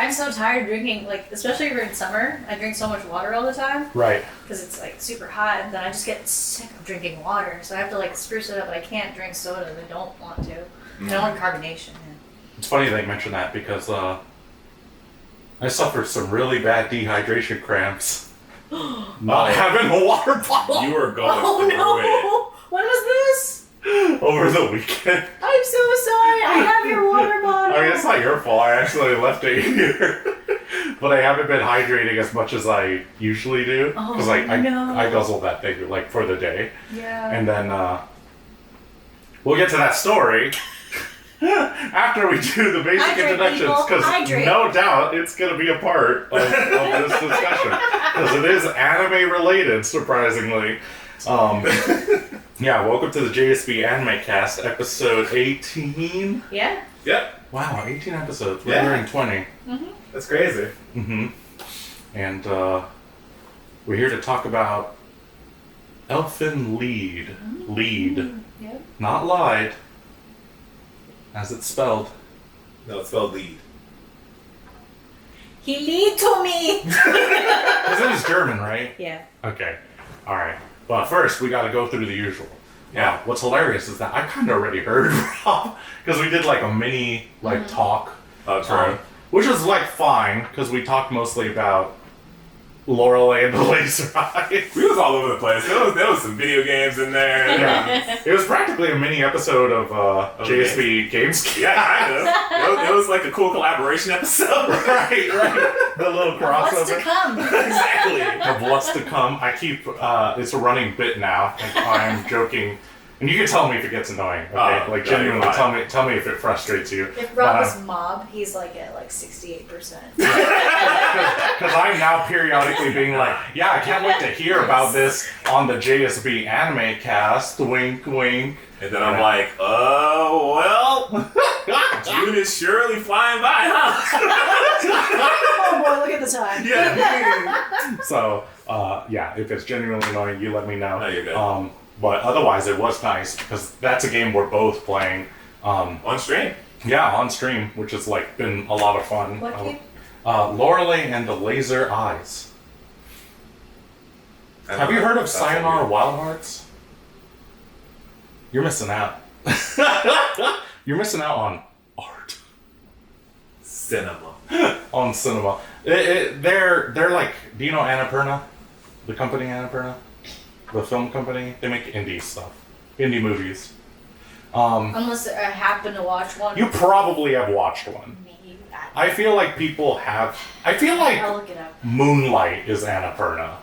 I'm so tired of drinking, like, especially during summer. I drink so much water all the time. Right. Because it's, like, super hot. Then I just get sick of drinking water. So I have to, like, spruce it up. But I can't drink soda if I don't want to. I don't like carbonation. It's funny that you mentioned that because I suffered some really bad dehydration cramps. Not having a water bottle. You were going Oh, through no! When was this? Over the weekend. I'm so sorry. I have your water bottle. I mean, it's not your fault. I actually left it here. But I haven't been hydrating as much as I usually do. Because I guzzle that thing like for the day. Yeah. And then we'll get to that story after we do the basic Hydrate, introductions. people. Because Hydrate. no doubt it's going to be a part of this discussion. Because it is anime related, surprisingly. Yeah, welcome to the JSB Anime Cast, episode 18. Yeah? Yep. Wow, 18 episodes. Yeah. We're in 20. Mm-hmm. That's crazy. Mm-hmm. And we're here to talk about Elfen Lied. Lead. Yep. Not lied. As it's spelled. No, it's spelled lead. He lied to me! Because it is German, right? Yeah. Okay. Alright. But first, we gotta go through the usual. Yeah. What's hilarious is that I kind of already heard Rob. Because we did like a mini talk. Oh, true. Which was like fine, because we talked mostly about Lorelei and the Laser Eye. We was all over the place. There was some video games in there. Yeah. It was practically a mini episode of JSB Games. Yeah, kind of. It was like a cool collaboration episode. Right. The little crossover. What's to come? Exactly. Of what's to come. I keep, it's a running bit now. Like, I'm joking. And you can tell me if it gets annoying, okay? Oh, like, yeah, genuinely, you're fine. tell me if it frustrates you. If Rob was mob, he's like at like 68%. Because I'm now periodically being like, yeah, I can't wait to hear about this on the JSB Anime Cast. Wink, wink. And then I'm like, oh, well, June is surely flying by, huh? Oh boy, look at the time. Yeah. So, yeah, if it's genuinely annoying, you let me know. No, you're good. But otherwise, it was nice because that's a game we're both playing. On stream. Yeah, on stream, which has like been a lot of fun. What game? Lorelei and the Laser Eyes. Have you heard of Sayonara Wild Hearts? You're missing out. You're missing out on art. Cinema. On cinema. They're like, do you know Annapurna? The company Annapurna? The film company? They make indie stuff. Indie movies. Unless I happen to watch one. You probably have watched one. Maybe. I feel like people have. I feel I'll like look it up. Moonlight is Annapurna.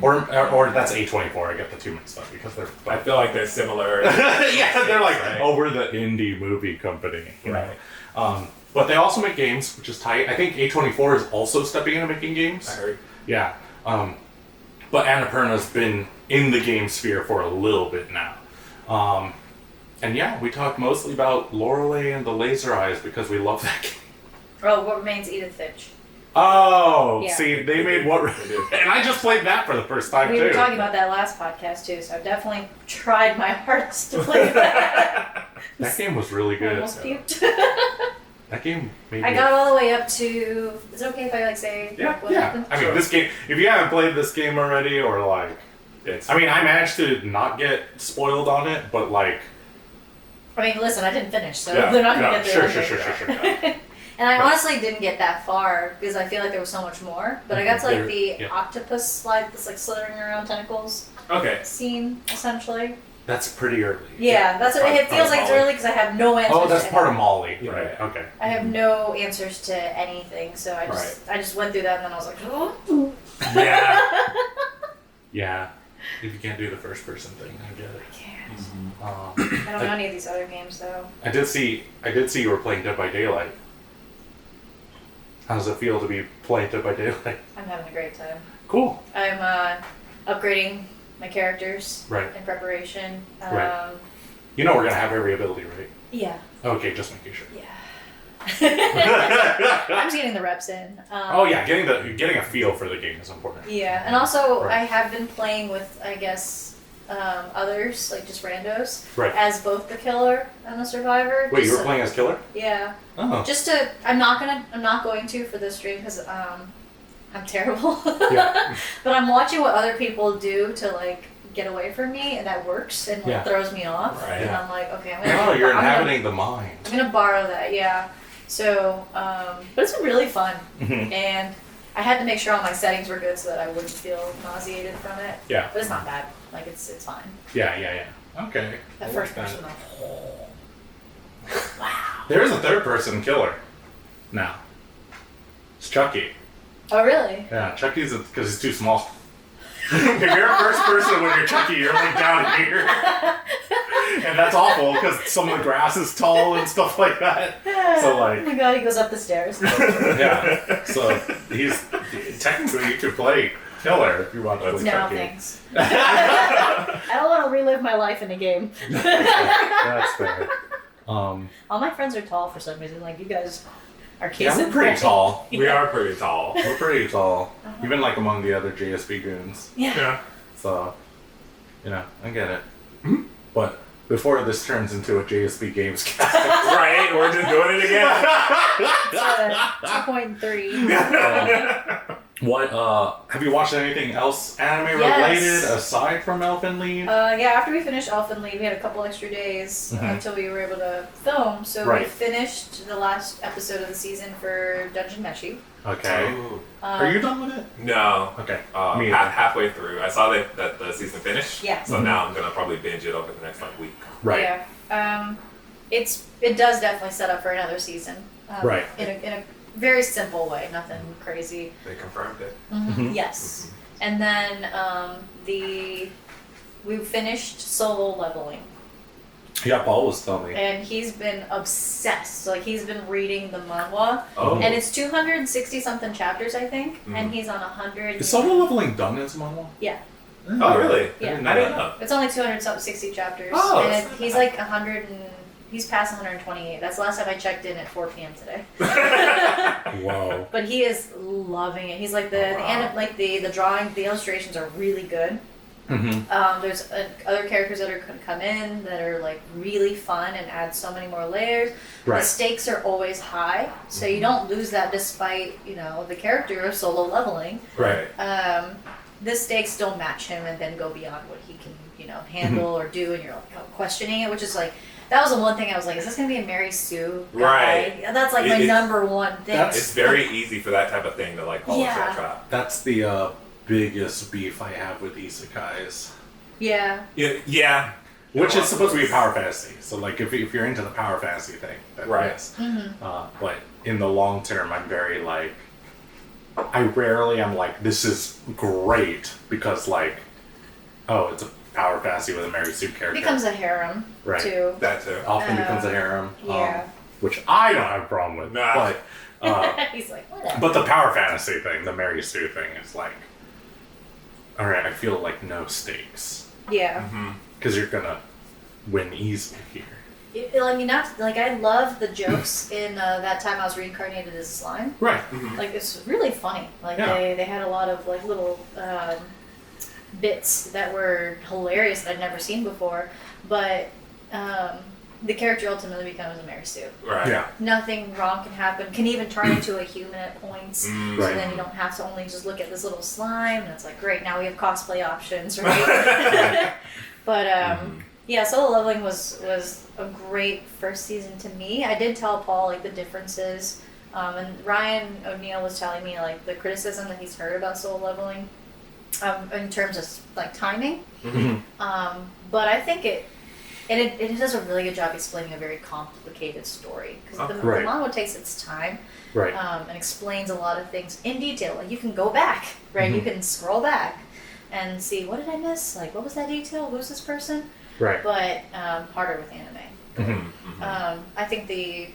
Or that's A24. I get the two mixed up because they're. I feel like they're similar. Yeah, they're like, right? oh, we're the indie movie company. You know? Right. But they also make games, which is tight. I think A24 is also stepping into making games. I heard. Yeah. But Annapurna's been in the game sphere for a little bit now. And yeah, we talked mostly about Lorelei and the Laser Eyes because we love that game. Oh, What Remains Edith Finch. Oh, Yeah. see, they made what... And I just played that for the first time, We too. were talking about that last podcast too, so I've definitely tried my hardest to play that. That game was really I good. almost puked. That game made I me... got all the way up to. Is it okay if I like say what Yeah. happened? I mean, this game... If you haven't played this game already, or like... I mean, I managed to not get spoiled on it, but like... I mean, listen, I didn't finish, so Yeah, they're not gonna yeah, get there. sure. And I honestly didn't get that far because I feel like there was so much more. But I got to like the octopus slide that's like slithering around tentacles Okay. scene, essentially. That's pretty early. Yeah, that's what it feels like it's early because I have no answers. Oh, that's to part of anything. Molly. Yeah. Right, okay. I have no answers to anything, so I just went through that and then I was like, oh. Yeah. Yeah. If you can't do the first person thing, I get it. I can't. Mm-hmm. I don't know any of these other games though. I did see you were playing Dead by Daylight. How does it feel to be playing Dead by Daylight? I'm having a great time. Cool. I'm upgrading my characters Right. in preparation. Right. You know we're gonna have every ability, right? Yeah. Okay, just making sure. Yeah. I'm just getting the reps in. Oh yeah, getting a feel for the game is important. Yeah, and also Right. I have been playing with, I guess, others, like just randos, Right. as both the killer and the survivor. Wait, just you were so- playing as killer? Yeah. Oh. Just to, I'm not going to for this stream because I'm terrible. Yeah. But I'm watching what other people do to like get away from me, and that works and like Yeah. throws me off. Right. And Yeah. I'm like, okay, Oh, you're I'm gonna- inhabiting the mind. I'm gonna borrow that, yeah. So, but it's been really fun, Mhm. and I had to make sure all my settings were good so that I wouldn't feel nauseated from it. Yeah. But it's not bad. Like it's fine. Yeah. Okay. That I first like person, that. though. There is a third person killer now. It's Chucky. Oh really? Yeah, Chucky's because he's too small. If you're a first person when you're Chucky, you're like down here. And that's awful because some of the grass is tall and stuff like that. So Oh like, my god, he goes up the stairs. yeah. So he's technically you could play killer if you want to play No, Chucky. thanks. I don't want to relive my life in a game. That's fair. All my friends are tall for some reason. Like you guys are Yeah, kids. we're pretty tall. We are pretty tall. We're pretty tall, even like among the other JSB goons. Yeah. Yeah. So, I get it. But before this turns into a JSB Games cast, Right, we're just doing it again. It's 2.3. what have you watched anything else anime Yes. related aside from Elfen Lied? Yeah, after we finished Elfen Lied, we had a couple extra days Mhm. until we were able to film. So we Right. finished the last episode of the season for Dungeon Meshi. Okay. Ooh. Are you done with it? No. Okay. Me Ha- either. halfway through. I saw that the season finished. Yeah. So now I'm gonna probably binge it over the next like week. Right. Yeah. It does definitely set up for another season. Right. In a very simple way, nothing crazy. They confirmed it. Mhm. Yes. And then we finished solo leveling. Yeah, Paul was telling me. And he's been obsessed. Like he's been reading the manhwa, Oh. and it's 260 something chapters, I think, and Mhm. he's on 100. Is solo leveling done as Manhwa? Yeah, Oh, really? Yeah. I didn't know. it's only 260 chapters, Oh, and that's not he's bad. like 100 and he's past 128. That's the last time I checked in at 4 p.m. today. Whoa. But he is loving it. He's like the drawing, the illustrations are really good. Mm-hmm. There's other characters that are come in that are like really fun and add so many more layers. Right. The stakes are always high, so you don't lose that despite the character of solo leveling. Right. The stakes don't match him and then go beyond what he can handle or do, and you're like questioning it, which is like that was the one thing I was like, is this gonna be a Mary Sue guy? Right. That's like my number one thing. It's very easy for that type of thing to like fall into Yeah. that trap. That's the biggest beef I have with isekais. Yeah. Yeah. Which is supposed to be a power fantasy. So, like, if you're into the power fantasy thing, then Right. yes. Mm-hmm. But in the long term, I'm very, like, I rarely am like, this is great, because, like, oh, it's a power fantasy with a Mary Sue character. It becomes a harem, Right. too. That too. Often becomes a harem. Yeah. Which I don't have a problem with. Nah. But, He's like, whatever. but the power fantasy thing, the Mary Sue thing, is like, alright, I feel like no stakes. Yeah. Mm-hmm. Because you're gonna win easily here. I mean, I love the jokes in that time I was reincarnated as a slime. Right. Like, it's really funny. Like, Yeah. they had a lot of, like, little bits that were hilarious that I'd never seen before. But the character ultimately becomes a Mary Sue. Right. Yeah. Nothing wrong can happen. Can even turn into a human at points. Mm. So Right. then you don't have to only just look at this little slime. And it's like, great, now we have cosplay options, right? But, yeah, solo leveling was a great first season to me. I did tell Paul, like, the differences. And Ryan O'Neill was telling me, like, the criticism that he's heard about solo leveling in terms of, like, timing. But I think it does a really good job explaining a very complicated story. Because the Right. manga takes its time Right. and explains a lot of things in detail. Like, you can go back, right? You can scroll back and see, what did I miss? Like, what was that detail? Who's this person? Right. But harder with anime. I think the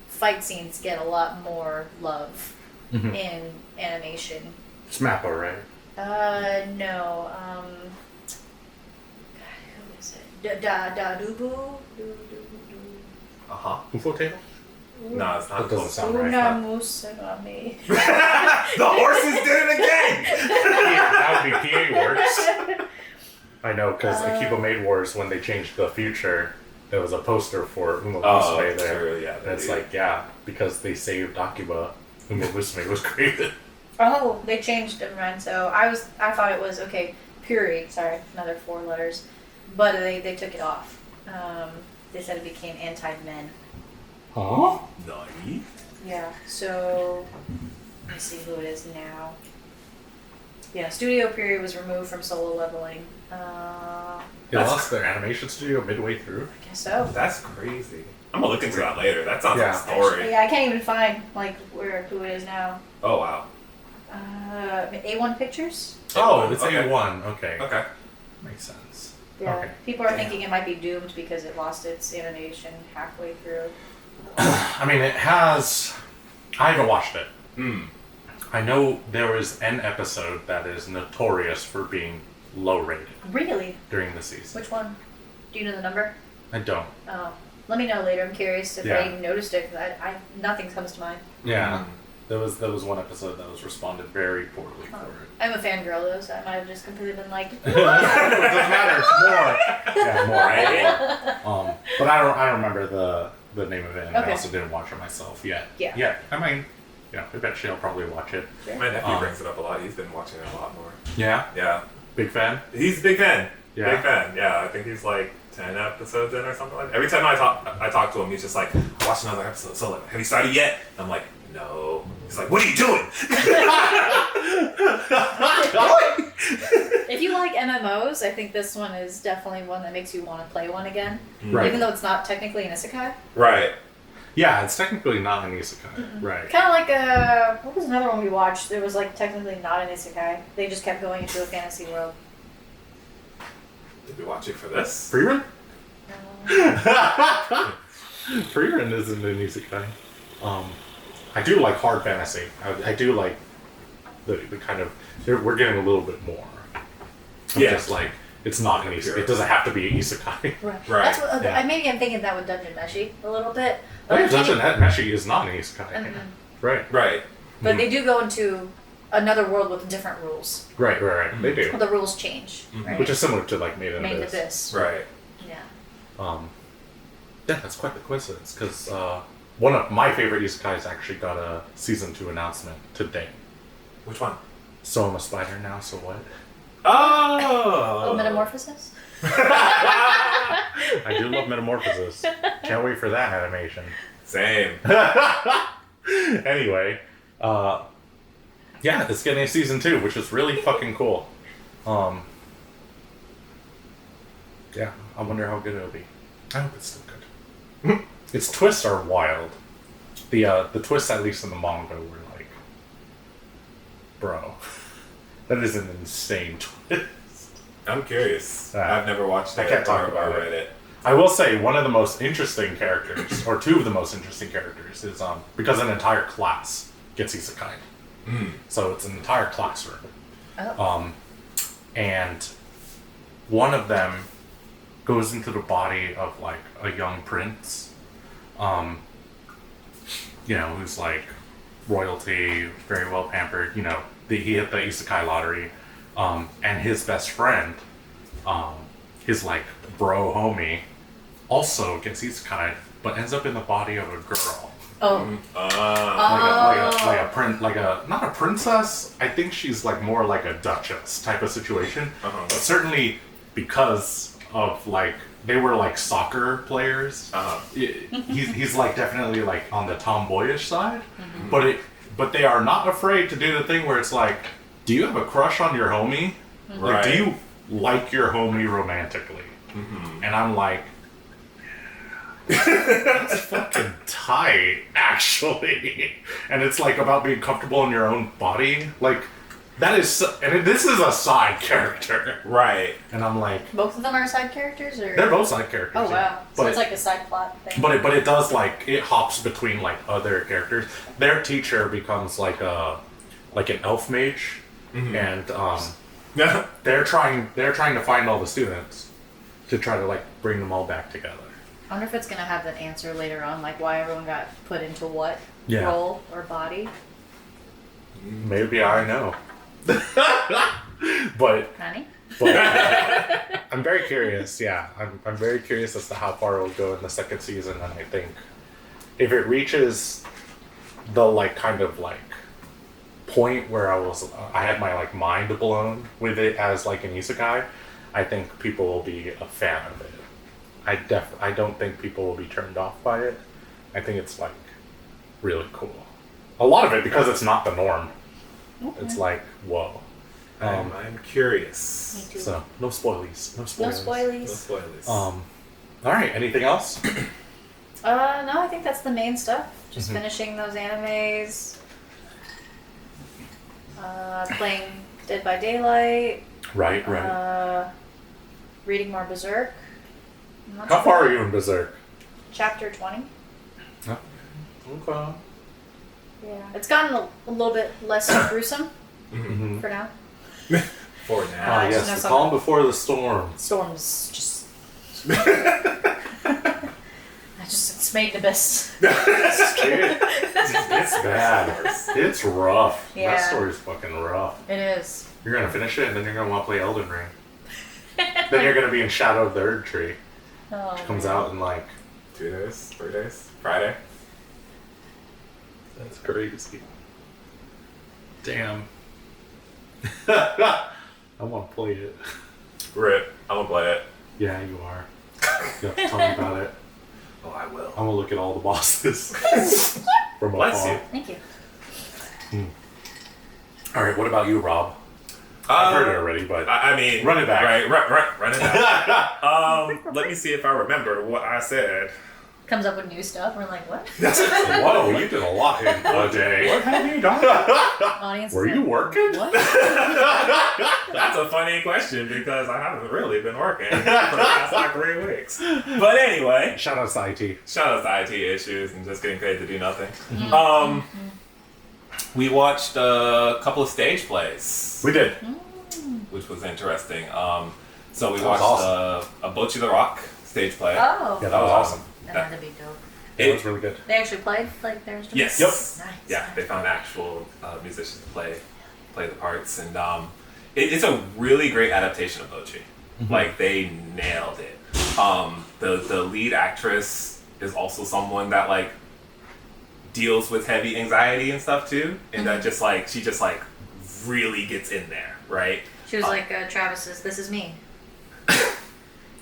fight scenes get a lot more love in animation. It's Mappa, right? No. God, who is it? Dubu? Uh-huh. UFO table? No, it's not That doesn't close. sound right. Unamusanami. The horses did it again! Yeah, that would be PA works. I know, because Akiba Maid War is when they changed the future. There was a poster for Musume there. Sure, yeah. And it's like, because they saved Akiba, Musume was created. Oh, they changed it, right? So I thought it was Puri. Sorry, another 4 letters, but they took it off. They said it became anti-men. Huh? Nani? Yeah. So let me see who it is now. Yeah, Studio Period was removed from solo leveling. They lost their animation studio midway through. I guess so. That's crazy. I'm gonna look into that later. That sounds like a Actually, story. yeah, I can't even find who it is now. Oh wow. A1 Pictures. Oh, it's okay. A1. Okay. Okay. Makes sense. Yeah. Okay. People are thinking it might be doomed because it lost its animation halfway through. I mean, it has. I haven't watched it. Hmm. I know there was an episode that is notorious for being low rated Really? during the season. Which one? Do you know the number? I don't. Oh, let me know later. I'm curious if I even noticed it because nothing comes to mind. Yeah. There was one episode that was responded very poorly for it. I'm a fangirl though, so I might have just completely been like, It doesn't matter. It's more. Yeah, more. Right? But I don't remember the name of it, and I Okay. also didn't watch it myself yet. Yeah. Yeah. I mean, eventually I'll probably watch it. Sure. My nephew brings it up a lot. He's been watching it a lot more. Yeah. Yeah. Big fan. He's a big fan. Yeah. Big fan. Yeah. I think he's like 10 episodes in or something like that. Every time I talk to him, he's just like, watch another episode. So like, have you started yet? I'm like, no. He's like, what are you doing? If you like MMOs, I think this one is definitely one that makes you want to play one again. Right. Even though it's not technically an isekai. Right. Yeah, it's technically not an isekai. Right. Kind of like what was another one we watched? It was like technically not an isekai. They just kept going into a fantasy world. Did we watch it for this? Freerun? Um, Freerun isn't an isekai. I do like hard fantasy. I do like the kind of. We're getting a little bit more. Yeah. Just like it's not an isekai. It doesn't have to be an isekai. right. Right. That's what, Yeah. maybe I'm thinking that with Dungeon Meshi a little bit. Oh, I'm Dungeon thinking- Meshi is not an isekai. Mhm. Right. Right. But they do go into another world with different rules. Right. They do. The rules change. Mhm. Right? Which is similar to like Made in Made in Abyss. Abyss. Right. Yeah. Yeah, that's quite the coincidence because one of my favorite isekais actually got a season 2 announcement today. Which one? So I'm a spider now. So what? Oh, Metamorphosis? I do love Metamorphosis. Can't wait for that animation. Same. Anyway, yeah, it's getting a season 2, which is really fucking cool. Yeah, I wonder how good it'll be. I hope it's still good. Its twists are wild. The twists, at least in the manga, were like, bro, that is an insane twist. I'm curious. I've never watched it. I can't talk or about read it. I will say one of the most interesting characters, or two of the most interesting characters, is because an entire class gets isekai. Mm. So it's an entire classroom. Oh. And one of them goes into the body of like a young prince, who's like royalty, very well pampered. He hit the isekai lottery, and his best friend, his like bro homie, also gets isekai, but ends up in the body of a girl. Oh. Not a princess. I think she's like more like a duchess type of situation. Uh-huh. But certainly because of like they were like soccer players. Uh-huh. He's like definitely like on the tomboyish side, but they are not afraid to do the thing where it's like, do you have a crush on your homie? Like, do Right. you like your homie romantically? Mm-hmm. And I'm like, that's fucking tight, actually. And it's like about being comfortable in your own body. Like, that is, this is a side character. Right. And I'm like, Both of them are side characters, or they're both side characters. Oh wow! yeah. So But it's like a side plot thing. But it does like it hops between like other characters. Their teacher becomes like an elf mage, Mhm. and they're trying to find all the students to try to like bring them all back together. I wonder if it's gonna have that answer later on, like why everyone got put into what Yeah. role or body. Maybe I know, but Honey? But I'm very curious. Yeah, I'm very curious as to how far it'll go in the second season, and I think if it reaches the like kind of like point where I had my like mind blown with it as like an isekai, I think people will be a fan of it. I don't think people will be turned off by it. I think it's like really cool. A lot of it because it's not the norm. Okay. It's like whoa. I'm curious. Me too. So no spoilies. No No spoilies. spoilies. No spoilers. All right. Anything else? No, I think that's the main stuff. Just Mhm. finishing those animes. Playing Dead by Daylight. Right. Reading more Berserk. I'm not How sure. far are you in Berserk? Chapter 20. Okay. Yeah. It's gotten a little bit less gruesome Mm-hmm. for now. For Ah, now. I just yes, know the some- calm before the storm. Storms just. It's made the best. It's bad. It's rough. Yeah. That story's fucking rough. It is. You're gonna finish it, and then you're gonna want to play Elden Ring. Then you're gonna be in Shadow of the Erd Tree, Oh, which comes man. out in like. 2 days, 3 days, Friday. That's crazy. Damn. I want to play it. Rip. I'm gonna play it. Yeah, you are. You have to tell me about it. Oh, I will. I'm gonna look at all the bosses from Bless afar. you. Thank you. All right, what about you, Rob? I've heard it already, but I mean, Run it back. Right, run it back. Let me see if I remember what I said. Comes up with new stuff. We're like, what? whoa, you did a lot in a day. What have you done? Audience. Were is you like, working? What? That's a funny question because I haven't really been working for the past like 3 weeks. But anyway, Shout out to IT. shout out to IT issues and just getting paid to do nothing. Mm-hmm. We watched a couple of stage plays, We did. which was interesting. So we That was watched a Bocchi The Rock stage play. Oh. Yeah, that was awesome. That had to be dope. It was really good. They actually played like their instruments? Yes. Nice. Yeah, they found actual musicians to play the parts, and it's a really great adaptation of Bocchi. Like they nailed it. The lead actress is also someone that like deals with heavy anxiety and stuff too, and that just like she just like really gets in there, right? She was like Travis's This Is Me.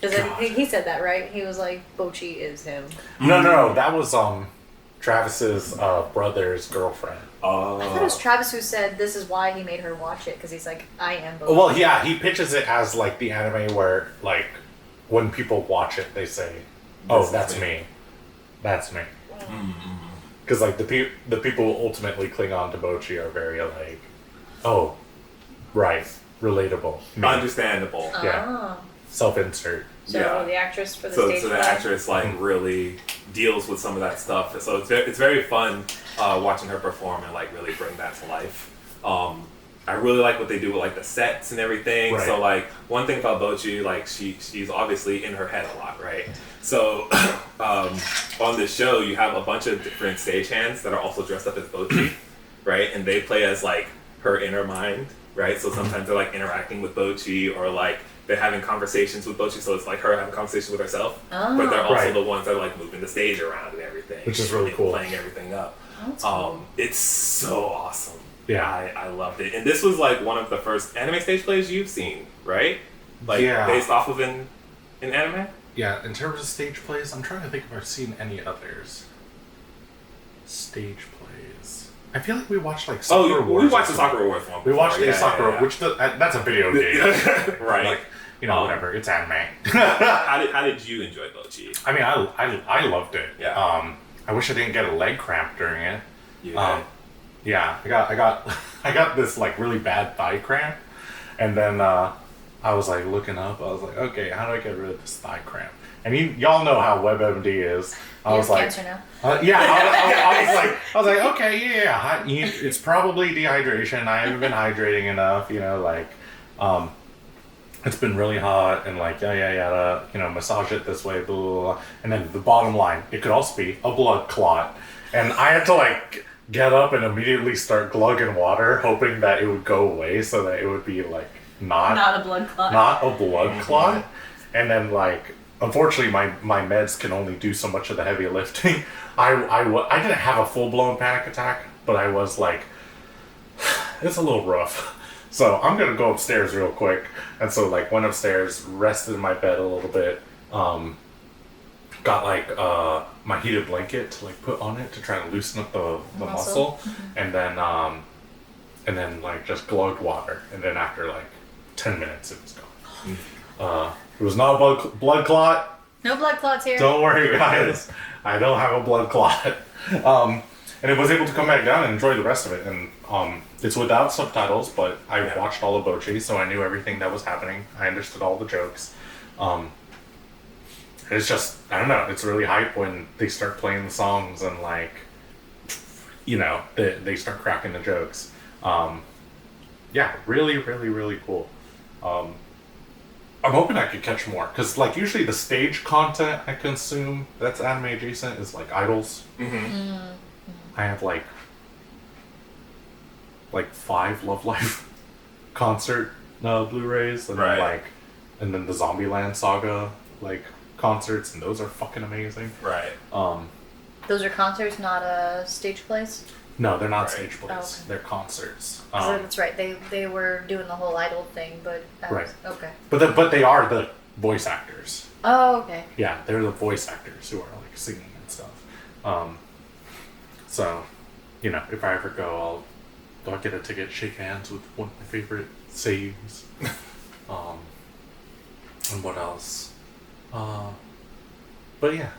Because he said that, right? He was like, Bocchi is him. No, that was Travis's brother's girlfriend. I thought it was Travis who said this is why he made her watch it, because he's like, I am Bocchi. Well, yeah, he pitches it as like the anime where like when people watch it, they say, "Oh, This is that's me." me. That's me." Because like the people who ultimately cling on to Bocchi are very like, "Oh, right, relatable, me. Understandable. yeah. Oh. Self-insert." So Yeah. the actress for the So stage the play. actress like really deals with some of that stuff. So it's very fun watching her perform and like really bring that to life. I really like what they do with like the sets and everything. Right. So like one thing about Bocchi, like she's obviously in her head a lot, right? So on this show you have a bunch of different stagehands that are also dressed up as Bocchi, right? And they play as like her inner mind, right? So sometimes they're like interacting with Bocchi or like they're having conversations with Bocchi, so it's like her having conversations with herself. Oh. But they're also Right. the ones that are like moving the stage around and everything. Which is really and cool. Playing everything up. That's cool. It's so awesome. Yeah. I loved it. And this was like one of the first anime stage plays you've seen, right? Like Yeah. based off of an anime? Yeah, in terms of stage plays, I'm trying to think if I've seen any others. Stage plays. I feel like we watched like Sakura Wars. We or watched the something. Sakura Wars one. We watched before. the Sakura, yeah. which that's a video game. Right. Like, you know, whatever. It's anime. How did you enjoy Bocchi? I mean, I loved it. Yeah. I wish I didn't get a leg cramp during it. Yeah. Yeah, I got this like really bad thigh cramp, and then I was like looking up. I was like, okay, how do I get rid of this thigh cramp? And y'all know how WebMD is. I You was have like, cancer now. I was like, okay, yeah, it's probably dehydration. I haven't been hydrating enough, you know, like, it's been really hot and like, yada, you know, massage it this way, blah, blah, blah. And then the bottom line, it could also be a blood clot. And I had to like get up and immediately start glugging water, hoping that it would go away so that it would be like Not a blood clot. Not a blood clot. And then, like, unfortunately, my meds can only do so much of the heavy lifting. I didn't have a full-blown panic attack, but I was like, it's a little rough. So I'm going to go upstairs real quick. And so, like, went upstairs, rested in my bed a little bit, got, like, my heated blanket to, like, put on it to try to loosen up the muscle. Mm-hmm. And then, like, just glugged water. And then after, like, 10 minutes, it was gone. It was not a blood clot. No blood clots here. Don't worry, guys. I don't have a blood clot. And it was able to come back down and enjoy the rest of it. And it's without subtitles, but I watched all of Bocchi, so I knew everything that was happening. I understood all the jokes. It's just, I don't know, it's really hype when they start playing the songs and, like, you know, they start cracking the jokes. Yeah, really, really, really cool. I'm hoping I could catch more, because, like, usually the stage content I consume that's anime adjacent is, like, idols. Mm-hmm. I have, like 5 Love Life concert Blu-rays, and and then the Zombieland Saga, like, concerts, and those are fucking amazing. Right. Those are concerts, not stage plays? No, they're not stage plays. Oh, okay. They're concerts. That's right. They were doing the whole idol thing, but okay. But they are the voice actors. Oh, okay. Yeah, they're the voice actors who are, like, singing and stuff. So, you know, if I ever go, I'll get a ticket, shake hands with one of my favorite saves. And what else? But yeah,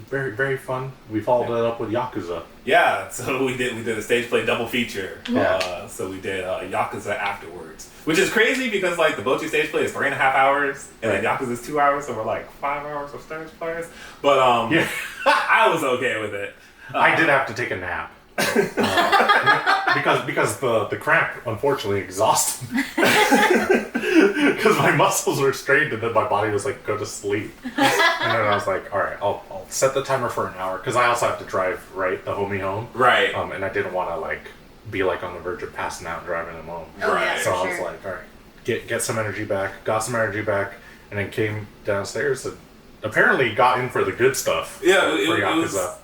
very, very fun. We followed it up with Yakuza. Yeah, so we did a stage play double feature. Yeah. So we did Yakuza afterwards, which is crazy because, like, the Bocchi stage play is 3.5 hours, and then Yakuza is 2 hours, so we're like 5 hours of stage plays. But I was okay with it. I did have to take a nap. Because the cramp unfortunately exhausted me. Because my muscles were strained and then my body was like, go to sleep. And then I was like, all right, I'll set the timer for an hour, because I also have to drive the homie home. Right. And I didn't want to, like, be, like, on the verge of passing out and driving him home. Oh, right. Yeah, so I was sure. like, all right, get some energy back. Got some energy back, and then came downstairs and apparently got in for the good stuff. Yeah, for Yakuza.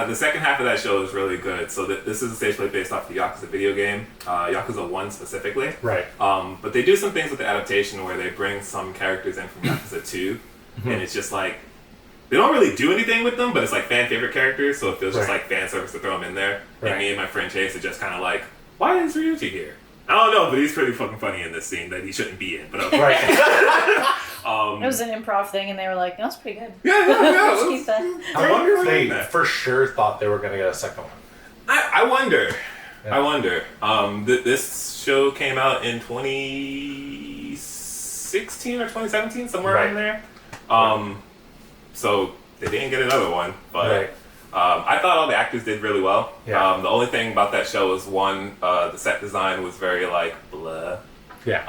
The second half of that show is really good. So this is a stage play based off the Yakuza video game, Yakuza 1 specifically. Right. But they do some things with the adaptation where they bring some characters in from Yakuza 2, and it's just like, they don't really do anything with them, but it's like fan favorite characters, so it feels just like fan service to throw them in there. Right. And me and my friend Chase are just kind of like, why is Ryuji here? I don't know, but he's pretty fucking funny in this scene that he shouldn't be in. But okay. Right. It was an improv thing, and they were like, "That's pretty good." Yeah. Just keep that. I wonder if they for sure thought they were going to get a second one. I wonder. Yeah. I wonder. This show came out in 2016 or 2017, somewhere in there. So they didn't get another one, but I thought all the actors did really well. Yeah. The only thing about that show was the set design was very like blah. Yeah.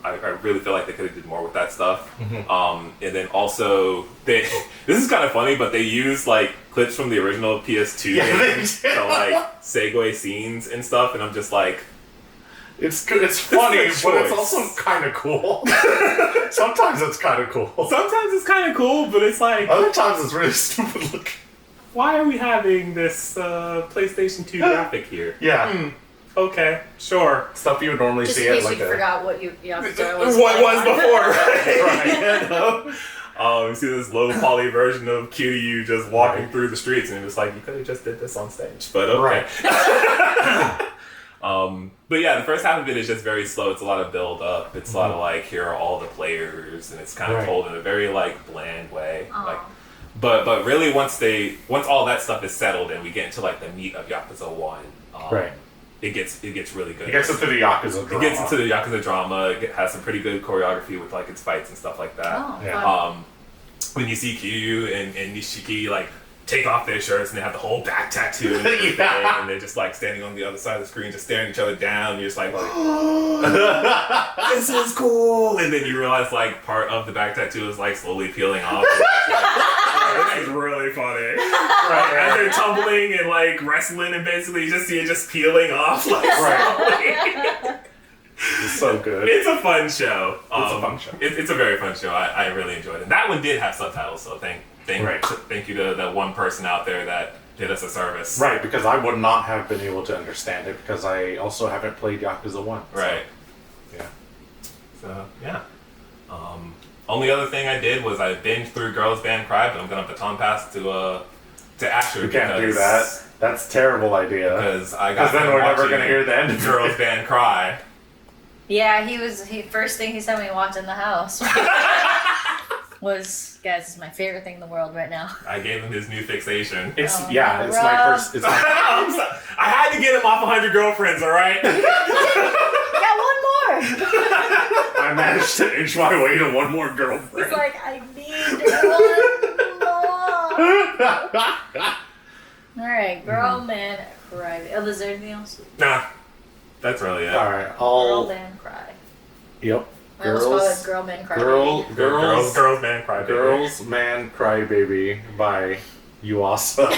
I really feel like they could have did more with that stuff. Mm-hmm. And then also this is kind of funny, but they used like clips from the original PS2 games to like segue scenes and stuff, and I'm just like, it's funny, but it's also kind of cool. Sometimes it's kind of cool. Sometimes it's kind of cool, but it's like, other times it's really stupid looking. Why are we having this PlayStation 2 graphic here? Yeah. Okay, sure. Stuff you would normally Just see in at case like you a... forgot what you was what was before, right? Right. You know? You see this low poly version of Kiryu just walking through the streets, and it's like, you could have just did this on stage, but okay. Right. But yeah, the first half of it is just very slow. It's a lot of build up. It's a lot of like, here are all the players, and it's kind of told in a very like bland way. Aww. Like, but really once all that stuff is settled and we get into like the meat of Yakuza 1, it gets really good. It gets into the Yakuza drama. It gets into the Yakuza drama. It has some pretty good choreography with like its fights and stuff like that. Oh, yeah. When you see Kiryu and Nishiki like take off their shirts and they have the whole back tattoo and everything, and they're just like standing on the other side of the screen just staring each other down, and you're just like this is cool, and then you realize like part of the back tattoo is like slowly peeling off. This is really funny. Right, as they're tumbling and like wrestling, and basically you just see it just peeling off like slowly. It's so good. It's a fun show. It's a fun show. It's a very fun show. I really enjoyed it. That one did have subtitles, so thank you to that one person out there that did us a service. Right, because I would not have been able to understand it because I also haven't played Yakuza 1. So. Right. Yeah. So, yeah. Only other thing I did was I binged through Girls Band Cry, but I'm going to baton pass to Asher. You can't do that. That's a terrible idea. Because then we're never going to hear the end of Girls Band Cry. Yeah, first thing he said when he walked in the house was, guys, this is my favorite thing in the world right now. I gave him his new fixation. It's Rob. my first. It's I had to get him off 100 girlfriends, all right? Yeah, one more. I managed to inch my way to one more girlfriend. He's like, I need one more. All right, girl, man, cry. Oh, is there anything else? Nah, that's really it. All right, Girl, man, cry. Yep. I almost call it Girl, Man, Cry. Girls, Man, Cry Baby. Girls, Man, Cry Baby by Yuasa.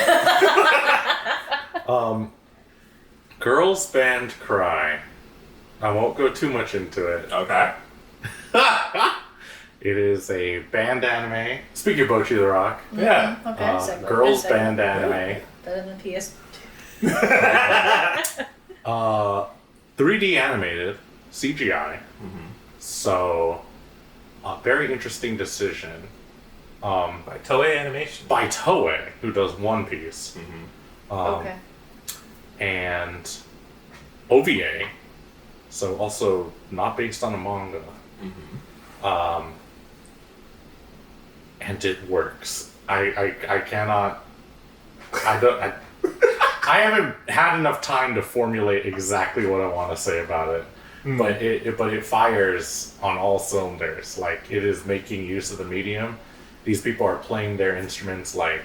Girls Band Cry. I won't go too much into it. Okay. It is a band anime. Speaking of Bocchi The Rock. Yeah. Okay, so girls band anime. Better than PS. 3D animated, CGI. Mm-hmm. So, a very interesting decision. By Toei Animation. By Toei, who does One Piece. Mm-hmm. Okay. And OVA, so also not based on a manga. Mm-hmm. And it works. I cannot. I haven't had enough time to formulate exactly what I want to say about it. But it fires on all cylinders. Like, it is making use of the medium. These people are playing their instruments like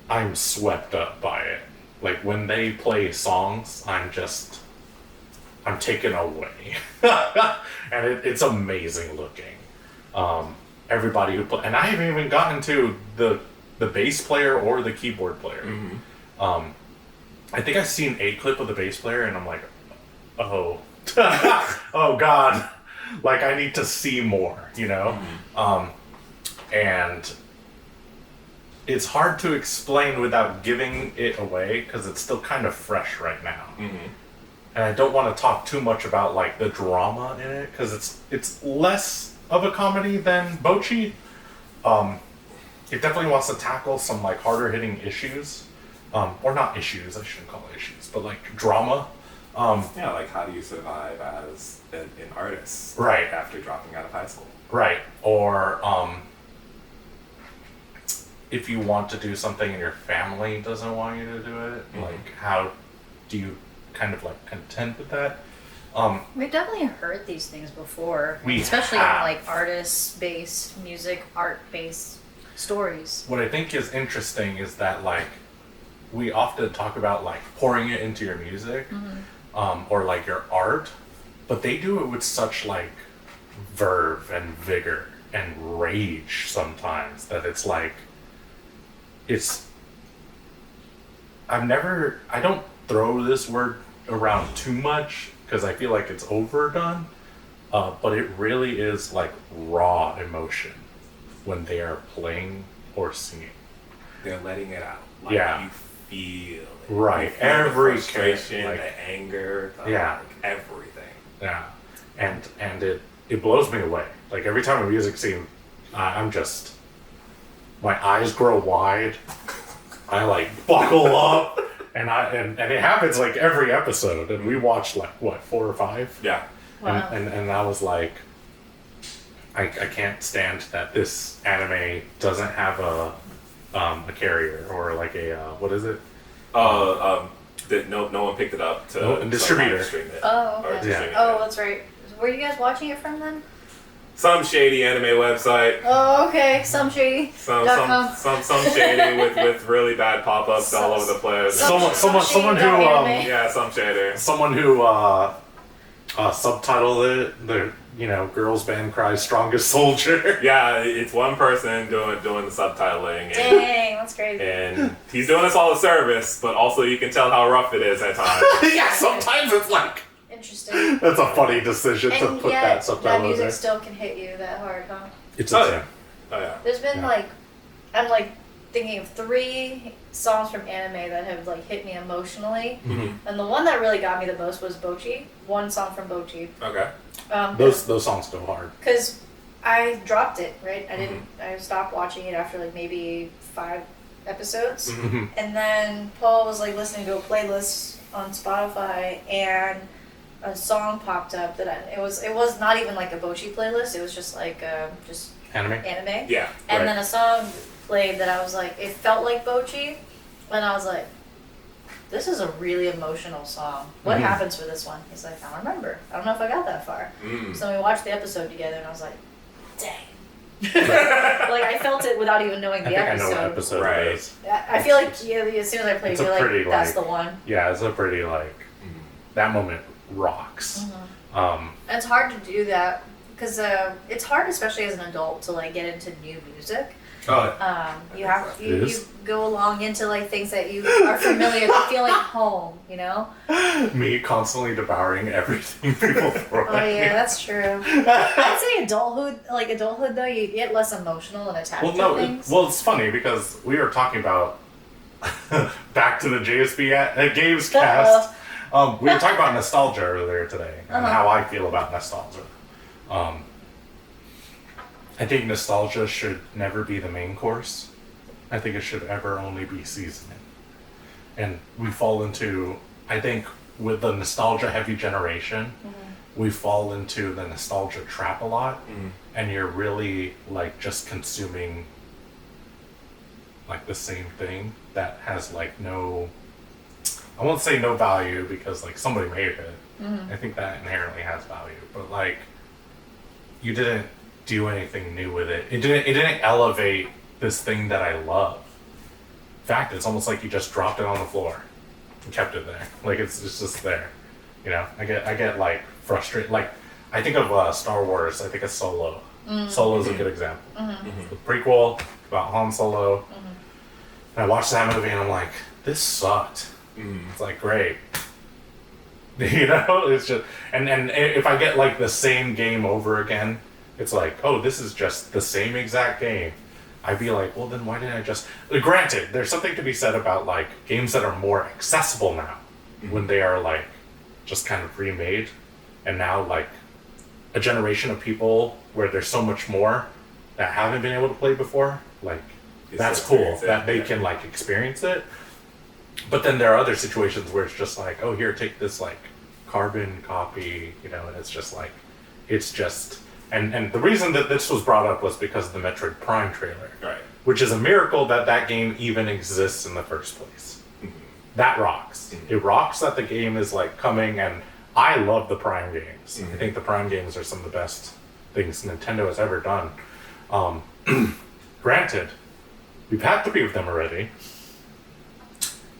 I'm swept up by it. Like, when they play songs, I'm taken away. And it's amazing looking. Everybody who play, and I haven't even gotten to the bass player or the keyboard player. Mm-hmm. I think I've seen a clip of the bass player, and I'm like, oh, oh God, like I need to see more, you know? And it's hard to explain without giving it away because it's still kind of fresh right now. And I don't want to talk too much about like the drama in it because it's less of a comedy than Bocchi. It definitely wants to tackle some like harder hitting issues, or not issues. I shouldn't call it issues, but like drama. Yeah, like how do you survive as an artist, right, after dropping out of high school, right? Or if you want to do something and your family doesn't want you to do it, like how do you kind of like contend with that? We've definitely heard these things before, We especially have. in like artist-based music, art-based stories. What I think is interesting is that like we often talk about like pouring it into your music, or like your art, but they do it with such like verve and vigor and rage sometimes that it's like I don't throw this word around too much because I feel like it's overdone, but it really is like raw emotion when they are playing or singing. they're letting it out. Like, Yeah. you feel it. Right. You feel Every the frustration, like, the anger, Yeah. like everything. Yeah, and it blows me away. Like every time a music scene, I'm just, my eyes grow wide. I like buckle up, and it happens like every episode. And we watched like what 4 or 5. Yeah. Wow. And I was like, I can't stand that this anime doesn't have a carrier or like a what is it? That no one picked it up to Distributor. live stream it. Oh, Or okay. to stream it. Oh, that's right. Where are you guys watching it from then? Some shady anime website. Oh, okay. Some shady. Some shady with really bad pop-ups all over the place. Someone who Yeah, some shader. someone who subtitled it, the Girls Band Cry's Strongest Soldier. Yeah, it's one person doing the subtitling. Dang, that's crazy. And he's doing us all a service, but also you can tell how rough it is at times. Yeah, sometimes it's like, Interesting. That's a funny decision to And put yet, that subtitle that in music there. still can hit you that hard, huh? It's Oh, insane. Oh yeah. There's been Yeah. I'm thinking of 3 songs from anime that have hit me emotionally, and the one that really got me the most was Bocchi. One song from Bocchi. Okay. Those songs go hard. Because I dropped it, right? I stopped watching it after maybe 5 episodes, and then Paul was listening to a playlist on Spotify, and a song popped up that it was not even a Bocchi playlist. It was just just Anime? Yeah. and then a song played that I was it felt like Bocchi, and I was like, this is a really emotional song. What happens for this one? He's like, I don't remember. I don't know if I got that far. So we watched the episode together, and I was like, dang. I felt it without even knowing the episode. I know what episode Right. it is. I feel as soon as I play it, It's you're a pretty, that's the one. Yeah, it's a pretty, that moment rocks. And it's hard to do that, because it's hard, especially as an adult, to get into new music. Oh. You go along into things that you are familiar to feel like home, Me constantly devouring everything people throw Oh at me. yeah, that's true. I'd say adulthood though, you get less emotional and attached to things. It's funny because we were talking about back to the JSB games cast. We were talking about nostalgia earlier today and how I feel about nostalgia. I think nostalgia should never be the main course. I think it should ever only be seasoning. And we fall into, I think, with the nostalgia heavy generation, we fall into the nostalgia trap a lot. And you're really just consuming the same thing that has no, I won't say no value because somebody made it. I think that inherently has value, but you didn't do anything new with it. It didn't elevate this thing that I love. In fact, it's almost like you just dropped it on the floor and kept it there. It's just there. I get frustrated. I think of Star Wars. I think of Solo. Solo's a good example. The prequel about Han Solo. And I watched that movie and I'm like, this sucked. It's great. It's just, and if I get the same game over again, it's oh, this is just the same exact game. I'd be like, well, then why didn't I just... Granted, there's something to be said about games that are more accessible now, when they are just kind of remade, and now a generation of people where there's so much more that haven't been able to play before. That's cool that they can experience it. But then there are other situations where it's just oh, here, take this carbon copy, and it's just it's just... And the reason that this was brought up was because of the Metroid Prime trailer. Right. Which is a miracle that game even exists in the first place. That rocks. It rocks that the game is coming, and I love the Prime games. I think the Prime games are some of the best things Nintendo has ever done. Granted, we've had 3 of them already,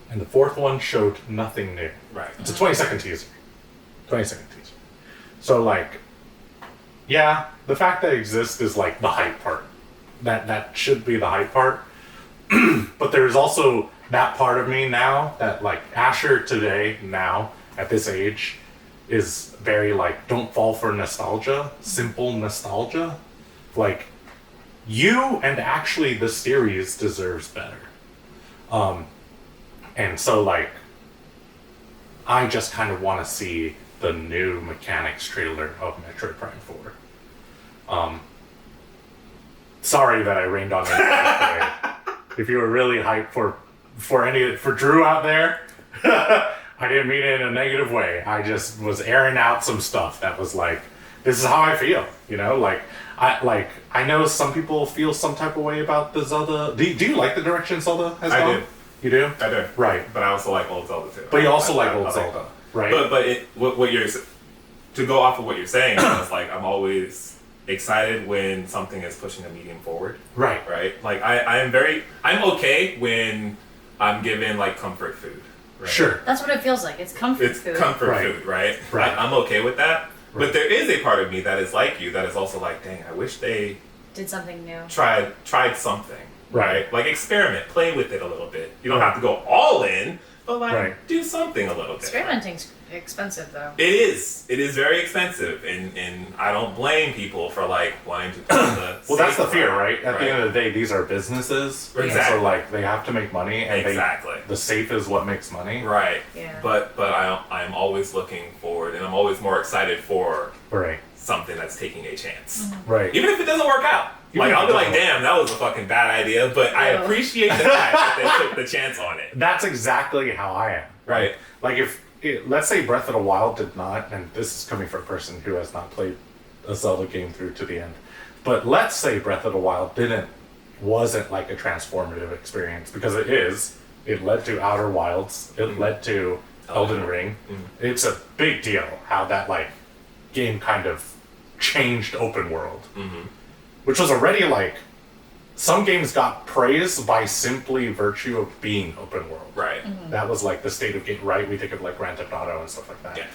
and the 4th one showed nothing new. Right. It's a 20-second teaser. 20-second teaser. So yeah, the fact that it exists is the hype part. That should be the hype part. But there's also that part of me now that Asher today, now, at this age, is very don't fall for nostalgia, simple nostalgia. You and actually the series deserves better. And so I just kind of want to see the new mechanics trailer of Metroid Prime 4. Sorry that I rained on you today. If you were really hyped for Drew out there, I didn't mean it in a negative way. I just was airing out some stuff that was this is how I feel, I know some people feel some type of way about the Zelda. Do you like the direction Zelda has gone? I do. You do? I do. Right. But I also like old Zelda too. But you also like old I Zelda, right? But what you're, to go off of what you're saying, it's I'm always excited when something is pushing a medium forward. Right. Right? I'm okay when I'm given comfort food. Right? Sure. That's what it feels like. It's comfort food. It's comfort Right. food, right? Right. I'm okay with that. Right. But there is a part of me that is like you, that is also dang, I wish they Did something new. tried something. right? Like experiment, play with it a little bit. You don't have to go all in, but like do something a little bit. Experimenting's expensive though. It is. It is very expensive, and I don't blame people for like wanting to do the. Well, that's the fear, right? At the end of the day, these are businesses, exactly. So like they have to make money, and the safe is what makes money, right? Yeah. But I'm always looking forward, and I'm always more excited for something that's taking a chance, right? Even if it doesn't work out. Like, I'll be like, damn, that was a fucking bad idea, but I appreciate the fact that they took the chance on it. That's exactly how I am. Right? Like, let's say Breath of the Wild did not, and this is coming from a person who has not played a Zelda game through to the end, but let's say Breath of the Wild wasn't like a transformative experience, because it is. It led to Outer Wilds. It led to Elden Ring. It's a big deal how that, like, game kind of changed open world. Which was already like, some games got praised by simply virtue of being open world. Right. That was like the state of game, right? We think of like Grand Theft Auto and stuff like that.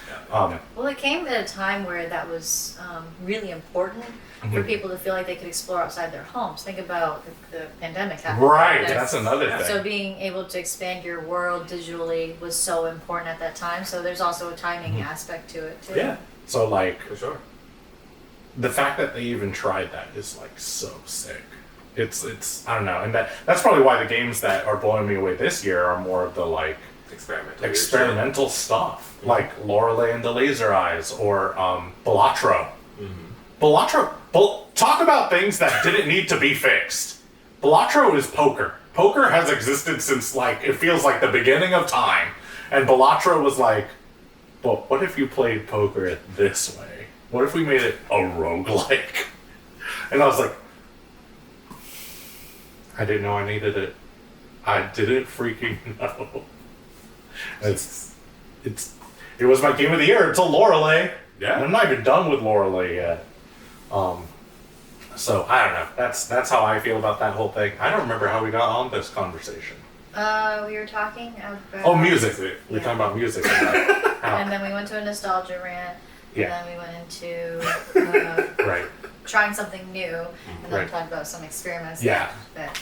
Well, it came at a time where that was really important for people to feel like they could explore outside their homes. Think about the pandemic happening. Right, that's another thing. So being able to expand your world digitally was so important at that time. So there's also a timing aspect to it too. Yeah. So like, for sure. The fact that they even tried that is like so sick. It's I don't know, and that's probably why the games that are blowing me away this year are more of the like experimental stuff, like Lorelei and the Laser Eyes, or Balatro. Talk about things that didn't need to be fixed. Balatro is poker. Poker has existed since like it feels like the beginning of time, and Balatro was like, well, what if you played poker this way? What if we made it a roguelike? And I was like, I didn't know I needed it. I didn't freaking know. It was my game of the year until Lorelei. Yeah. And I'm not even done with Lorelei yet. So I don't know. That's how I feel about that whole thing. I don't remember how we got on this conversation. We were talking about music. We were talking about music. And then we went to a nostalgia rant. And then we went into trying something new, and then talked about some experiments. Yeah.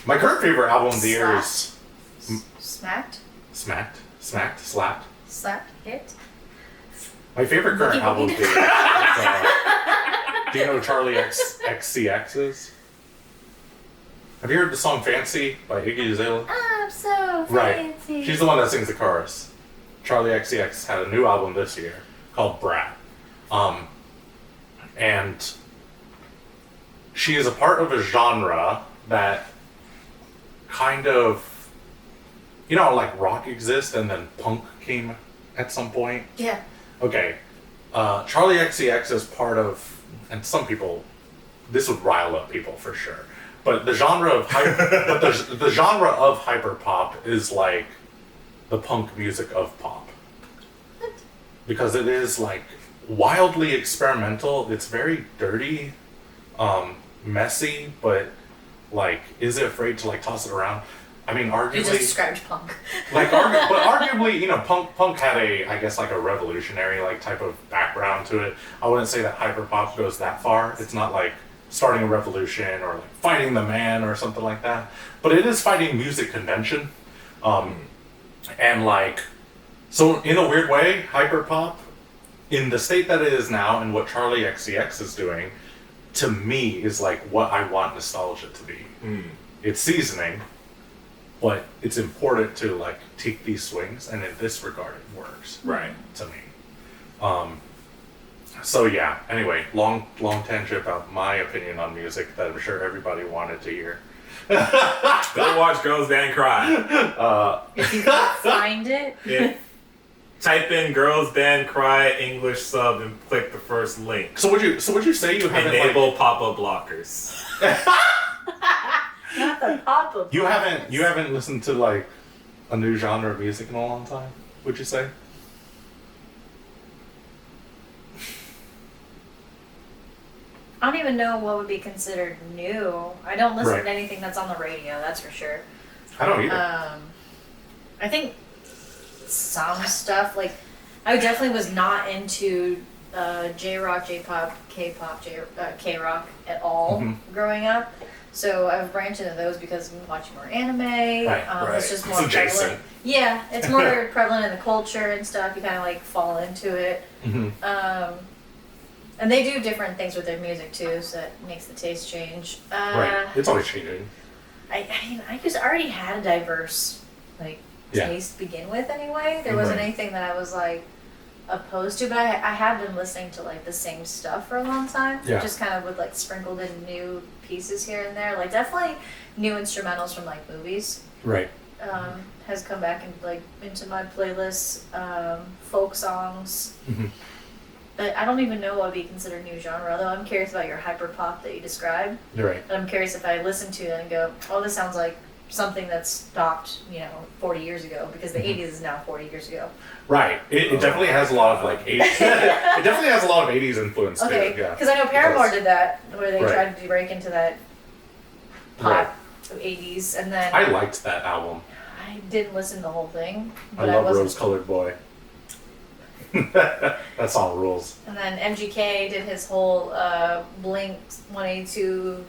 My current favorite album of the year is Slapped, hit. My favorite current album of the year is, do you know Charlie XCX is? Have you heard the song Fancy by Iggy Azalea? I'm so fancy. Right. She's the one that sings the chorus. Charlie XCX had a new album this year called Brat. And she is a part of a genre that kind of, you know, like rock exists and then punk came at some point. Yeah. Okay. Charlie XCX is part of, and some people, this would rile up people for sure, but the genre of the genre of hyperpop is like the punk music of pop. What? Because it is like wildly experimental. It's very dirty, messy, but like, is it afraid to like toss it around? I mean, arguably. You just described punk. But arguably, you know, punk had I guess like a revolutionary like type of background to it. I wouldn't say that hyperpop goes that far. It's not like starting a revolution or like fighting the man or something like that. But it is fighting music convention, and like, so in a weird way, hyperpop, in the state that it is now and what Charlie XCX is doing, to me is like what I want nostalgia to be. It's seasoning, but it's important to like take these swings, and in this regard it works. Right. To me. So yeah, anyway, long tangent about my opinion on music that I'm sure everybody wanted to hear. Go watch Girls Band Cry. If you can find it. Type in Girls Band Cry English sub and click the first link. So would you say you haven't enable pop-up blockers? Not the pop-up. You haven't listened to like a new genre of music in a long time, would you say? I don't even know what would be considered new. I don't listen to anything that's on the radio, that's for sure. I don't either. I think some stuff, like, I definitely was not into J-rock, J-pop, K-pop, K-rock at all growing up. So I've branched into those because I'm watching more anime. Right. It's just more It's adjacent. prevalent. Yeah, it's more prevalent in the culture and stuff. You kind of like fall into it. And they do different things with their music too, so that makes the taste change. Right. It's always changing. I just already had a diverse taste to begin with anyway. There wasn't anything that I was like opposed to, but I have been listening to like the same stuff for a long time. Yeah. Just kind of with like sprinkled in new pieces here and there. Like definitely new instrumentals from like movies. Right. Has come back and like into my playlists. Folk songs. But I don't even know what would be considered new genre, though. I'm curious about your hyper pop that you described. You're right. And I'm curious if I listen to it and go, oh, this sounds like something that stopped, 40 years ago, because the 80s is now 40 years ago. Right. It definitely has a lot of like 80s. It definitely has a lot of 80s influence Okay, too. Yeah. because I know Paramore did that, where they Right. tried to break into that pop of 80s, and then I liked that album. I didn't listen to the whole thing, I but love wasn't. Rose Colored Boy. That song rules. And then MGK did his whole Blink 182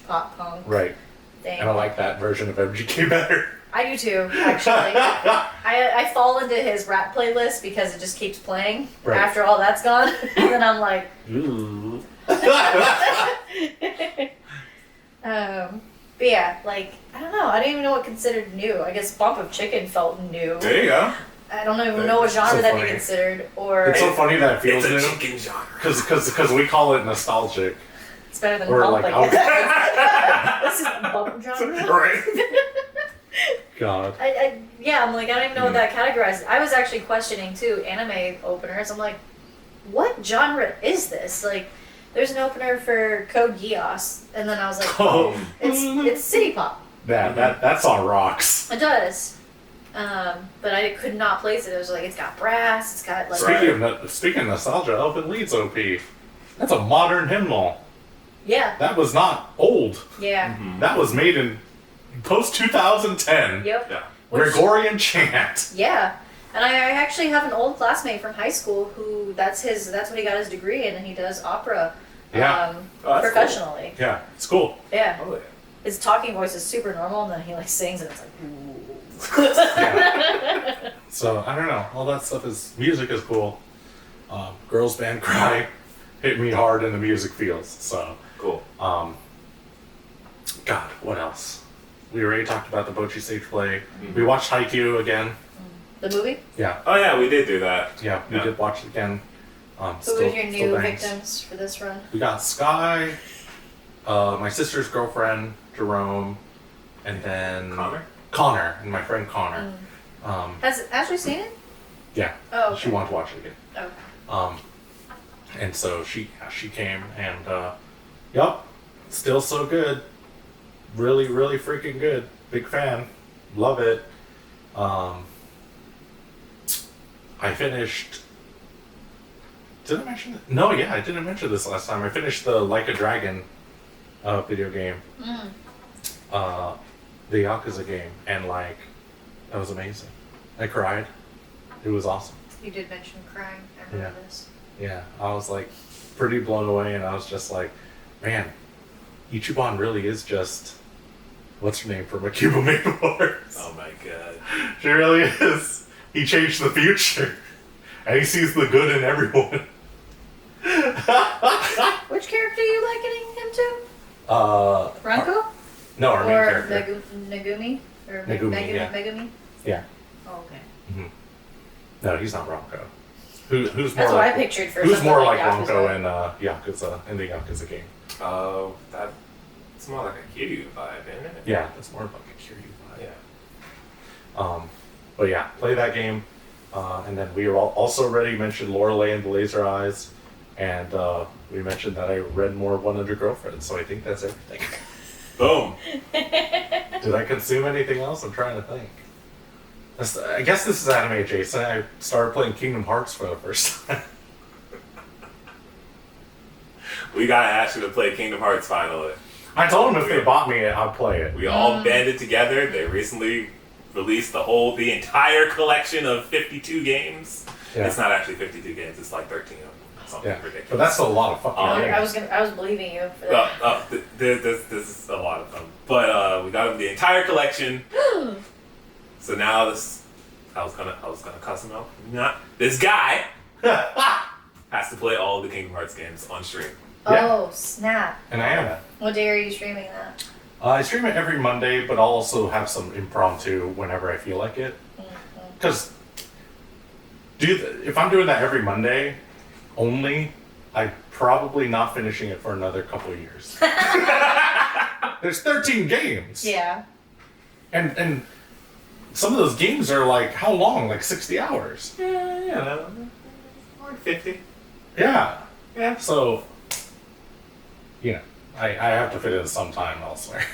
/ pop punk Right. thing. And I like that version of MGK better. I do too, actually. I fall into his rap playlist because it just keeps playing Right. after all that's gone. And then I'm like, Ooh. but yeah, like, I don't know. I don't even know what considered new. I guess Bump of Chicken felt new. There you go. I don't even know what genre So that'd funny. be considered. Or It's so funny that it feels It's a new. chicken genre. Because we call it nostalgic. it's better than Or Bump, like, I guess. This is the Bump genre. Right. God. I'm like, I don't even know what that categorizes. I was actually questioning too anime openers. I'm like, what genre is this? Like, there's an opener for Code Geass, and then I was like, Oh. it's city pop. That song rocks. It does. But I could not place it. It was like, it's got brass, it's got like... Speaking of nostalgia, Elfen Lied's OP. That's a modern hymnal. Yeah. That was not old. Yeah. That was made in post 2010. Yep. Yeah. Gregorian chant. Yeah. And I actually have an old classmate from high school who that's what he got his degree in, and he does opera Yeah. Oh, that's professionally. Yeah, it's cool. Yeah. Oh, yeah. His talking voice is super normal, and then he like sings, and it's like, ooh. Yeah. So I don't know. All that stuff music is cool. Girls Band Cry hit me hard in the music fields. So Cool. God, what else? We already talked about the Bocchi stage play. We watched Haikyuu again. The movie? Yeah, Oh yeah, we did do that. yeah, we did watch it again. Who was your new victims for this run? We got Sky, my sister's girlfriend Jerome, and then Connor and my friend Connor. Has Ashley seen it? Yeah, Oh, okay. she wanted to watch it again. Oh. And so she came and yup, still so good. Really, really freaking good. Big fan. Love it. I finished. Did I mention it? No, yeah, I didn't mention this last time. I finished the Like a Dragon video game. The Yakuza game, and like, that was amazing. I cried. It was awesome. You did mention crying. I remember this. Yeah, I was like pretty blown away, and I was just like, man, Ichiban really is just, what's her name from Akiba Maid War? Oh my god. She really is. He changed the future, and he sees the good in everyone. Which character are you likening him to? Ranko? No, our main Or character. Megumi? Or Megumi, yeah. Megumi? Yeah. Oh, okay. No, he's not Ranko. Who's more That's what like, I pictured for Who's something more like like Yakuza. Ranko in the Yakuza game? Oh, that's more like a Kiryu vibe, isn't it? Yeah, that's more of like a Kiryu vibe. Yeah. But yeah, play that game. And then we also already mentioned Lorelei and the Laser Eyes. And we mentioned that I read more 100 Girlfriends, so I think that's everything. Boom. Did I consume anything else? I'm trying to think. I guess this is anime adjacent. I started playing Kingdom Hearts for the first time. We gotta ask you to play Kingdom Hearts finally. I told them if they bought me, I'd play it. We all banded together. They recently released the entire collection of 52 games. Yeah. It's not actually 52 games. It's like 13 of them. something Yeah, ridiculous. but that's a lot of fucking I was believing you for that. This is a lot of them. But we got him the entire collection. So now this, I was gonna cuss him out. Not this guy has to play all the Kingdom Hearts games on stream. Yeah. Oh, snap. And I am. What day are you streaming that? I stream it every Monday, but I'll also have some impromptu whenever I feel like it. Because if I'm doing that every Monday only, I'm probably not finishing it for another couple of years. There's 13 games. Yeah. And some of those games are like, how long? Like 60 hours. Yeah, or 50. Yeah. Yeah. So, I have to fit in some time elsewhere.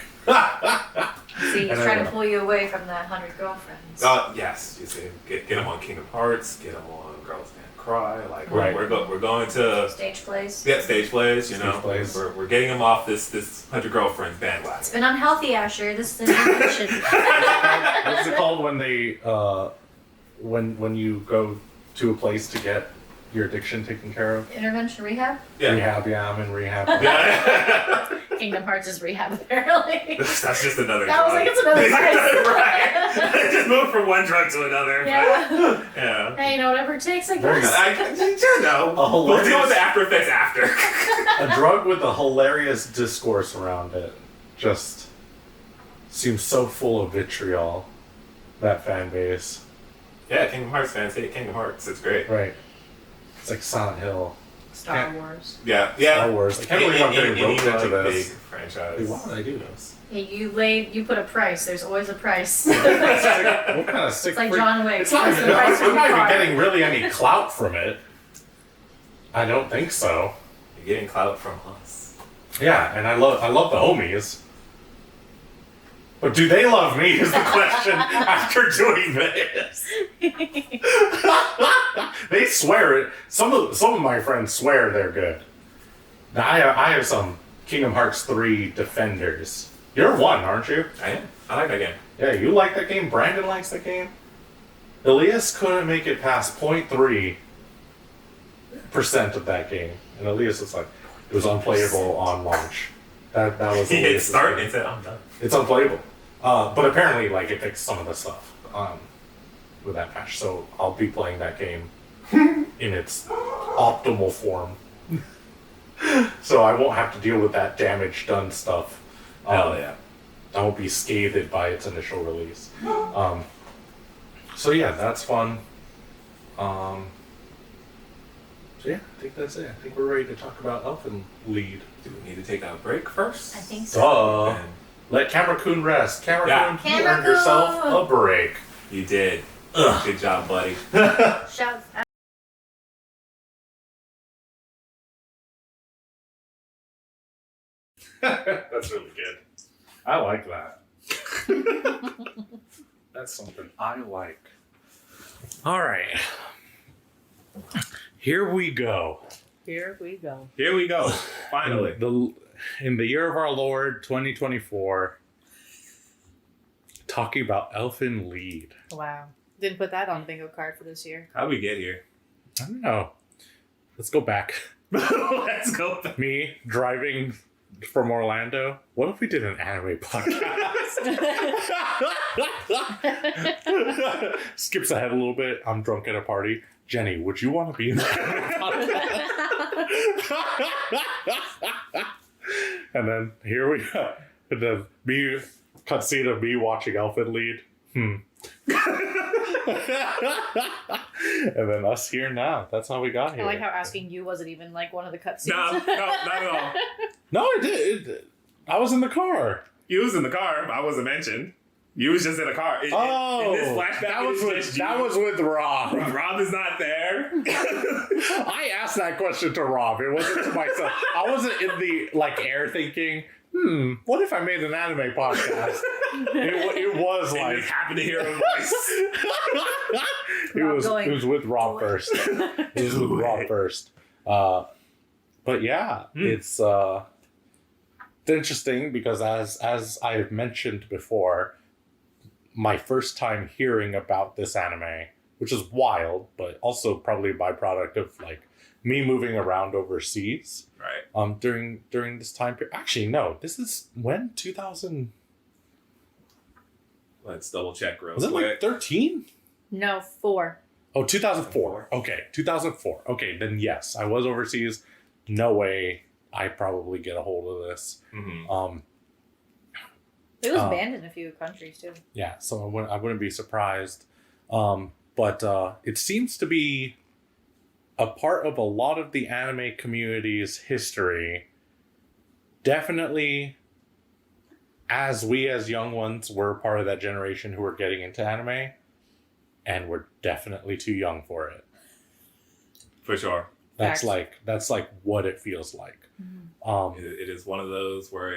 See, he's trying to pull you away from that 100 girlfriends. Yes. You see, get him on Kingdom Hearts, get him on Girls Can't Cry. Like Right. we're going to Stage plays. get stage plays. Stage plays. We're getting him off this 100 girlfriends bandwagon. It's been unhealthy, Asher. This is an intervention. What's it called when they when you go to a place to get your addiction taken care of? Intervention rehab? Yeah. Rehab, yeah, I'm in rehab. Yeah. Kingdom Hearts is rehab, apparently. That's just another I was drug. like, it's another price. Right. Just move from one drug to another. Yeah. Yeah. Hey, whatever it takes, I Very guess. You know. We'll deal with the after effects after. A drug with a hilarious discourse around it just seems so full of vitriol, that fan base. Yeah, Kingdom Hearts fans hate Kingdom Hearts. It's great. Right. It's like Silent Hill. Star Wars. Yeah. Star Wars. I can't believe I'm getting roped into big this. franchise. Why would I do this? Yeah, you put a price. There's always a price. What kind of sick It's like freak- John Wick. It's not What's even, the price for I'm not your even car? getting really any clout from it. I don't think so. You're getting clout from us. Yeah, and I love the homies. But do they love me is the question after doing this. They swear it. Some of my friends swear they're good. Now I have some Kingdom Hearts 3 defenders. You're one, aren't you? I am. I like that game. Yeah, you like that game. Brandon likes that game. Elias couldn't make it past 0.3% of that game, and Elias was like, it was unplayable on launch. That was. He hit Elias's start game. and said, "I'm done." It's unplayable. But apparently, like, it fixed some of the stuff with that patch. So I'll be playing that game in its optimal form. So I won't have to deal with that damage done stuff. Hell yeah. I won't be scathed by its initial release. So yeah, that's fun. So yeah, I think that's it. I think we're ready to talk about Elfen Lied. Do we need to take a break first? I think so. Duh. And Let Camera-kun rest. Yeah. Camera-kun, you earned Camera-kun. yourself a break. you did. Ugh. Good job, buddy. Shouts out. That's really good. I like that. That's something I like. All right. Here we go. Here we go. Here we go. Finally. In the year of our Lord, 2024, talking about Elfen Lied. Wow. Didn't put that on the bingo card for this year. How'd we get here? I don't know. Let's go back. Let's go. Me driving from Orlando. What if we did an anime podcast? Skips ahead a little bit. I'm drunk at a party. Jenny, would you want to be in the anime podcast? And then here we go. And then cutscene of me watching Elfen Lied. And then us here now. That's how we got here. I like how asking you wasn't even like one of the cutscenes. No, not at all. No, I did. I was in the car. You was in the car. I wasn't mentioned. You was just in a car. In this flashback, that was with Rob. Rob is not there. I asked that question to Rob. It wasn't to myself. I wasn't in the air thinking, what if I made an anime podcast? It was And like you happened to hear a voice. it was with Rob first. It was with Rob first. But yeah, it's interesting because as I've mentioned before, my first time hearing about this anime, which is wild, but also probably a byproduct of me moving around overseas. Right. During this time period. Actually, no. This is when 2000. Let's double check real Was it quick. like 13? No, 4. Oh, 2004. Okay, 2004. Okay, then yes, I was overseas. No way I probably get a hold of this. Mm-hmm. It was banned in a few countries too. Yeah, so I wouldn't be surprised. But it seems to be a part of a lot of the anime community's history. Definitely, as we as young ones were part of that generation who were getting into anime, and we're definitely too young for it. For sure. That's Facts. like what it feels like. Mm-hmm. It is one of those where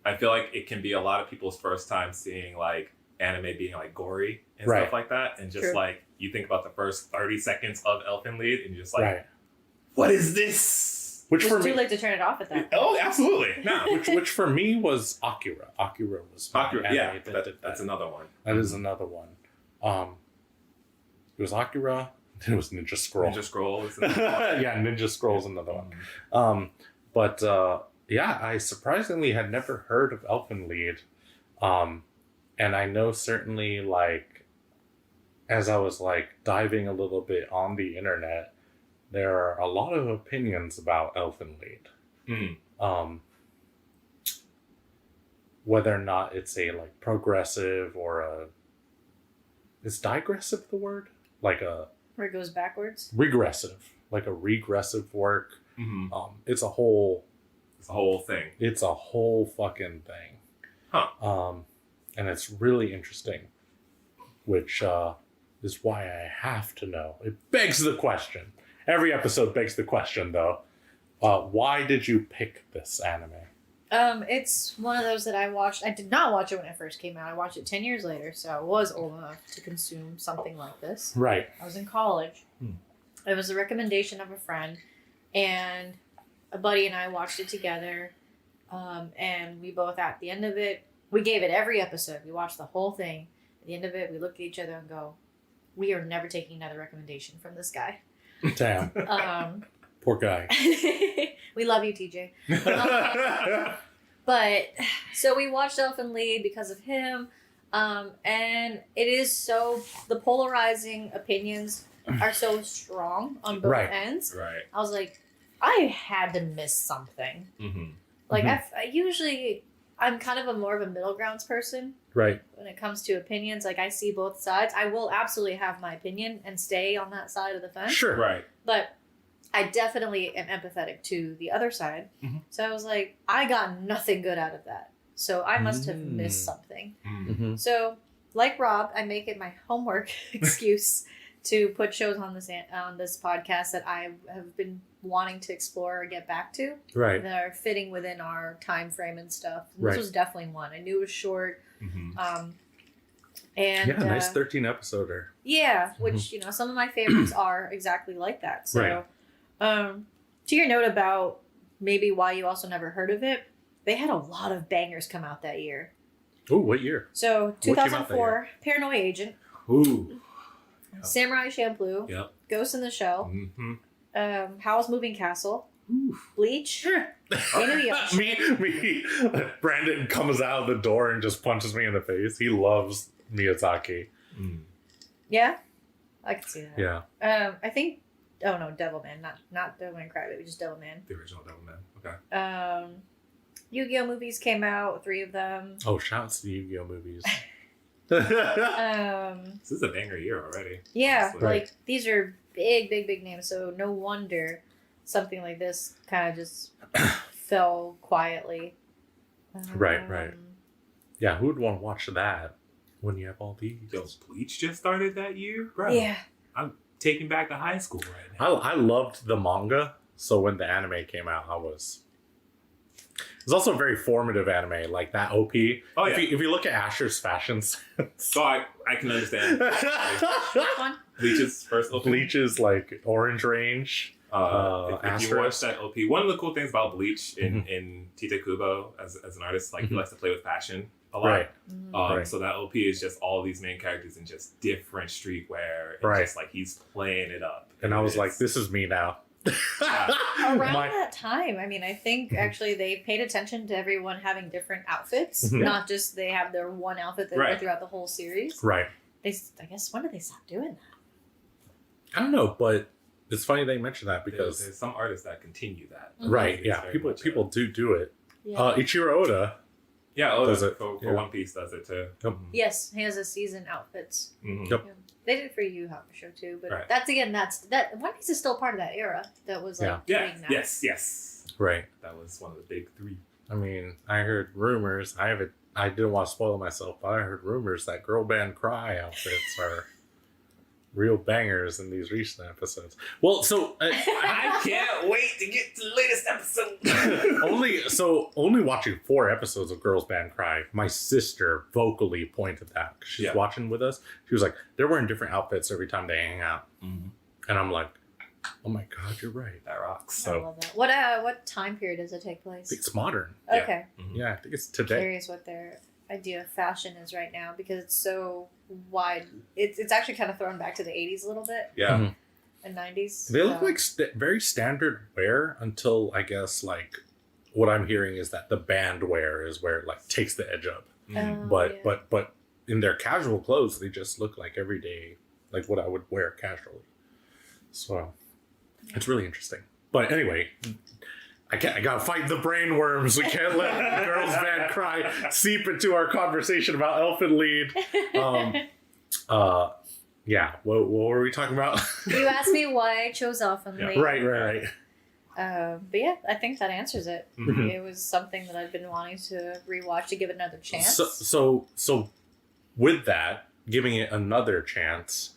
I feel like it can be a lot of people's first time seeing like anime being like gory and Right. stuff like that. And just True. like you think about the first 30 seconds of Elfen Lied and you're just like, Right. what is this? Which It's for too me, late to turn it off at that. Oh, absolutely. No. which for me was Akira. Akira was my Akira, anime yeah, that did that's that. another one. That is another one. It was Akira. Then it was Ninja Scroll. Ninja Scroll is another one. Yeah, Ninja Scroll's another one. Mhm. But yeah, I surprisingly had never heard of Elfen Lied. And I know certainly, like, as I was like diving a little bit on the internet, there are a lot of opinions about Elfen Lied. Mm. Whether or not it's a like progressive or a is digressive the word? Like a Where it goes backwards. regressive. Like a regressive work. Mhm. It's a whole It's the whole thing. It's a whole fucking thing. Huh. And it's really interesting, which is why I have to know. It begs the question. Every episode begs the question, though. Why did you pick this anime? It's one of those that I watched. I did not watch it when it first came out. I watched it 10 years later, so I was old enough to consume something like this. Right. I was in college. It was a recommendation of a friend, and a buddy and I watched it together. And we both, at the end of it, we gave it every episode. We watched the whole thing. At the end of it, we looked at each other and go, we are never taking another recommendation from this guy. Damn. Poor guy. We love you, TJ. But so we watched Elfen Lied because of him. And it is so, the polarizing opinions are so strong on both Right. ends. Right. I was like, I had to miss something. Mm-hmm. Like, Mhm. I usually, I'm kind of a more of a middle grounds person Right. when it comes to opinions. Like, I see both sides. I will absolutely have my opinion and stay on that side of the fence. Sure. Right. But I definitely am empathetic to the other side. Mhm. So I was like, I got nothing good out of that. So I must have missed something. Mm. Mm-hmm. So, like Rob, I make it my homework excuse to put shows on this podcast that I have been wanting to explore or get back to Right. that are fitting within our time frame and stuff. And Right. This was definitely one. I knew it was short. Mm-hmm. And Yeah, nice 13 episoder. yeah, which you know, some of my favorites are exactly like that. So, to your note about maybe why you also never heard of it, they had a lot of bangers come out that year. Oh, what year? So came out that 2004, Paranoia Agent, Ooh. Yep. Samurai Champloo, Yep. Ghost in the Shell, Mm-hmm. Howl's Moving Castle, Bleach, Pain of the Ocean. me. Brandon comes out of the door and just punches me in the face. He loves Miyazaki. Mm. Yeah, I can see that. Yeah. I think. Oh no, Devilman, not Devilman Crybaby, just Devilman. The original Devilman. Okay. Yu-Gi-Oh movies came out, 3 of them. Oh, shouts to the Yu-Gi-Oh movies. This is a banger year already. Yeah, Honestly. like these are big names, so no wonder something like this kind of just fell quietly. Right. Yeah, who would want to watch that when you have all these? Yo, Bleach just started that year, bro. Yeah, I'm taking back to high school right now. I loved the manga, so when the anime came out, it's also a very formative anime, like that OP. Oh, yeah. If you look at Asher's fashion sense, So I can understand. one. Bleach's first OP. Bleach's like orange range. If you watch Asterisk. that OP, one of the cool things about Bleach in Tite Kubo as an artist, like he likes to play with fashion a lot. Right. Right. So that OP is just all these main characters in just different streetwear. And Right. just like he's playing it up. And I was like, It's- this is me now. Around My- that time, I mean, I think actually they paid attention to everyone having different outfits, Mhm. not just they have their one outfit that Right. go throughout the whole series. Right. I guess, when did they stop doing that? I don't know, but it's funny they mentioned that Because because there's some artists that continue that. Mhm. right, It's yeah, very people much people do it. Yeah. Ichiro Oda, Yeah, oh, Does it? for Yeah. One Piece does it too. Yep. Yes, he has a season outfits. Mhm. Yep. Yeah. They did it for Yu Hakusho too, but Right. that One Piece is still part of that era that was like Yeah, doing that. yes. right? That was one of the big three. I mean, I heard rumors. I didn't want to spoil myself, but I heard rumors that girl band cry outfits are real bangers in these recent episodes. Well, so I can't wait to get to the latest episode. only watching 4 episodes of Girls Band Cry, my sister vocally pointed that 'cause she's Yeah. watching with us. She was like, they're wearing different outfits every time they hang out, Mhm. and I'm like, oh my god, you're right. That rocks. I So love that. What time period does it take I place? think it's modern. Yeah. Okay. Yeah, I think it's today. Curious what their idea of fashion is right now because it's so wide. It's actually kind of thrown back to the 80s a little bit Yeah. Mhm. and 90s. They look so- like very standard wear until I guess like what I'm hearing is that the band wear is where it like takes the edge up. Mhm. Oh, But yeah. but in their casual clothes, they just look like everyday, like what I would wear casually. So it's really interesting. But anyway, I gotta fight the brain worms. We can't let Girls Band Cry seep into our conversation about Elfen Lied. Yeah. What were we talking about? You asked me why I chose Elfen Lied. Right. But yeah, I think that answers it. Mhm. It was something that I've been wanting to rewatch to give it another chance. So with that, giving it another chance,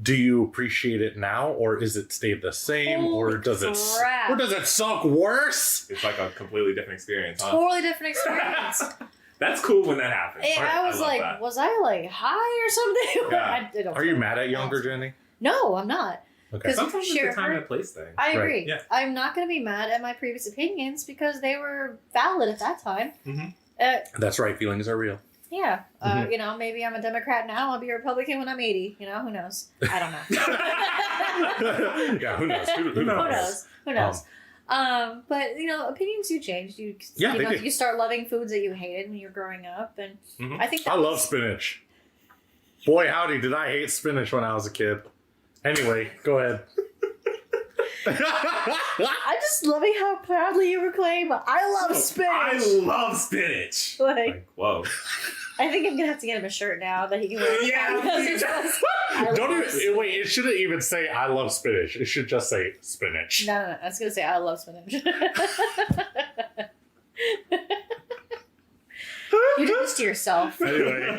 do you appreciate it now, or is it stayed the same, or Holy does crap. it suck worse? It's like a completely different experience, huh? Totally different experience. That's cool when that happens. And I was love like, that. was I like high or something? Yeah. I don't Are you feel mad at younger awesome. Jenny? No, I'm not. Okay. 'Cause Sometimes it's share the time her- and place thing. I Right. agree. Yeah. I'm not going to be mad at my previous opinions because they were valid at that time. Mhm. That's right. Feelings are real. Yeah. Mhm. You know, maybe I'm a Democrat now. I'll be a Republican when I'm 80. You know, who knows? I don't know. Yeah. Who knows? Who Who knows? knows? Who knows? But you know, opinions do change. Yeah, you they know, do. you start loving foods that you hated when you're growing up, and Mhm. I think that I love was- spinach. Boy, howdy, did I hate spinach when I was a kid. Anyway, go ahead. I'm just loving how proudly you proclaim, "I love spinach." I love spinach. Like, Like, whoa. I think I'm gonna have to get him a shirt now that he can wear. Yeah. Because he says, "I Don't love even, wait, it shouldn't even say I love spinach. It should just say spinach. No, I was gonna say I love spinach. You did this to yourself. Anyway,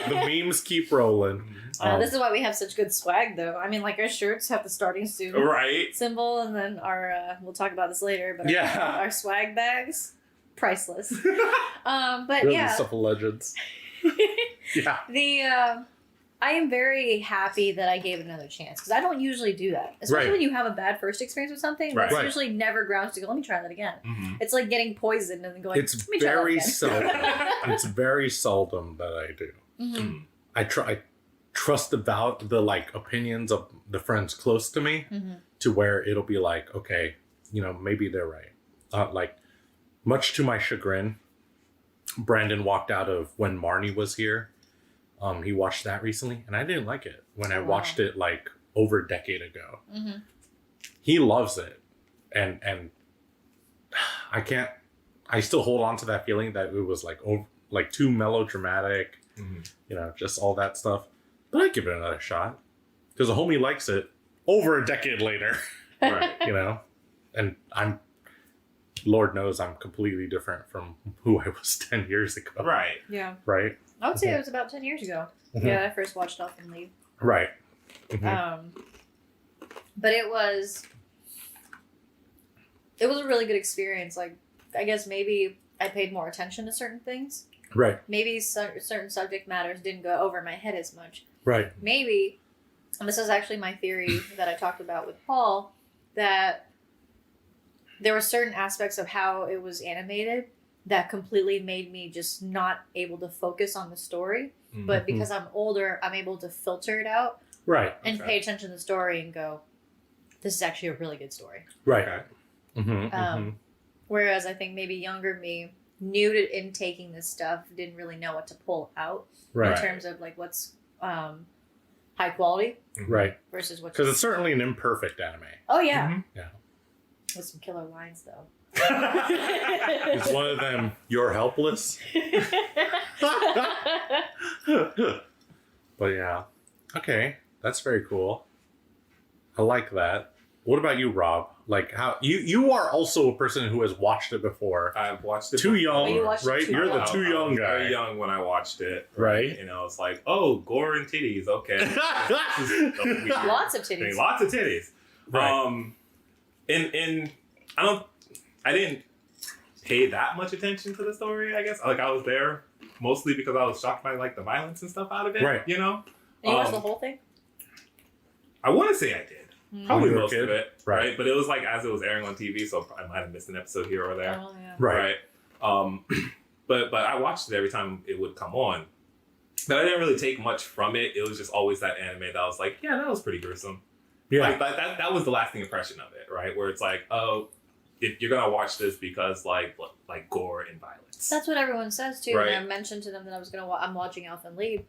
the memes keep rolling. This is why we have such good swag, though. I mean, like our shirts have the starting student Right? symbol, and then our we'll talk about this later, but Yeah. our swag bags, priceless. But Really yeah, stuff of legends. Yeah. the I am very happy that I gave it another chance because I don't usually do that, especially Right. when you have a bad first experience with something. Right. That's Right. usually never grounds to go. Let me try that again. Mhm. It's like getting poisoned and then going. It's Let me try that very again." seldom. It's very seldom that I do. Mhm. I trust the like opinions of the friends close to me Mhm. to where it'll be like, okay, you know, maybe they're right. Like, much to my chagrin, Brandon walked out of When Marnie Was Here. He watched that recently, and I didn't like it when I Wow. watched it like over a decade ago. Mhm. He loves it, and I still hold on to that feeling that it was like too melodramatic, Mhm. you know, just all that stuff. But I give it another shot because a homie likes it over a decade later, Right. you know, and Lord knows I'm completely different from who I was 10 years ago. Right. Yeah, Right. I would say it was about 10 years ago. Mhm. Yeah, I first watched Elfen Lied. Right. Mhm. But it was a really good experience. Like, I guess maybe I paid more attention to certain things. Right. Maybe certain subject matters didn't go over my head as much. Right. Maybe, and this is actually my theory that I talked about with Paul, that there were certain aspects of how it was animated that completely made me just not able to focus on the story. Mhm. But because I'm older, I'm able to filter it out Right. and Okay. pay attention to the story and go, this is actually a really good story. Right. Okay. Whereas I think maybe younger me, new to in taking this stuff, didn't really know what to pull out Right. in terms of like what's high quality Right. versus what's. Because it's certainly an imperfect anime. Oh yeah. Mhm. Yeah. With some killer lines though. It's one of them, you're helpless. But yeah. Okay. That's very cool. I like that. What about you, Rob? Like how you are also a person who has watched it before. I've watched it Too before. young, you watched it right? too You're the young. too young I was guy. very young when I watched it. Right. You know, it's like, oh, gore and titties. Okay. This is a weird Lots of thing. titties. Lots of titties. Right. And I didn't pay that much attention to the story, I guess. Like I was there mostly because I was shocked by like the violence and stuff out of it. Right. You know? And you watched the whole thing? I want to say I did. Probably When you were a most kid? of it. Right. Right. But it was like as it was airing on TV, so I might have missed an episode here or there. Oh yeah. Right. But I watched it every time it would come on. But I didn't really take much from it. It was just always that anime that I was like, yeah, that was pretty gruesome. Yeah. Like that was the lasting impression of it, right? Where it's like, oh, you're gonna watch this because like gore and violence. That's what everyone says too. Right. And I mentioned to them that I'm watching Elfen Lied.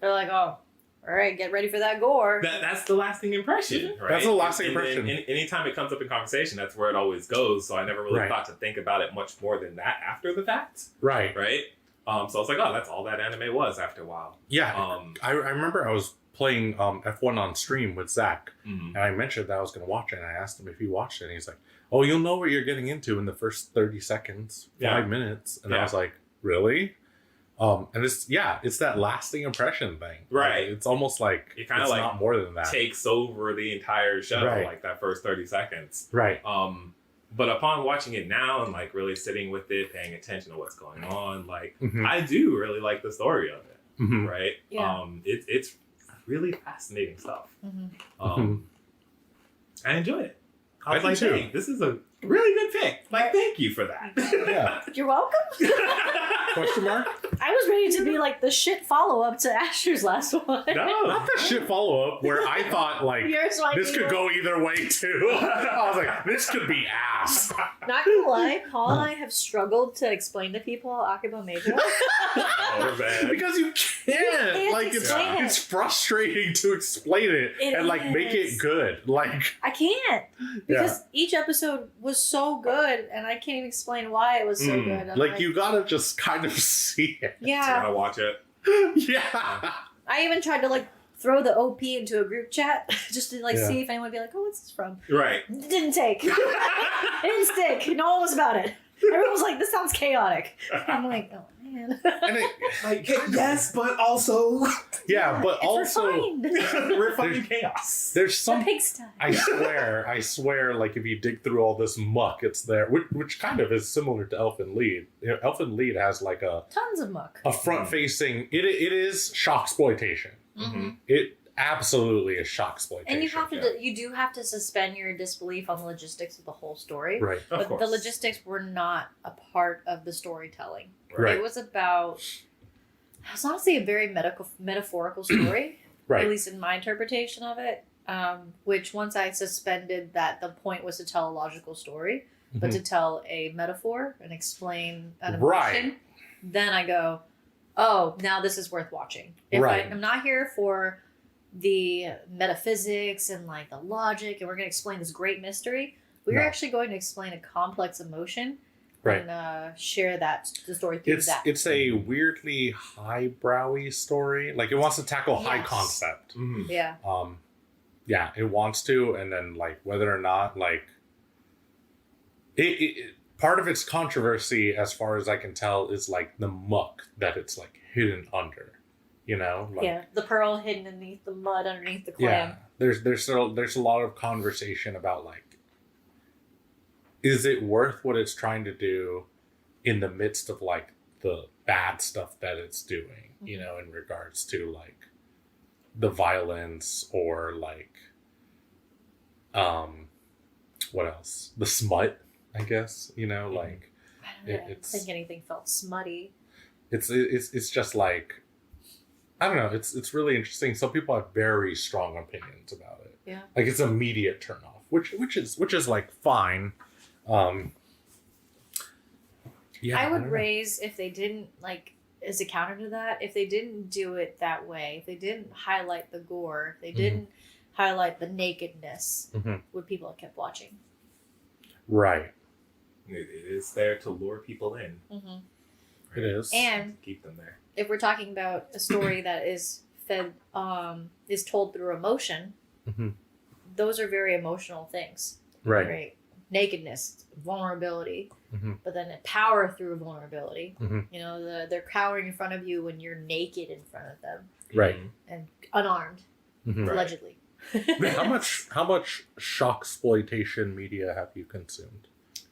They're like, oh, all right, get ready for that gore. That's the lasting impression, right? That's the lasting And then impression. anytime it comes up in conversation, that's where it always goes. So I never really Right. thought to think about it much more than that after the fact, Right. right? So I was like, oh, that's all that anime was after a while. Yeah. I remember I was playing F1 on stream with Zach, Mhm. and I mentioned that I was going to watch it, and I asked him if he watched it, and he's like, oh, you'll know what you're getting into in the first 30 seconds, 5 minutes. And I Yeah. was like, really? And it's that lasting impression thing. Right. Like, it's almost like It kinda it's like not more than that. Takes over the entire show, Right. like that first 30 seconds. Right. But upon watching it now and like really sitting with it, paying attention to what's going on, like Mhm. I do really like the story of it, Mhm. right? Yeah. It's really fascinating stuff. Mhm. I enjoy it. I was do like, too. hey, this is a really good pick. Like, thank you for that. Yeah. You're welcome. Question mark? I was ready to be like the shit follow up to Asher's last one. No, Not the shit follow up where I thought like Yours might this be could more- go either way too. I was like, this could be ass. Not gonna lie, Paul and I have struggled to explain to people Akiba Maid War. oh, man. Because you can't. can't Like explain it. it's frustrating to explain it, It and like make is. it good. Like I can't because each episode was so good, and I can't even explain why it was so good. I'm like you gotta just kind of see it. yeah. Gotta watch it. Yeah. I even tried to like throw the OP into a group chat just to like Yeah. see if anyone would be like, "Oh, what's this from?" Right. It didn't take. It didn't stick. No one was about it. Everyone was like, "This sounds chaotic." I'm like, "Oh man." And it, Like, yes, but also yeah, but It's also refined. we're fucking chaos. there's The some. pigsty. I swear, like if you dig through all this muck, it's there, which kind of is similar to Elfen Lied. You know, Elfen Lied has like Tons of muck. a front-facing. It is shockploitation. Mm-hmm. It absolutely is shockploitation. And you have to, you do have to suspend your disbelief on the logistics of the whole story. right, Of But course. the logistics were not a part of the storytelling. right, It was about. It's honestly a very metaphorical story, right. at least in my interpretation of it. Which once I suspended that the point was to tell a logical story, but to tell a metaphor and explain an emotion, Right. then I go, oh, now this is worth watching. If Right. I'm not here for the metaphysics and like the logic, and we're going to explain this great mystery. We're No. actually going to explain a complex emotion Right. and share the story through that. It's a weirdly highbrowy story. Like it wants to tackle high Yes. concept. Mhm. Yeah. Yeah, it wants to, and then like whether or not like it part of its controversy, as far as I can tell, is like the muck that it's like hidden under. You know, like, Yeah. The pearl hidden underneath the mud underneath the yeah. clam. There's a lot of conversation about like, is it worth what it's trying to do in the midst of like the bad stuff that it's doing? You know, in regards to like the violence or like what else? The smut, I guess. You know, like I don't know. I don't It's- think anything felt smutty. it's just like, I don't know. It's really interesting. Some people have very strong opinions about it. Yeah. Like it's immediate turn off. which is like fine. Yeah, I would don't know. raise if they didn't like as a counter to that, if they didn't do it that way, if they didn't highlight the gore, if they didn't highlight the nakedness, would people have kept watching? Right. It is there to lure people in. It is. And Keep them there. if we're talking about a story that is fed, is told through emotion, those are very emotional things. Right. Nakedness, vulnerability, but then power through vulnerability. You know, they're cowering in front of you when you're naked in front of them. Right. And unarmed, allegedly. How much shocksploitation media have you consumed?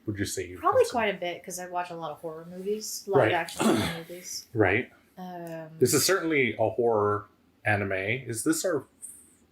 Would you say you Probably quite a bit because I watch a lot of horror movies, live action horror movies. Right. This is certainly a horror anime. Is this our?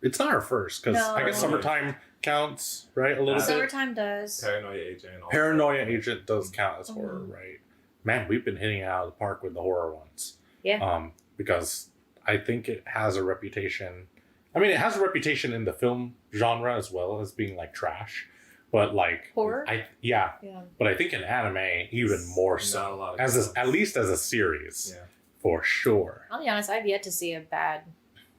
It's not our first because I guess Summertime counts, right? A little bit. Summertime does. Paranoia Agent. Also. Paranoia Agent does count as horror, right? Man, we've been hitting it out of the park with the horror ones. Yeah. Because I think it has a reputation. I mean, it has a reputation in the film genre as well as being like trash, but like horror. Yeah. But I think in anime even more Not so, a lot of at least as a series, for sure. I'll be honest, I've yet to see a bad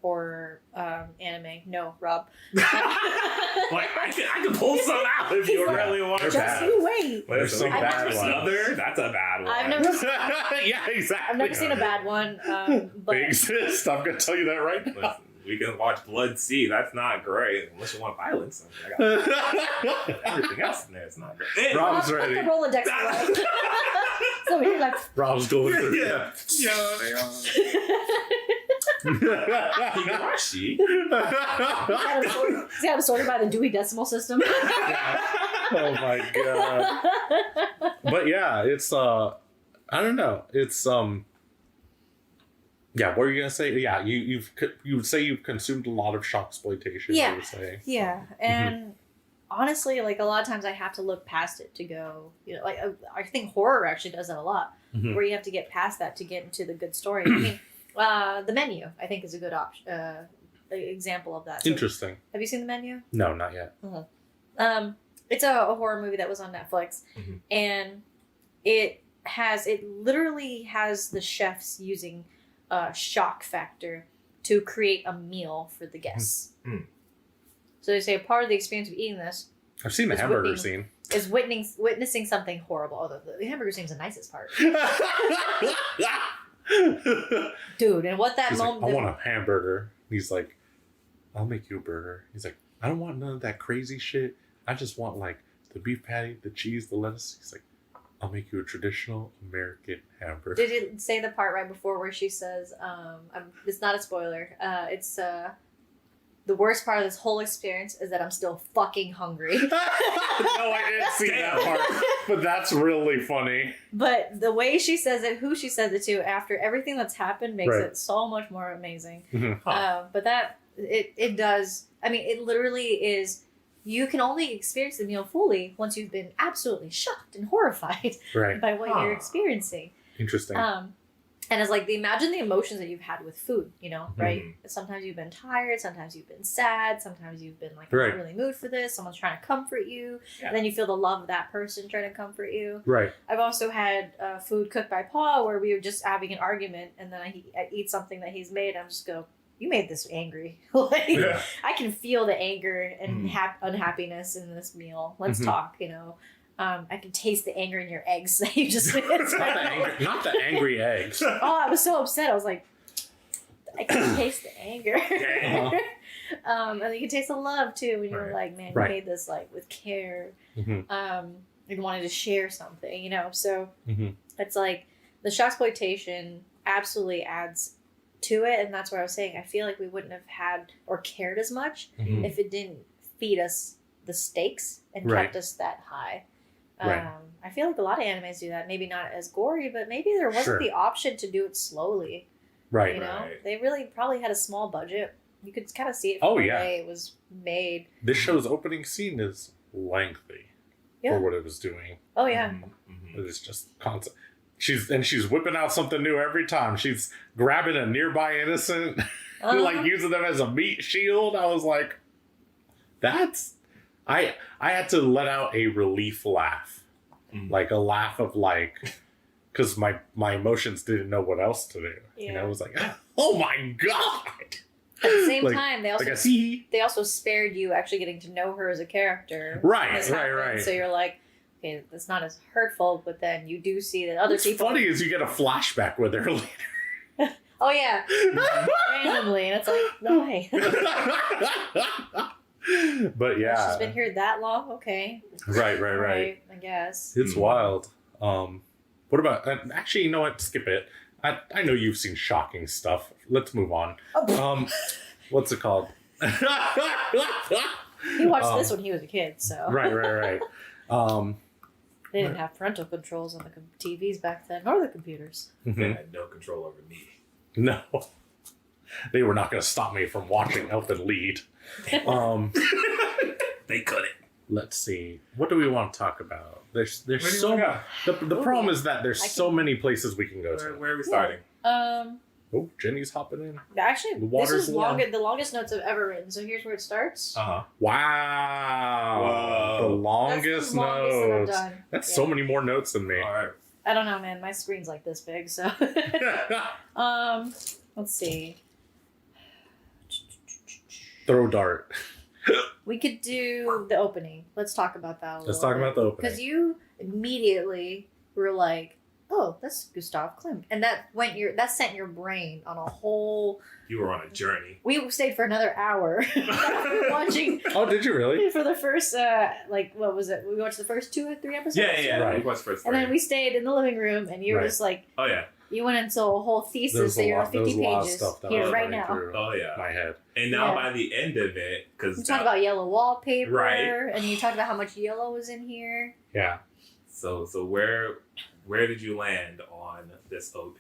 horror anime. No, Rob. Like I can pull some out if you really want. Just you wait. There's some bad ones. That's a bad one. I've never. Yeah, exactly. I've never seen a bad one. But They exist. I'm gonna tell you that right now. Listen, we can watch Blood Sea. That's not great unless you want violence. Everything else in there is not great. Rob's put ready. the Rolodex away. So we're like, Rob's going through. Higurashi. see how to sort it by the Dewey Decimal System. Oh my god. But yeah, it's I don't know. It's yeah, what are you gonna say? Yeah, you would say you've consumed a lot of shocksploitation. Yeah. You would say. Yeah, and honestly, like a lot of times I have to look past it to go. You know, like I think horror actually does that a lot, where you have to get past that to get into the good story. I mean, The Menu I think is a good option, example of that. So, Interesting. have you seen The Menu? No, not yet. It's a horror movie that was on Netflix, and it literally has the chefs using shock factor to create a meal for the guests. So they say a part of the experience of eating this I've seen the hamburger scene. is witnessing something horrible. Although the hamburger scene is the nicest part. Dude, and what that He's moment... like, I want a hamburger. He's like, I'll make you a burger. He's like, I don't want none of that crazy shit. I just want like the beef patty, the cheese, the lettuce. He's like, I'll make you a traditional American hamburger. Did it say the part right before where she says, it's not a spoiler, it's the worst part of this whole experience is that I'm still fucking hungry. No, I didn't see that part. But that's really funny. But the way she says it, who she says it to, after everything that's happened makes Right. it so much more amazing. Huh. But that, it does, I mean, it literally is, you can only experience the meal fully once you've been absolutely shocked and horrified Right. by what you're experiencing. Interesting. And it's like, imagine the emotions that you've had with food, you know, right? Sometimes you've been tired, sometimes you've been sad, sometimes you've been like, I'm Right. not really mood for this, someone's trying to comfort you, and then you feel the love of that person trying to comfort you. Right. I've also had food cooked by Paul where we were just having an argument, and then I eat something that he's made, and I'm just go, you made this angry. Like, Yeah. I can feel the anger and unhappiness in this meal. Let's talk, you know. I can taste the anger in your eggs that you just made. Not the angry eggs. Oh, I was so upset. I was like, I can taste the anger. And you can taste the love too when you're like, man, you made this like with care. You wanted to share something, you know. So it's like the shocksploitation absolutely adds to it, and that's what I was saying. I feel like we wouldn't have had or cared as much if it didn't feed us the stakes and kept us that high. I feel like a lot of animes do that. Maybe not as gory, but maybe there wasn't the option to do it slowly. Right. You know, they really probably had a small budget. You could kind of see it Oh, from the yeah. way it was made. This show's opening scene is lengthy for what it was doing. Oh yeah. It is just constant. She's whipping out something new every time. She's grabbing a nearby innocent, like using them as a meat shield. I was like, that's I had to let out a relief laugh, like a laugh of like, because my emotions didn't know what else to do. Yeah. You know, it was like, oh my god. At the same Like- time, Like I see. they also spared you actually getting to know her as a character. Right, when this right, happened. right. So you're like, okay, that's not as hurtful, but then you do see that other What's people. funny is you get a flashback with her later. Oh yeah, randomly, and it's like, no way. But yeah, She's been here that long. Okay, right. Alright, I guess. It's wild. What about? Actually, you know what? Skip it. I know you've seen shocking stuff. Let's move on. What's it called? He watched this when he was a kid, so Right. they didn't have parental controls on the TVs back then, nor the computers. They had no control over me. No, they were not going to stop me from watching Elfen Lied. They couldn't. Let's see. What do we want to talk about? There's Where do you so wanna the problem is that there's I so many places we can go Where, to. where are we starting? Oh, Jenny's hopping in. Actually, The this water's is warm. the longest notes I've ever written. So here's where it starts. Uh-huh. Wow, Whoa. the longest That's the longest that I've notes. done. That's Yeah. so many more notes than me. All right. I don't know, man. My screen's like this big, so. Let's see. Throw dart. We could do the opening. Let's talk about that. Let's talk about the opening. Because you immediately were like, "Oh, that's Gustav Klimt," and that sent your brain on a whole. You were on a journey. We stayed for another hour watching Oh, did you really? for the first what was it? We watched the first 2 or 3 episodes. Yeah. Right. We watched first And then three. we stayed in the living room, and you were Right. just like, Oh, yeah. you went into a whole thesis that you're 50 pages that here was right running now. through Oh, yeah. my head. And now Yeah. by the end of it, You because talked about yellow wallpaper, Right. and you talked about how much yellow was in here. Yeah. so where did you land on this OP?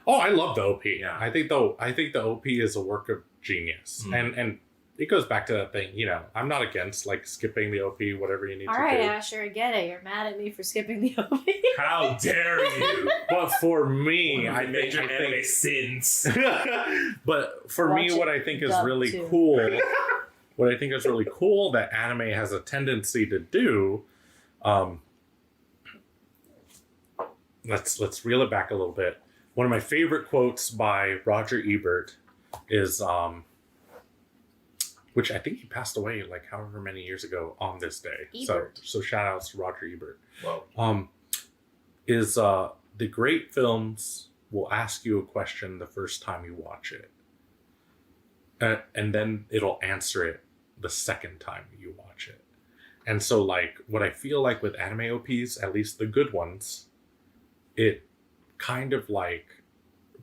Oh, I love the OP. Yeah. I think the OP is a work of genius, and it goes back to that thing. You know, I'm not against like skipping the OP, whatever you need All to right, do. Asher, I get it. You're mad at me for skipping the OP. How dare you? But for me, I I made your anime think. sins. But for me, Watch what it I think is dub really too. cool, what I think is really cool that anime has a tendency to do. Let's reel it back a little bit. One of my favorite quotes by Roger Ebert is, which I think he passed away like however many years ago on this day. Ebert. So shout outs to Roger Ebert. Whoa. Is the great films will ask you a question the first time you watch it. And then it'll answer it the second time you watch it. And so like what I feel like with anime OPs, at least the good ones, it kind of like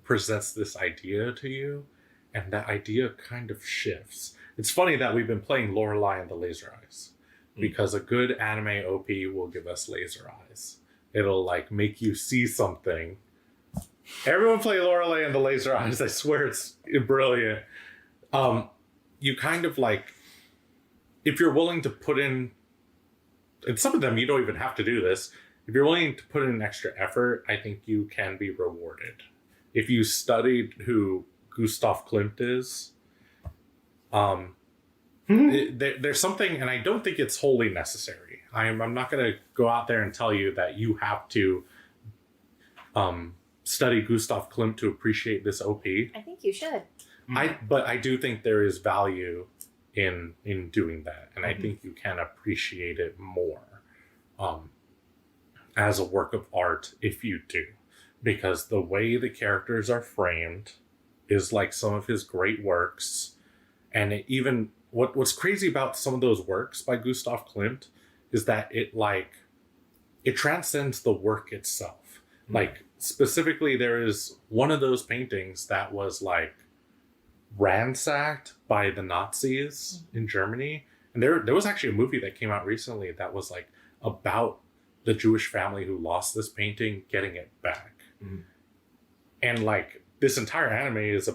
presents this idea to you, and that idea kind of shifts. It's funny that we've been playing Lorelei and the Laser Eyes, because a good anime OP will give us laser eyes. It'll like make you see something. Everyone play Lorelei and the Laser Eyes. I swear it's brilliant. You kind of like, if you're willing to put in, and some of them you don't even have to do this. If you're willing to put in extra effort, I think you can be rewarded. If you studied who Gustav Klimt is, there's something, and I don't think it's wholly necessary. I'm not going to go out there and tell you that you have to study Gustav Klimt to appreciate this OP. I think you should. But I do think there is value in doing that, and I think you can appreciate it more as a work of art if you do, because the way the characters are framed is like some of his great works, and it even what's crazy about some of those works by Gustav Klimt is that it transcends the work itself. Like specifically, there is one of those paintings that was like ransacked by the Nazis in Germany, and there was actually a movie that came out recently that was like about the Jewish family who lost this painting getting it back. And like this entire anime is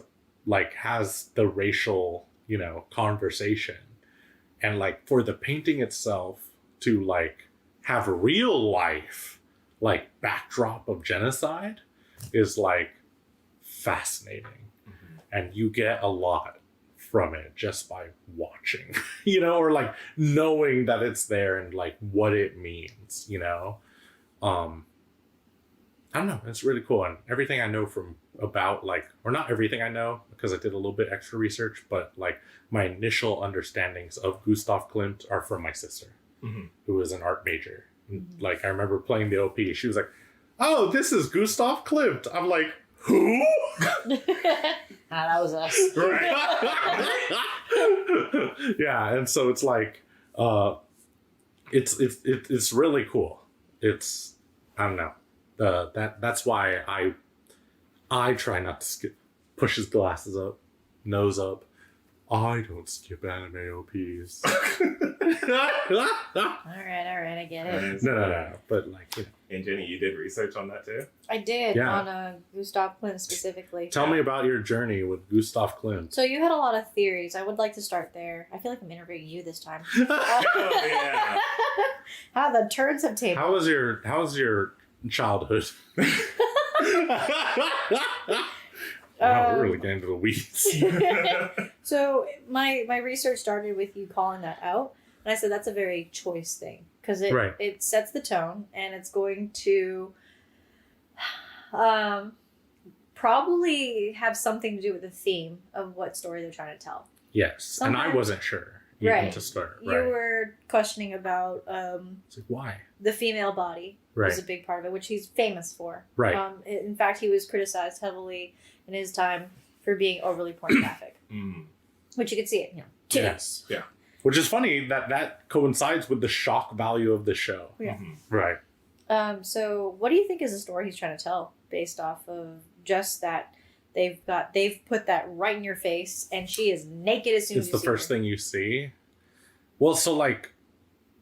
has the racial conversation, and like for the painting itself to like have real life like backdrop of genocide is like fascinating. And you get a lot from it just by watching, or like knowing that it's there and like what it means, I don't know. It's really cool. And everything I know about or not everything I know because I did a little bit extra research, but like my initial understandings of Gustav Klimt are from my sister, who was an art major. Like I remember playing the OP. She was like, "Oh, this is Gustav Klimt." I'm like, "Who?" That was us. Yeah, and so it's like, it's really cool. It's I don't know. That's why I try not to push his glasses up, nose up. I don't skip anime OPs. All right, I get it. No. But And Jenny, you did research on that too? I did Yeah. on Gustav Klimt specifically. Tell me about your journey with Gustav Klimt. So you had a lot of theories. I would like to start there. I feel like I'm interviewing you this time. Oh, yeah. How the turns have tabled. How was your childhood? Wow, we're really getting into the weeds. So my research started with you calling that out, and I said that's a very choice thing because it sets the tone, and it's going to probably have something to do with the theme of what story they're trying to tell. Yes, and I wasn't sure even to start. You were questioning about it's like, why the female body was a big part of it, which he's famous for. Right. In fact, he was criticized heavily in his time for being overly pornographic, which you could see it, titties. Yeah. Which is funny that coincides with the shock value of the show. Yeah. Right. So what do you think is the story he's trying to tell based off of just that they've put that right in your face and she is naked as soon as you see her? It's the first thing you see. Well, so like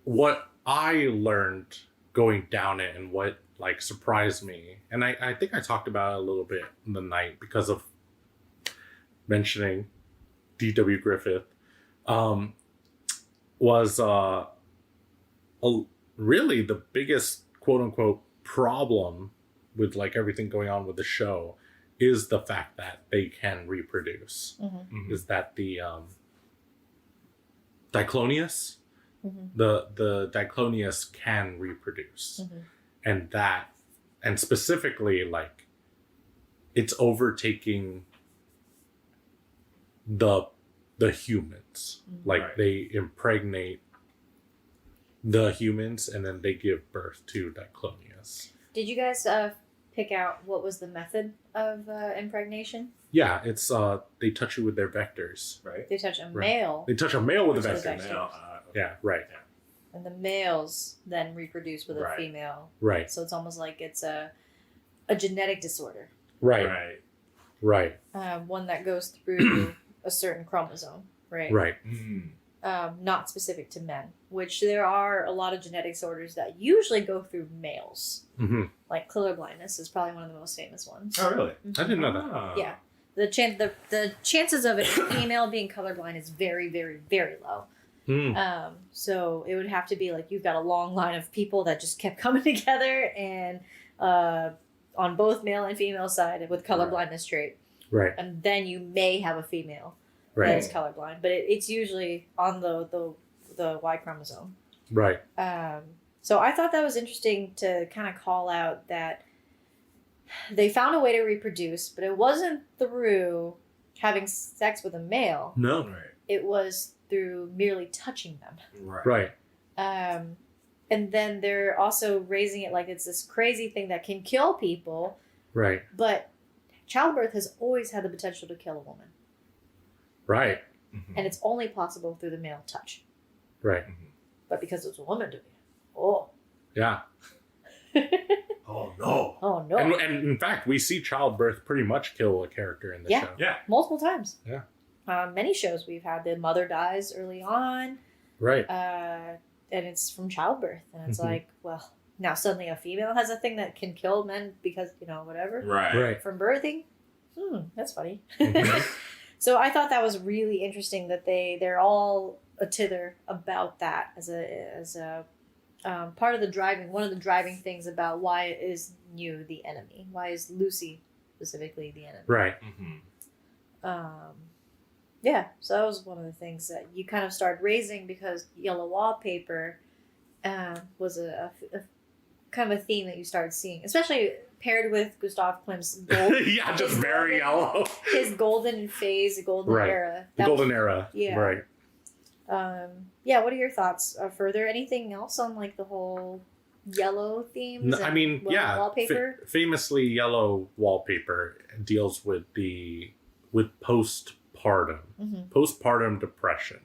what I learned going down it and what like surprised me, and I think I talked about it a little bit in the night because of mentioning D.W. Griffith, was really the biggest quote unquote problem with like everything going on with the show is the fact that they can reproduce. Is that the Diclonius? The Diclonius can reproduce. And specifically like it's overtaking the humans. Like they impregnate the humans and then they give birth to Diclonius. Did you guys pick out what was the method of impregnation? Yeah, it's they touch you with their vectors. Right. They touch a male. They touch a male with a With vector. vectors. Yeah, right. And the males then reproduce with a female. Right. So it's almost like it's a genetic disorder. Right. One that goes through a certain chromosome. Right. Not specific to men, which there are a lot of genetic disorders that usually go through males. Like colorblindness is probably one of the most famous ones. Oh, really? I didn't know that. Yeah. The chances of a female being colorblind is very, very, very low. So it would have to be like you've got a long line of people that just kept coming together and on both male and female side with colorblindness trait. Right. And then you may have a female that is colorblind, but it's usually on the Y chromosome. Right. So I thought that was interesting to kind of call out that they found a way to reproduce, but it wasn't through having sex with a male. No. Right. It was through merely touching them. Right. And then they're also raising it like it's this crazy thing that can kill people. Right. But childbirth has always had the potential to kill a woman. Right. And it's only possible through the male touch. Right. But because it's a woman doing it. Oh. Yeah. Oh, no. Oh, no. And in fact, we see childbirth pretty much kill a character in the show. Yeah. Multiple times. Yeah. Many shows we've had the mother dies early on. Right. And it's from childbirth. And it's like, well, now suddenly a female has a thing that can kill men because, whatever. Right. From birthing. That's funny. So I thought that was really interesting that they're all a tither about that as a part of the driving. One of the driving things about why is New the enemy? Why is Lucy specifically the enemy? Right. Yeah, so that was one of the things that you kind of started raising because yellow wallpaper was a kind of a theme that you started seeing, especially paired with Gustav Klimt's gold. Yeah, just very yellow. His golden phase, golden Right. era. The That golden was- era. Yeah. Right. Yeah, what are your thoughts further? Anything else on like the whole yellow themes? I mean, yeah. Wallpaper? Famously, yellow wallpaper deals with postpartum. Mhm. Postpartum depression,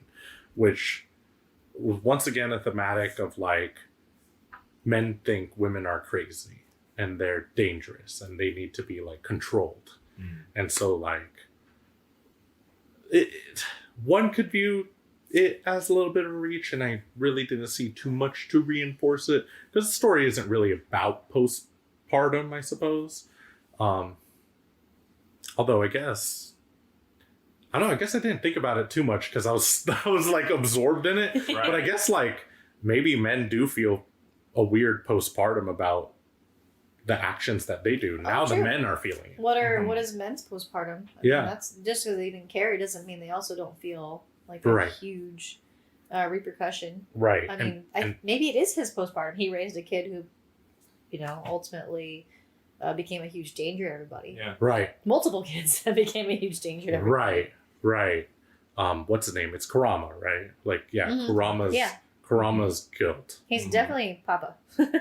which was once again a thematic of like men think women are crazy and they're dangerous and they need to be like controlled. And so like one could view it as a little bit of a reach, and I really didn't see too much to reinforce it because the story isn't really about postpartum, I suppose. Although I guess I didn't think about it too much because I was like absorbed in it. Right. But I guess like maybe men do feel a weird postpartum about the actions that they do. Now the true. men are feeling it. What is men's postpartum? I Yeah. mean, that's just because they didn't carry doesn't mean they also don't feel like Right. a huge repercussion. Right. I mean, maybe it is his postpartum. He raised a kid who, ultimately became a huge danger to everybody. Yeah. right. Multiple kids that became a huge danger to everybody. Right. What's his name? It's Kurama, right? Like, yeah, Mhm. Kurama's guilt. He's Mhm. definitely Papa.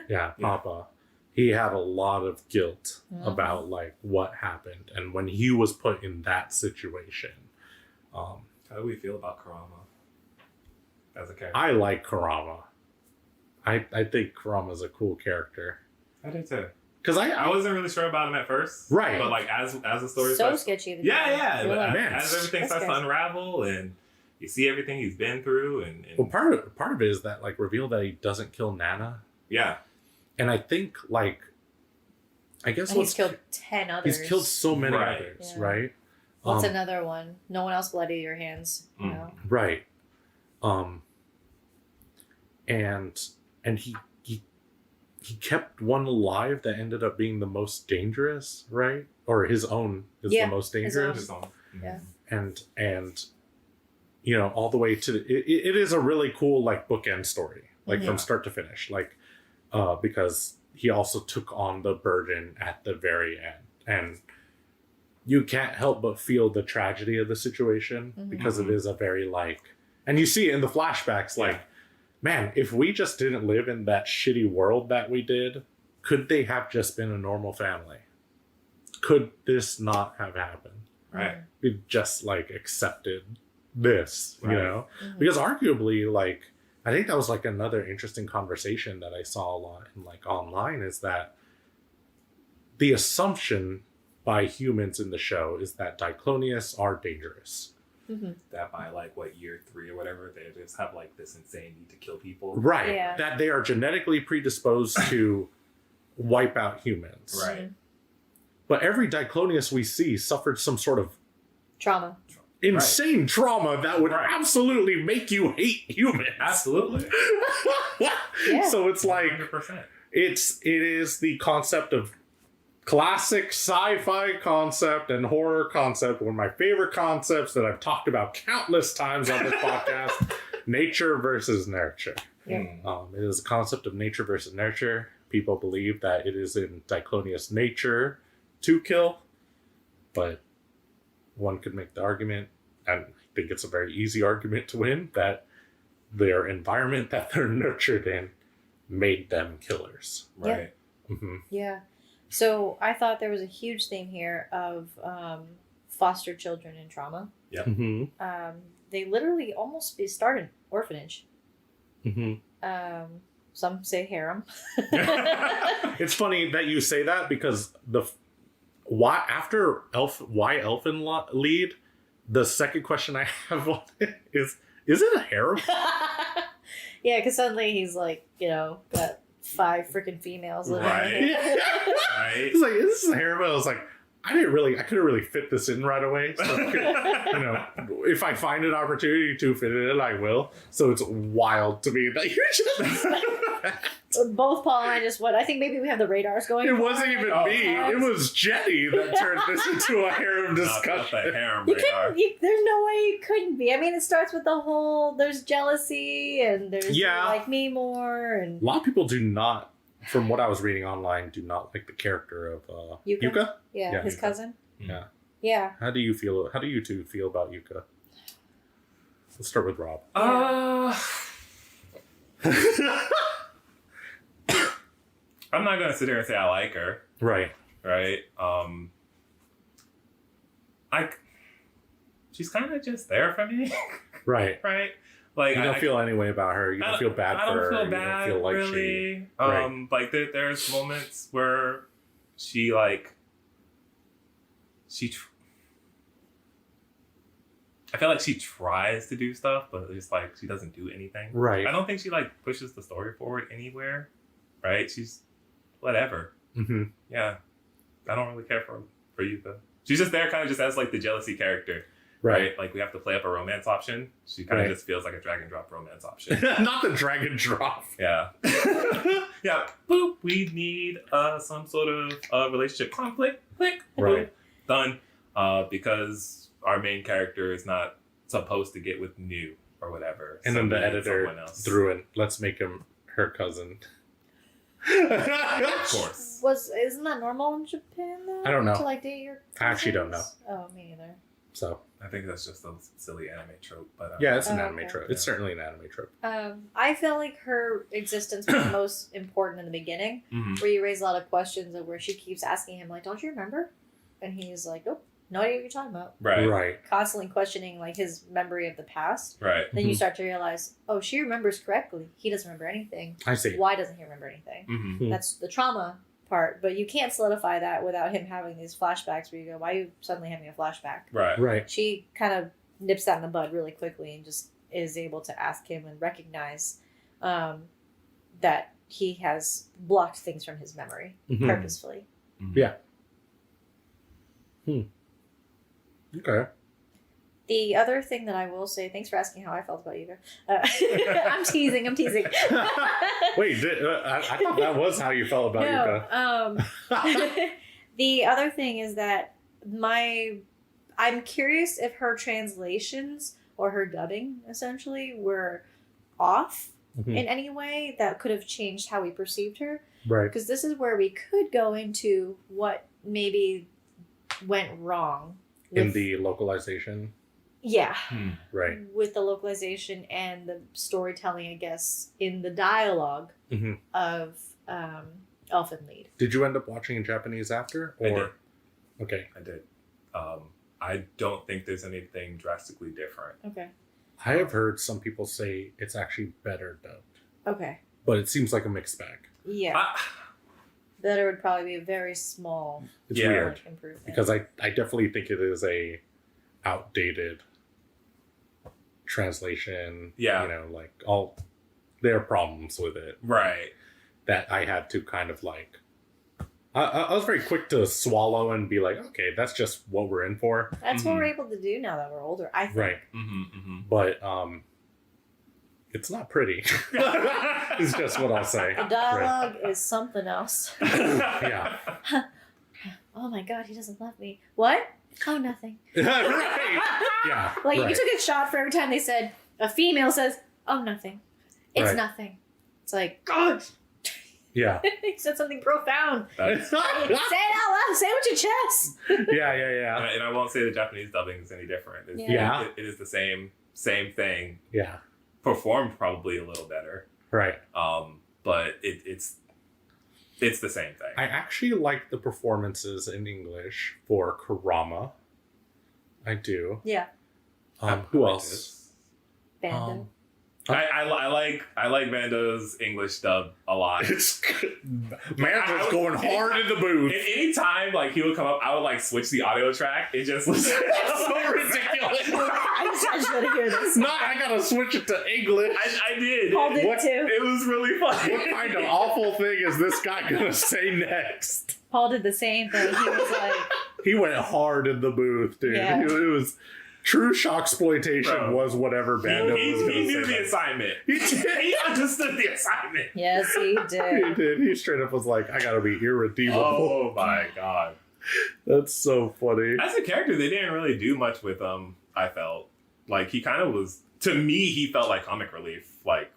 Yeah, Papa. He had a lot of guilt Mhm. about like what happened, and when he was put in that situation, How do we feel about Kurama as a character? I like Kurama. I think Kurama's a cool character I did too. because I wasn't really sure about him at first, Right. But like as the story So starts, sketchy. at the yeah, beginning. yeah. You're But like, Man, as everything this starts to guy's- unravel and you see everything he's been through, and well, part of it is that like reveal that he doesn't kill Nana, yeah, and I think like I guess and he's killed 10 others. he's killed so many Right. others, Yeah. right? What's another one? No one else bloodied your hands. You Mm. know? Right. And he kept one alive that ended up being the most dangerous, right? Or his own is Yeah, the most his own. dangerous. his own. Yeah. And all the way to it is a really cool like bookend story, like Yeah. from start to finish, like because he also took on the burden at the very end, and you can't help but feel the tragedy of the situation Mhm. because it is a very like, and you see it in the flashbacks, like, man, if we just didn't live in that shitty world that we did, could they have just been a normal family? Could this not have happened? Right. We just like accepted this, Right. you know? Mhm. Because arguably, like, I think that was like another interesting conversation that I saw a lot in like online is that the assumption by humans in the show is that Diclonius are dangerous. Mhm. That by like what year 3 or whatever, they just have like this insane need to kill people. Right. Yeah. That they are genetically predisposed to wipe out humans. Right. But every Diclonius we see suffered some sort of Trauma. insane trauma that would Right. absolutely make you hate humans. Absolutely. Yeah. So it's like 100%. it is the concept of classic sci-fi concept and horror concept, one of my favorite concepts that I've talked about countless times on this podcast, nature versus nurture. Yeah. It is a concept of nature versus nurture. People believe that it is in Diclonius' nature to kill, but one could make the argument, and I think it's a very easy argument to win, that their environment that they're nurtured in made them killers. Right. Hmm. Yeah. So I thought there was a huge theme here of foster children and trauma. Hmm. They literally almost start an orphanage. Hmm. Some say harem. It's funny that you say that because why Elfen Lied, the second question I have on it is it a harem? Yeah, because suddenly he's like, got 5 freaking females living Right. with him. Right. It's like, is this a harem? I was like, I couldn't really fit this in right away. So if I find an opportunity to fit it in, I will. So it's wild to me that you just Both Paul and I just went. I think maybe we have the radars going. It wasn't even me. It was Jenny that turned this into a harem discussion. Not the harem You radar. couldn't. There's no way you couldn't be. I mean, it starts with the whole. There's jealousy, and there's Yeah. you like me more, and A lot of people do not, from what I was reading online, do not like the character of Yuka? Yuka. yeah, Yeah, his Yuka. cousin. Yeah. Yeah. How do you feel? How do you two feel about Yuka? Let's start with Rob. I'm not gonna sit here and say I like her, Right. right? She's kind of just there for me, Right. right? Like You don't feel any way about her. You don't feel bad I for don't her. feel bad, You don't feel like really. she. Right. Like there's moments where she I feel like she tries to do stuff, but it's like she doesn't do anything. Right. I don't think she like pushes the story forward anywhere. Right? She's whatever. Mm-hmm. Yeah. I don't really care for Yuka. She's just there kind of just as like the jealousy character. Right. Like we have to play up a romance option. She kind of Right. just feels like a drag and drop romance option. Not the dragon drop. Yeah. Yeah. Boop. We need some sort of relationship conflict. Click. Right. Boop. Done. Because our main character is not supposed to get with new or whatever. And So then the we need editor someone else. threw in, let's make him her cousin. Of course. Isn't that normal in Japan though? I don't know. To like date your I actually don't know. cousins? Oh, me neither. So, I think that's just a silly anime trope. But yeah, it's an Oh, anime okay. trope. It's certainly an anime trope. I feel like her existence was most important in the beginning, Mhm. where you raise a lot of questions of where she keeps asking him, like, "Don't you remember?" And he's like, "Nope, no idea what you're talking about." Right. Right. Constantly questioning like his memory of the past. Right. Then you Mhm. start to realize, oh, she remembers correctly. He doesn't remember anything. I see. Why doesn't he remember anything? Mm-hmm. Hmm. That's the trauma part. But you can't solidify that without him having these flashbacks where you go, why are you suddenly having a flashback? Right. Right. She kind of nips that in the bud really quickly and just is able to ask him and recognize that he has blocked things from his memory Mhm. purposefully. Yeah. Okay. The other thing that I will say, thanks for asking how I felt about you. I'm teasing. Wait, I thought that was how you felt about Yuka. The other thing is that I'm curious if her translations or her dubbing essentially were off Mhm. in any way that could have changed how we perceived her. Right. Because this is where we could go into what maybe went wrong In with- the localization. yeah, Right. with the localization and the storytelling, I guess, in the dialogue hmm of Elfen Lied. Did you end up watching in Japanese after? I did. Okay. I did. I don't think there's anything drastically different. Okay. I have heard some people say it's actually better dubbed, Okay. but it seems like a mixed bag. Yeah. That would probably be a very small It's Yeah. weird improvement. because I definitely think it is a outdated translation. Yeah. You know, like there are problems with it Right. that I had to kind of like. I was very quick to swallow and be like, okay, that's just what we're in for. That's what we're able to do now that we're older, I think. Right. Mm-hmm, mm-hmm. But it's not pretty. It's just what I'll say. The dialogue is something else. Yeah. Oh my god, he doesn't love me. What? Oh, nothing. Right. Yeah. Like, right. you took a shot for every time they said, a female says, oh, nothing. It's Right. nothing. It's like, God, Yeah. he said something profound. That's, Say it out loud. Say it with your chest. Yeah. and I won't say the Japanese dubbing is any different. It's, Yeah. It is the same thing, Yeah. performed probably a little better. Right. But it's the same thing. I actually like the performances in English for Kurama. I do. Yeah. Who I like else? Bando. I like Vando's English dub a lot. It's man I was was- going hard in the booth. And any time like he would come up, I would like switch the audio track. It just was so ridiculous. I just want to hear this. No, I gotta switch it to English. I did. Paul did What? too. It was really funny. What kind of awful thing is this guy gonna say next? Paul did the same thing. He was like, He went hard in the booth, dude. Yeah. It was True shocksploitation Bro. was whatever Bando He was going to knew say. the assignment. He did. He understood the assignment. Yes, he He did. did. He straight up was like, I gotta be irredeemable. Oh my god. That's so funny. As a character, they didn't really do much with him, I felt. Like, he kind of was, to me, he felt like comic relief, like,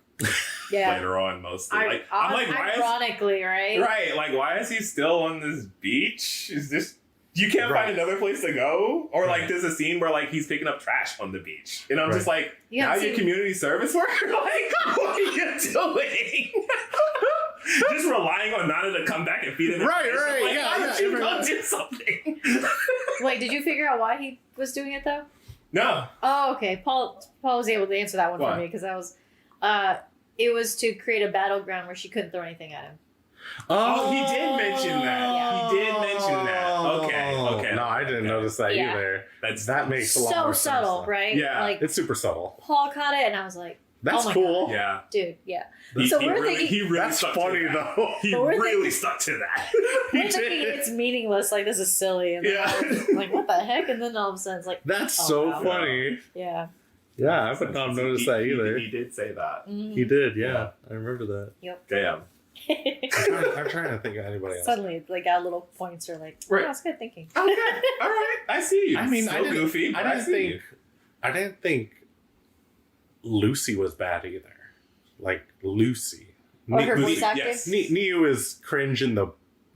Yeah. later on, mostly. Like, I'm like, why is... Ironically, right? Right, like, why is he still on this beach? Is this... You can't Right. find another place to go? Or, like, there's a scene where, like, he's picking up trash on the beach. And I'm just like, You now haven't you're seen- community service worker? Like, what are you doing? Just relying on Nana to come back and feed him. Right, information. right, Like, yeah, why yeah, don't you go everyone- do something? Wait, did you figure out why he was doing it though? No. Oh, okay. Paul was able to answer that one Why? for me because I was. It was to create a battleground where she couldn't throw anything at him. Oh, he did mention that. Yeah. He did mention that. Okay. No, I didn't notice that Yeah. either. That's That makes a lot So more subtle, sense. right? Yeah. Like It's super subtle. Paul caught it, and I was like, That's oh my cool. God. Yeah. dude, yeah. He, So he we're really, thinking- he really That's stuck funny to that. though. He But we're really thinking- stuck to that. He We're thinking did. it's meaningless. Like this is silly, and then Yeah. I was like, what the heck? And then all of a sudden, it's like, That's Oh, so wow. funny. yeah. Yeah, I would not have noticed that either. He did say that. Mhm. He did, yeah. I remember that. Damn. I'm trying to think of anybody else. Suddenly, like our little points are like, Right. oh, that's good thinking. Okay. All right. I see you. I mean, Still goofy. But I see you. I didn't think Lucy was bad either. Like Lucy. Or her Lucy, voice acting, yes. Niu is cringe in the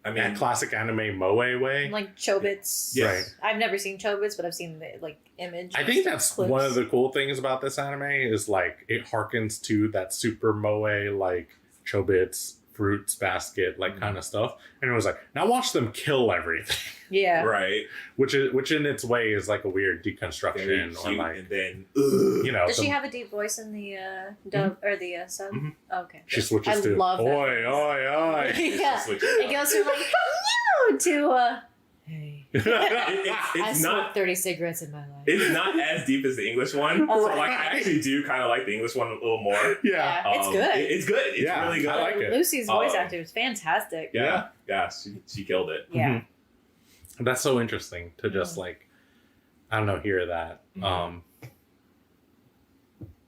I mean, classic anime moe way. like Chobits. Yes. Right. I've never seen Chobits, but I've seen the like image. I think that's clips. one of the cool things about this anime is like it harkens to that super moe like Chobits fruits basket like kind of stuff, and it was like now watch them kill everything, Yeah. right. which in its way is like a weird Very deconstruction or cute, like and then you know Does the- she have a deep voice in the dub or the sub? Mhm. Oh, okay. she switches I to love that oi voice. oi oi. Yeah. switch It it goes from like hello to hey. It's I smoked not. 30 cigarettes in my life. It's not as deep as the English one. Oh, So like, I actually do kind of like the English one a little more. Yeah. It's good. It's good. It's Yeah, really good. I like it. Lucy's voice Um, actor is fantastic. Yeah. She killed it. Yeah. That's so interesting to just like I don't know hear that. Mhm.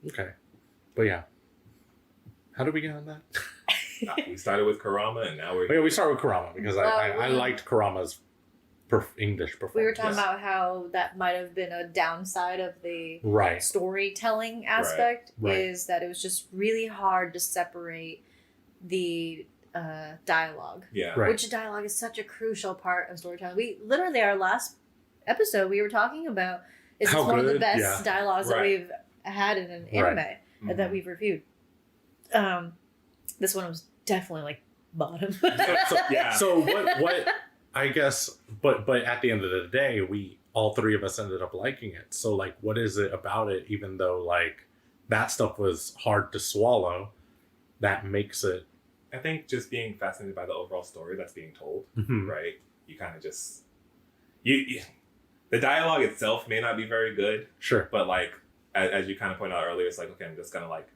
Okay, but yeah, how did we get on that? We started with Kurama, and now we're. Oh, yeah, we start with Kurama because I Well, liked Kurama's English performance. We were talking Yes. about how that might have been a downside of the right. storytelling aspect Right. is that it was just really hard to separate the dialogue. Yeah. Right. Which dialogue is such a crucial part of storytelling. We literally our last episode we were talking about is How it's one of the good, best yeah. dialogues that Right. we've had in an Right. anime Mhm. that we've reviewed. This one was definitely like bottom. So, Yeah. so what I guess but at the end of the day we all three of us ended up liking it. So like what is it about it even though like that stuff was hard to swallow that makes it I think just being fascinated by the overall story that's being told, Mhm. right? You kind of just you the dialogue itself may not be very good, Sure. but like as you kind of pointed out earlier, it's like okay, I'm just gonna like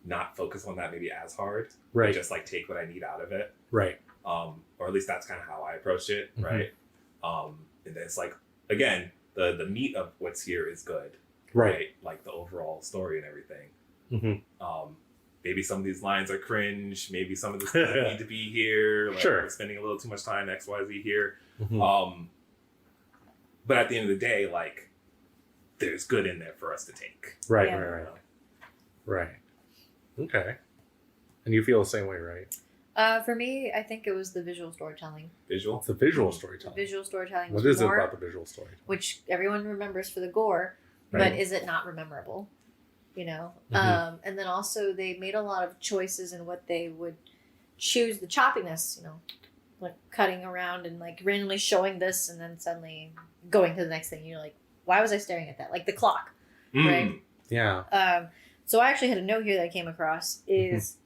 not focus on that maybe as hard, Right. but just like take what I need out of it. Right. Or at least that's kind of how I approached it, Mhm. right? And then it's like again, the meat of what's here is good, Right. Like the overall story and everything. Mhm. Maybe some of these lines are cringe. Maybe some of this doesn't need to be here. Like, Sure. we're spending a little too much time XYZ here. Mhm. But at the end of the day, like there's good in there for us to take. Right, Yeah. right, right. Right. Okay. And you feel the same way, right? For me, I think it was the visual storytelling. Visual. It's the visual storytelling. Visual storytelling What was is it more, about the visual storytelling? which everyone remembers for the gore, Right. but is it not memorable? You know? Mhm. And then also they made a lot of choices in what they would choose the choppiness, you know, like cutting around and like randomly showing this and then suddenly going to the next thing. You're like, why was I staring at that? Like the clock. Right. Yeah. So I actually had a note here that I came across is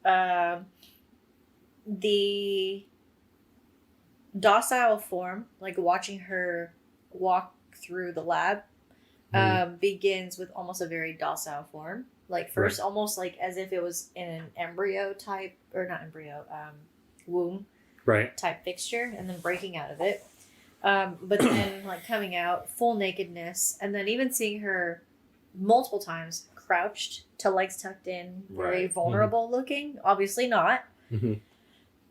the docile form, like watching her walk through the lab, begins with almost a very docile form. Like first, almost like as if it was in an embryo type, or not embryo, womb Right. type fixture, and then breaking out of it. But then like coming out full nakedness, and then even seeing her multiple times crouched to legs tucked in, very Right. vulnerable looking. Obviously not. Mhm.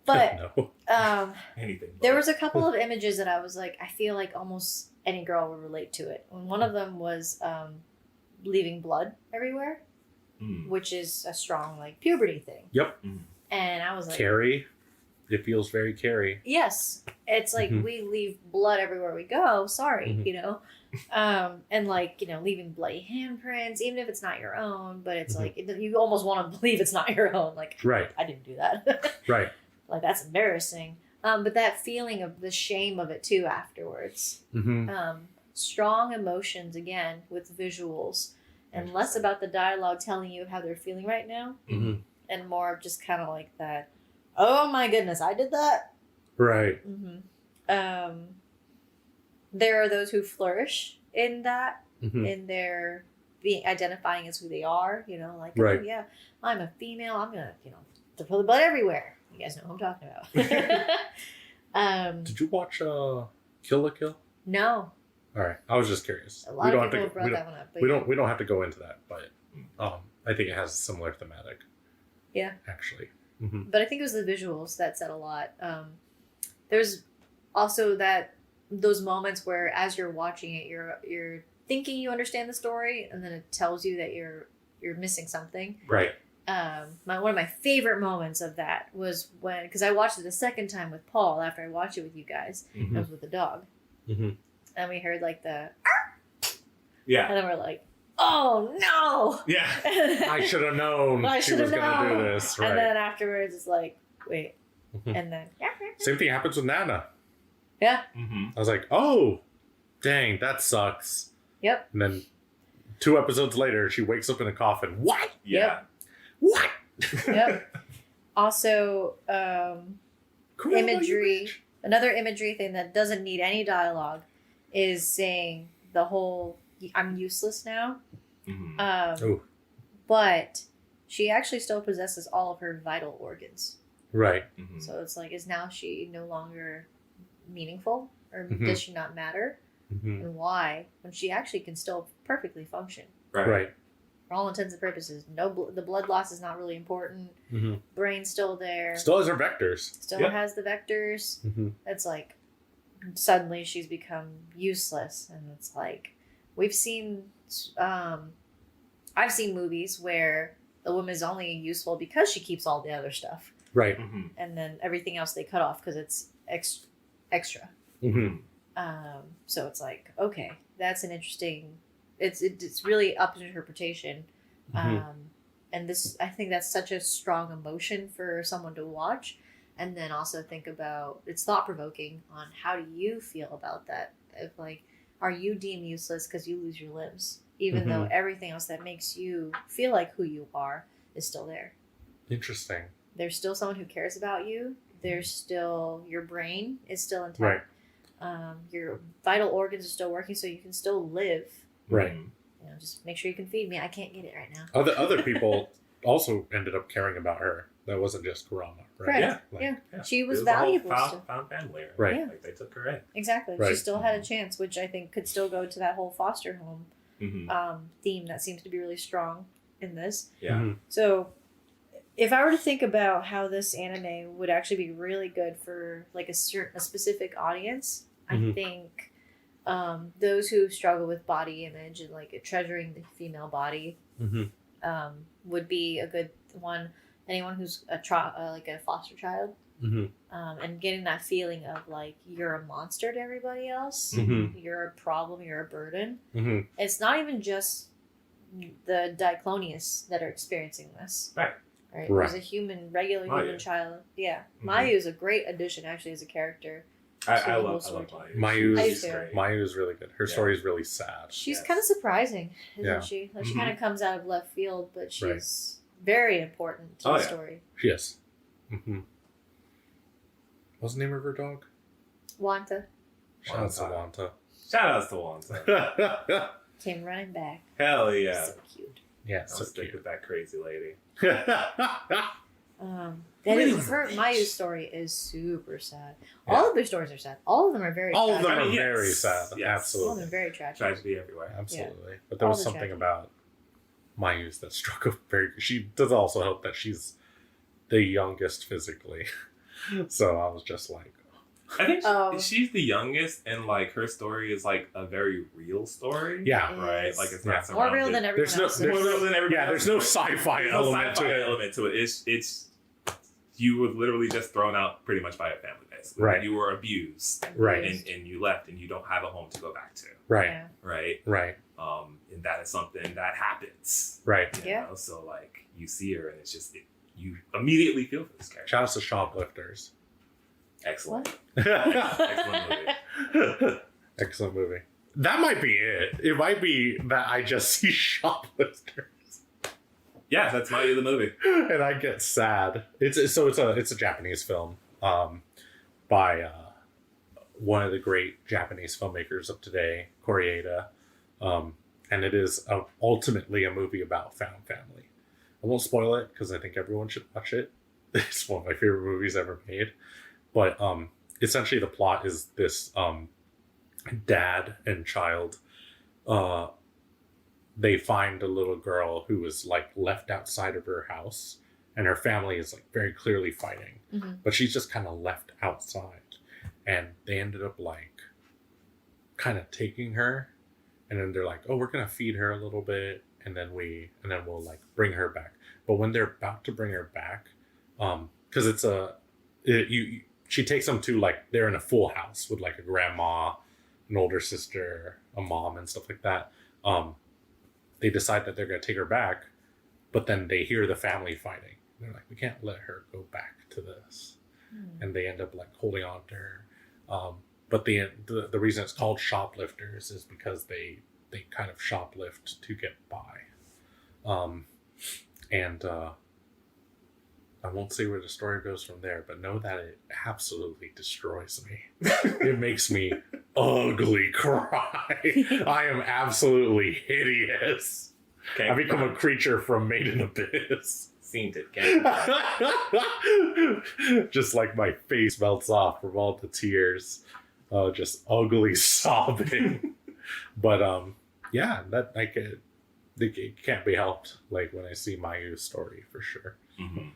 But No. Anything. there was a couple of images that I was like, I feel like almost any girl would relate to it. And one of them was leaving blood everywhere, which is a strong like puberty thing. Yep. And I was like, Carrie. It feels very Carrie. yes, it's like Mhm. we leave blood everywhere we go. Sorry, Mhm. you know, and like leaving bloody handprints, even if it's not your own. But it's Mhm. like you almost want to believe it's not your own. Like, Right. I didn't do that. Right. Like that's embarrassing. But that feeling of the shame of it too afterwards. Mm-hmm. Strong emotions again with visuals, and less about the dialogue telling you how they're feeling right now, Mm-hmm. and more of just kind of like that. Oh my goodness, I did that. Right. There are those who flourish in that, Mm-hmm. in their being identifying as who they are. Like Right. oh yeah, I'm a female. I'm gonna to put the blood everywhere. You guys know who I'm talking about. Did you watch Kill la Kill? No, All right. I was just curious. a lot of people have brought that one up. But We don't have to go into that, but I think it has a similar thematic. Yeah. Actually. Mm-hmm. But I think it was the visuals that said a lot. There's also those moments where as you're watching it, you're thinking you understand the story, and then it tells you that you're missing something. Right. One of my favorite moments of that was because I watched it a second time with Paul after I watched it with you guys. Mm-hmm. I was with the dog, Mm-hmm. and we heard like the, Yeah. and then we're like, oh no! Yeah. I should have known I she should was have going to do known. this. And Right. then afterwards, it's like, wait, Mhm. and then Same thing happens with Nana. yeah, Mm-hmm. I was like, oh, dang, that sucks. yep. And then 2 episodes later, she wakes up in a coffin. What? Yeah. What? Yep. Also, Cruella, imagery. you bitch. Another imagery thing that doesn't need any dialogue is saying the whole "I'm useless now." Mm-hmm. Ooh. But she actually still possesses all of her vital organs. Right. Mm-hmm. So it's like, is now she no longer meaningful, or Mhm. does she not matter, Mm-hmm. and why? When she actually can still perfectly function. Right. For all intents and purposes, the blood loss is not really important. Mm-hmm. Brain's still there. Still has her vectors. Still Yeah. has the vectors. Mm-hmm. It's like suddenly she's become useless, and it's like we've seen. I've seen movies where the woman is only useful because she keeps all the other stuff, Right. Mm-hmm. and then everything else they cut off because it's extra. Mm-hmm. So it's like, okay, that's an interesting. It's really up to interpretation, Mhm. and I think that's such a strong emotion for someone to watch, and then also think about. It's thought provoking on how do you feel about that? If like, are you deemed useless because you lose your limbs, even though everything else that makes you feel like who you are is still there? Interesting. There's still someone who cares about you. There's still your brain is still intact. Right. Your vital organs are still working, so you can still live. Right. Just make sure you can feed me. I can't get it right now. Other people also ended up caring about her. That wasn't just Kurama, right? Correct. Yeah. Like, Yeah. She It was the whole valuable still. found family. Right. Yeah. Like they took her in. Exactly. She Right. still had a chance, which I think could still go to that whole foster home Mm-hmm. theme that seems to be really strong in this. Yeah. Mhm. So, if I were to think about how this anime would actually be really good for like a specific audience, I Mhm. think those who struggle with body image and like treasuring the female body Mhm. would be a good one. Anyone who's like a foster child, Mhm. and getting that feeling of like you're a monster to everybody else, Mhm. you're a problem, you're a burden. Mhm. It's not even just the Diclonius that are experiencing this. Right. Right. Right. There's a regular Maya. human child. Yeah. Mhm. Mayu is a great addition actually as a character. I the love whole Mayu. Mayu's- She's I do. great. Mayu is really good. Her Yeah. story is really sad. She's Yes. kind of surprising, isn't Yeah. she? Like she Mhm. kind of comes out of left field, but she's Right. very important to Oh, the yeah. story. Yes. Mm-hmm. What's the name of her dog? Wanta Shout out to Wanta. Shout outs to Wanta. came running back. Hell yeah. So cute. Yeah, I'll so stick cute. with that crazy lady. Mayu's story is super sad. All of their stories are sad. All of them are very All of tragic. them are Yes. very sad. Yes. All of Absolutely. them very tragic. Tragedy everywhere. Absolutely. But there All was the something tragedy. about Mayu's that struck a very. She does also help that she's the youngest physically. So I was just like, I think Oh. she's the youngest, and like her story is like a very real story. yeah. Right, Is like it's Yeah. not More real surrounded- than everyone There's no- else's. there's- More real than everybody Yeah, there's no else's. sci-fi There's no element sci-fi to it. element to it. It's you were literally just thrown out pretty much by a family, basically. Right. You were abused, Right. and you left, and you don't have a home to go back to. Right. Yeah. Right. Right. And that is something that happens. Right. You Yeah. know? So like you see her, and it's just you immediately feel for this character. Shout out to shoplifters. Excellent. Excellent Excellent movie. Excellent movie. That might be it. It might be that I just see shoplifters Yeah, that's Mayu the movie. and I get sad. It's a Japanese film by one of the great Japanese filmmakers of today, Koreeda, and it is ultimately a movie about found family. I won't spoil it because I think everyone should watch it. It's one of my favorite movies ever made. But essentially the plot is this dad and child, they find a little girl who was like left outside of her house, and her family is like very clearly fighting, Mhm. but she's just kind of left outside, and they ended up like kind of taking her, and then they're like, oh, we're gonna feed her a little bit, and then we'll like bring her back. But when they're about to bring her back, because she takes them to like they're in a full house with like a grandma, an older sister, a mom, and stuff like that. They decide that they're going to take her back, but then they hear the family fighting. They're like, we can't let her go back to this, and they end up like holding on to her. But the reason it's called shoplifters is because they kind of shoplift to get by, and I won't say where the story goes from there, but know that it absolutely destroys me. It makes me ugly cry. I am absolutely hideous. I become a creature from Made in Abyss. Seen it. Can't Just like my face melts off from all the tears. Just ugly sobbing. But yeah, that like it can't be helped. Like when I see Mayu's story for sure. Mhm.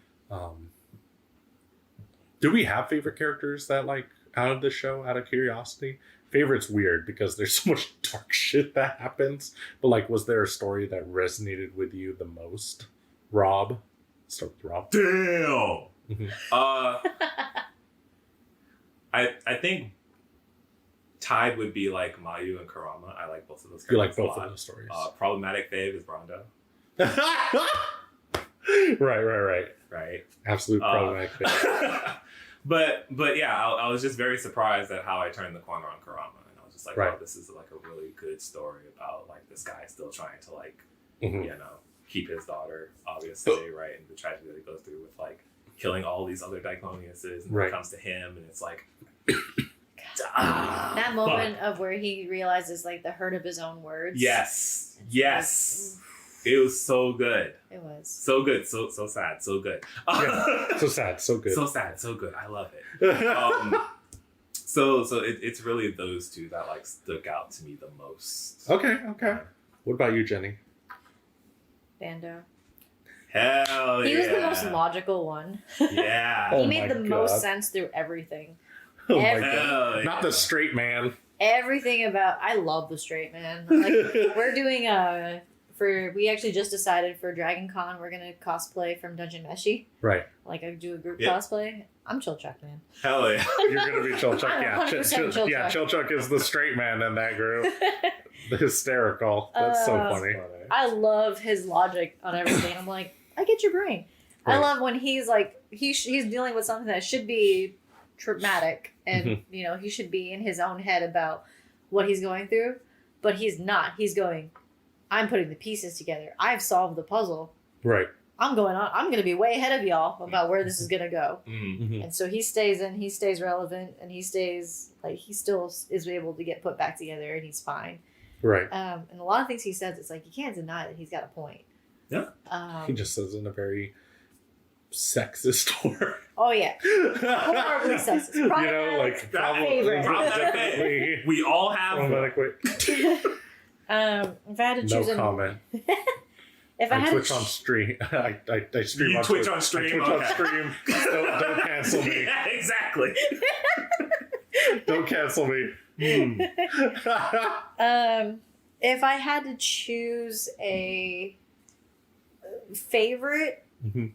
Do we have favorite characters that like out of the show, out of curiosity? Favorite's weird because there's so much dark shit that happens. But like, was there a story that resonated with you the most? Rob? Start with Rob. Damn. Mhm. I think tied would be like Mayu and Kurama. I like both of those characters. You like a both lot. of those stories. Problematic fave is Brondo, Right. right? Absolute problematic thing. but yeah, I was just very surprised at how I turned the corner on Kurama, and I was just like, Right. wow, this is like a really good story about like this guy still trying to like Mhm. you know keep his daughter, obviously, right, and the tragedy that he goes through with like killing all these other Dicloniuses, and Right. it comes to him, and it's like That moment of where he realizes like the hurt of his own words. yes, it was so good. It was. So good, so sad, so good. Yeah. So sad, so good. So sad, so good. I love it. So it's really those two that like stuck out to me the most. Okay. What about you, Jenny? Bando. Hell He yeah. was the most logical one. Yeah. Oh He made my the God. most sense through everything. Oh my Every- god. Hell yeah. Not the straight man. Everything about I love the straight man. Like we're doing we actually just decided for Dragon Con we're gonna cosplay from Dungeon Meshi. Right. Like I do a group Yeah. cosplay. I'm Chill Chuck, man. Hell yeah. You're gonna be Chilchuck. I'm Yeah, 100% Chilchuck. yeah. Chilchuck is the straight man in that group. The hysterical. That's so funny. I love his logic on everything. I'm like, I get your brain. I Right. love when he's like he's dealing with something that should be traumatic, and Mm-hmm. he should be in his own head about what he's going through, but he's not. He's going, I'm putting the pieces together. I've solved the puzzle. Right. I'm going to be way ahead of y'all about where this is gonna go. Mm. And so he stays relevant, and he stays like he still is able to get put back together, and he's fine. Right. And a lot of things he says, it's like you can't deny that he's got a point. Yeah. He just says in a very sexist word. Oh yeah, horribly sexist. Probably You know, like favorite. definitely We all have one. problematic. if I had to choose No comment. if I I had Twitch to on stream. I stream You on Twitch Twitch. on stream? I Twitch Okay. on stream. Don't cancel me. Yeah, exactly. Don't cancel me. Hmm. if I had to choose a favorite, Mhm.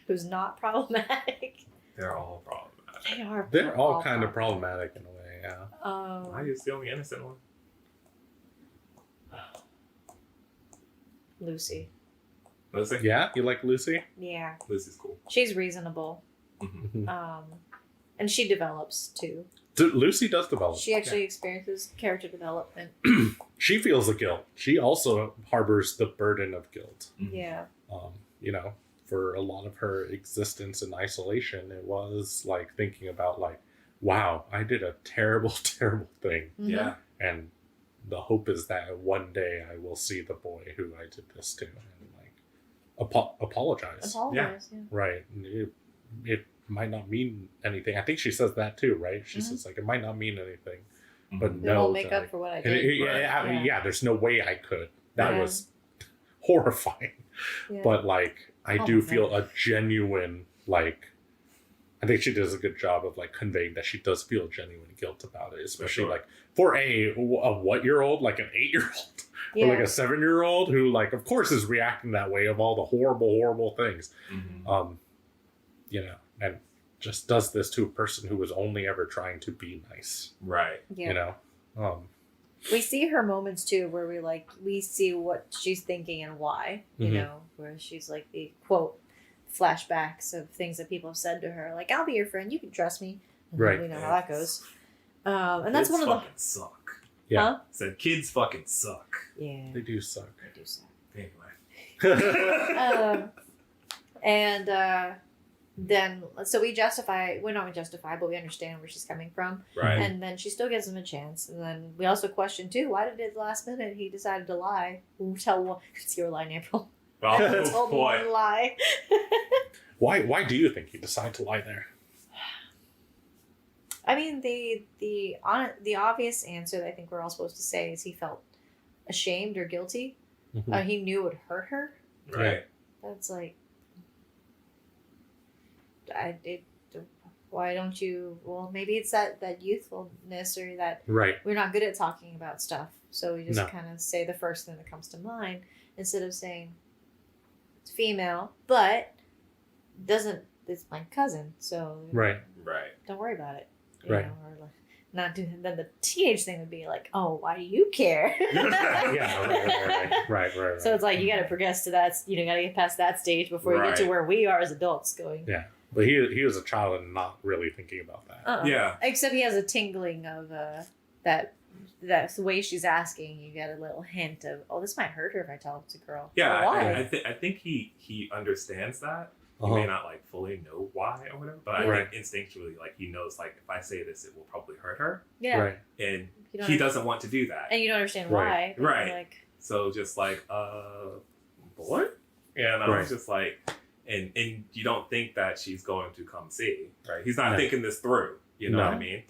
who's not problematic. They're all problematic. They are. They're all kind of problematic in a way, yeah. Why is the only innocent one? Lucy. Lucy? Yeah, you like Lucy? Yeah, Lucy's cool. she's reasonable. Mhm. And she develops too. Lucy does develop. She actually experiences character development. She feels the guilt. She also harbors the burden of guilt. Yeah. You know, for a lot of her existence in isolation, it was like thinking about like, wow, I did a terrible, terrible thing. Mhm. Yeah. And the hope is that one day I will see the boy who I did this to and like apologize. Apologize. Yeah. Right. And it might not mean anything. I think she says that too, right? She Mhm. says like, it might not mean anything, but Mhm. They no. won't make up for what I And did. Right. yeah, there's no way I could. That Yeah. was horrifying. Yeah. But like, I Oh do my feel a genuine like. I think she does a good job of like conveying that she does feel genuine guilt about it, especially sure. like for a what-year-old, like an 8-year-old, yeah. or like a 7-year-old who like, of course, is reacting that way of all the horrible things. Mhm. You know, and just does this to a person who was only ever trying to be nice. Right. Yeah. You know, We see her moments too where we see what she's thinking and why, you Mhm. know, where she's like the quote flashbacks of things that people have said to her, like, I'll be your friend, you can trust me. And Right. we know how that goes. And that's one of the fucking suck. Yeah. Huh? Said kids fucking suck. Yeah. they do suck. They do suck. Anyway. And then so we justify, well, not we justify, but we understand where she's coming from. Right. And then she still gives him a chance. And then we also question too, why did at the last minute he decided to lie? It's your line, April. Oh, Told me boy. one lie. Why do you think you decide to lie there? I mean, the obvious answer that I think we're all supposed to say is he felt ashamed or guilty. Mhm. He knew it would hurt her. Right. That's like, why don't you? Well, maybe it's that youthfulness or that Right. we're not good at talking about stuff, so we just No. kind of say the first thing that comes to mind instead of saying it's female, but it's my cousin, so Right. Right. don't worry about it. Right. Know, or like, not do. Then the teenage thing would be like, oh, why do you care? Yeah. Right. So it's like you got to progress to that. You know, got to get past that stage before you get to Right. where we are as adults going. Yeah. But he was a child and not really thinking about that. Yeah. Except he has a tingling of that. That's the way she's asking. You get a little hint of, oh, this might hurt her if I tell it's a girl. Yeah. Well, why? I think he understands that. He Uh-huh. may not like fully know why or whatever, but I Right. think instinctually, like he knows, like if I say this, it will probably hurt her, Yeah. Right. and You don't he under- doesn't want to do that. And you don't understand Right. why. but Right. you're Like, So just like, what? And I Right. was just like, and you don't think that she's going to come see, right? He's not No. thinking this through. You know No. what I mean?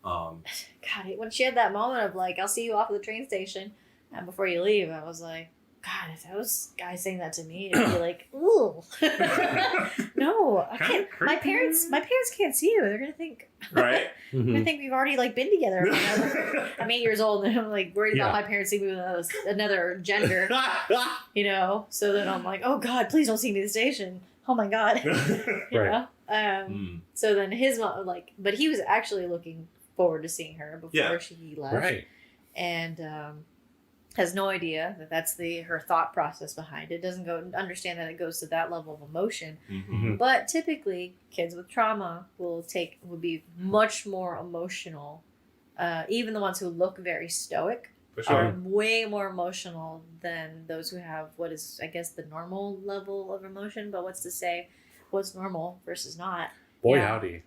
God, when she had that moment of like, I'll see you off at the train station, and before you leave, I was like, God, if that was guy saying that to me, it'd be like, ooh, no, I can't. My parents can't see you. They're gonna think, Right? they're Mhm. gonna think we've already like been together. I'm 8 years old, and I'm like worried about Yeah. my parents seeing me with another gender, you know. So then I'm like, oh God, please don't see me at the station. Oh my God, you Right. know. Mm. So then his mom, like, but he was actually looking forward to seeing her before Yeah. she left, Right. and has no idea that that's her thought process behind it. Doesn't understand that it goes to that level of emotion. Mhm. But typically, kids with trauma will be much more emotional. Even the ones who look very stoic For sure. are way more emotional than those who have what is, I guess, the normal level of emotion. But what's to say what's normal versus not? Boy, Yeah. howdy.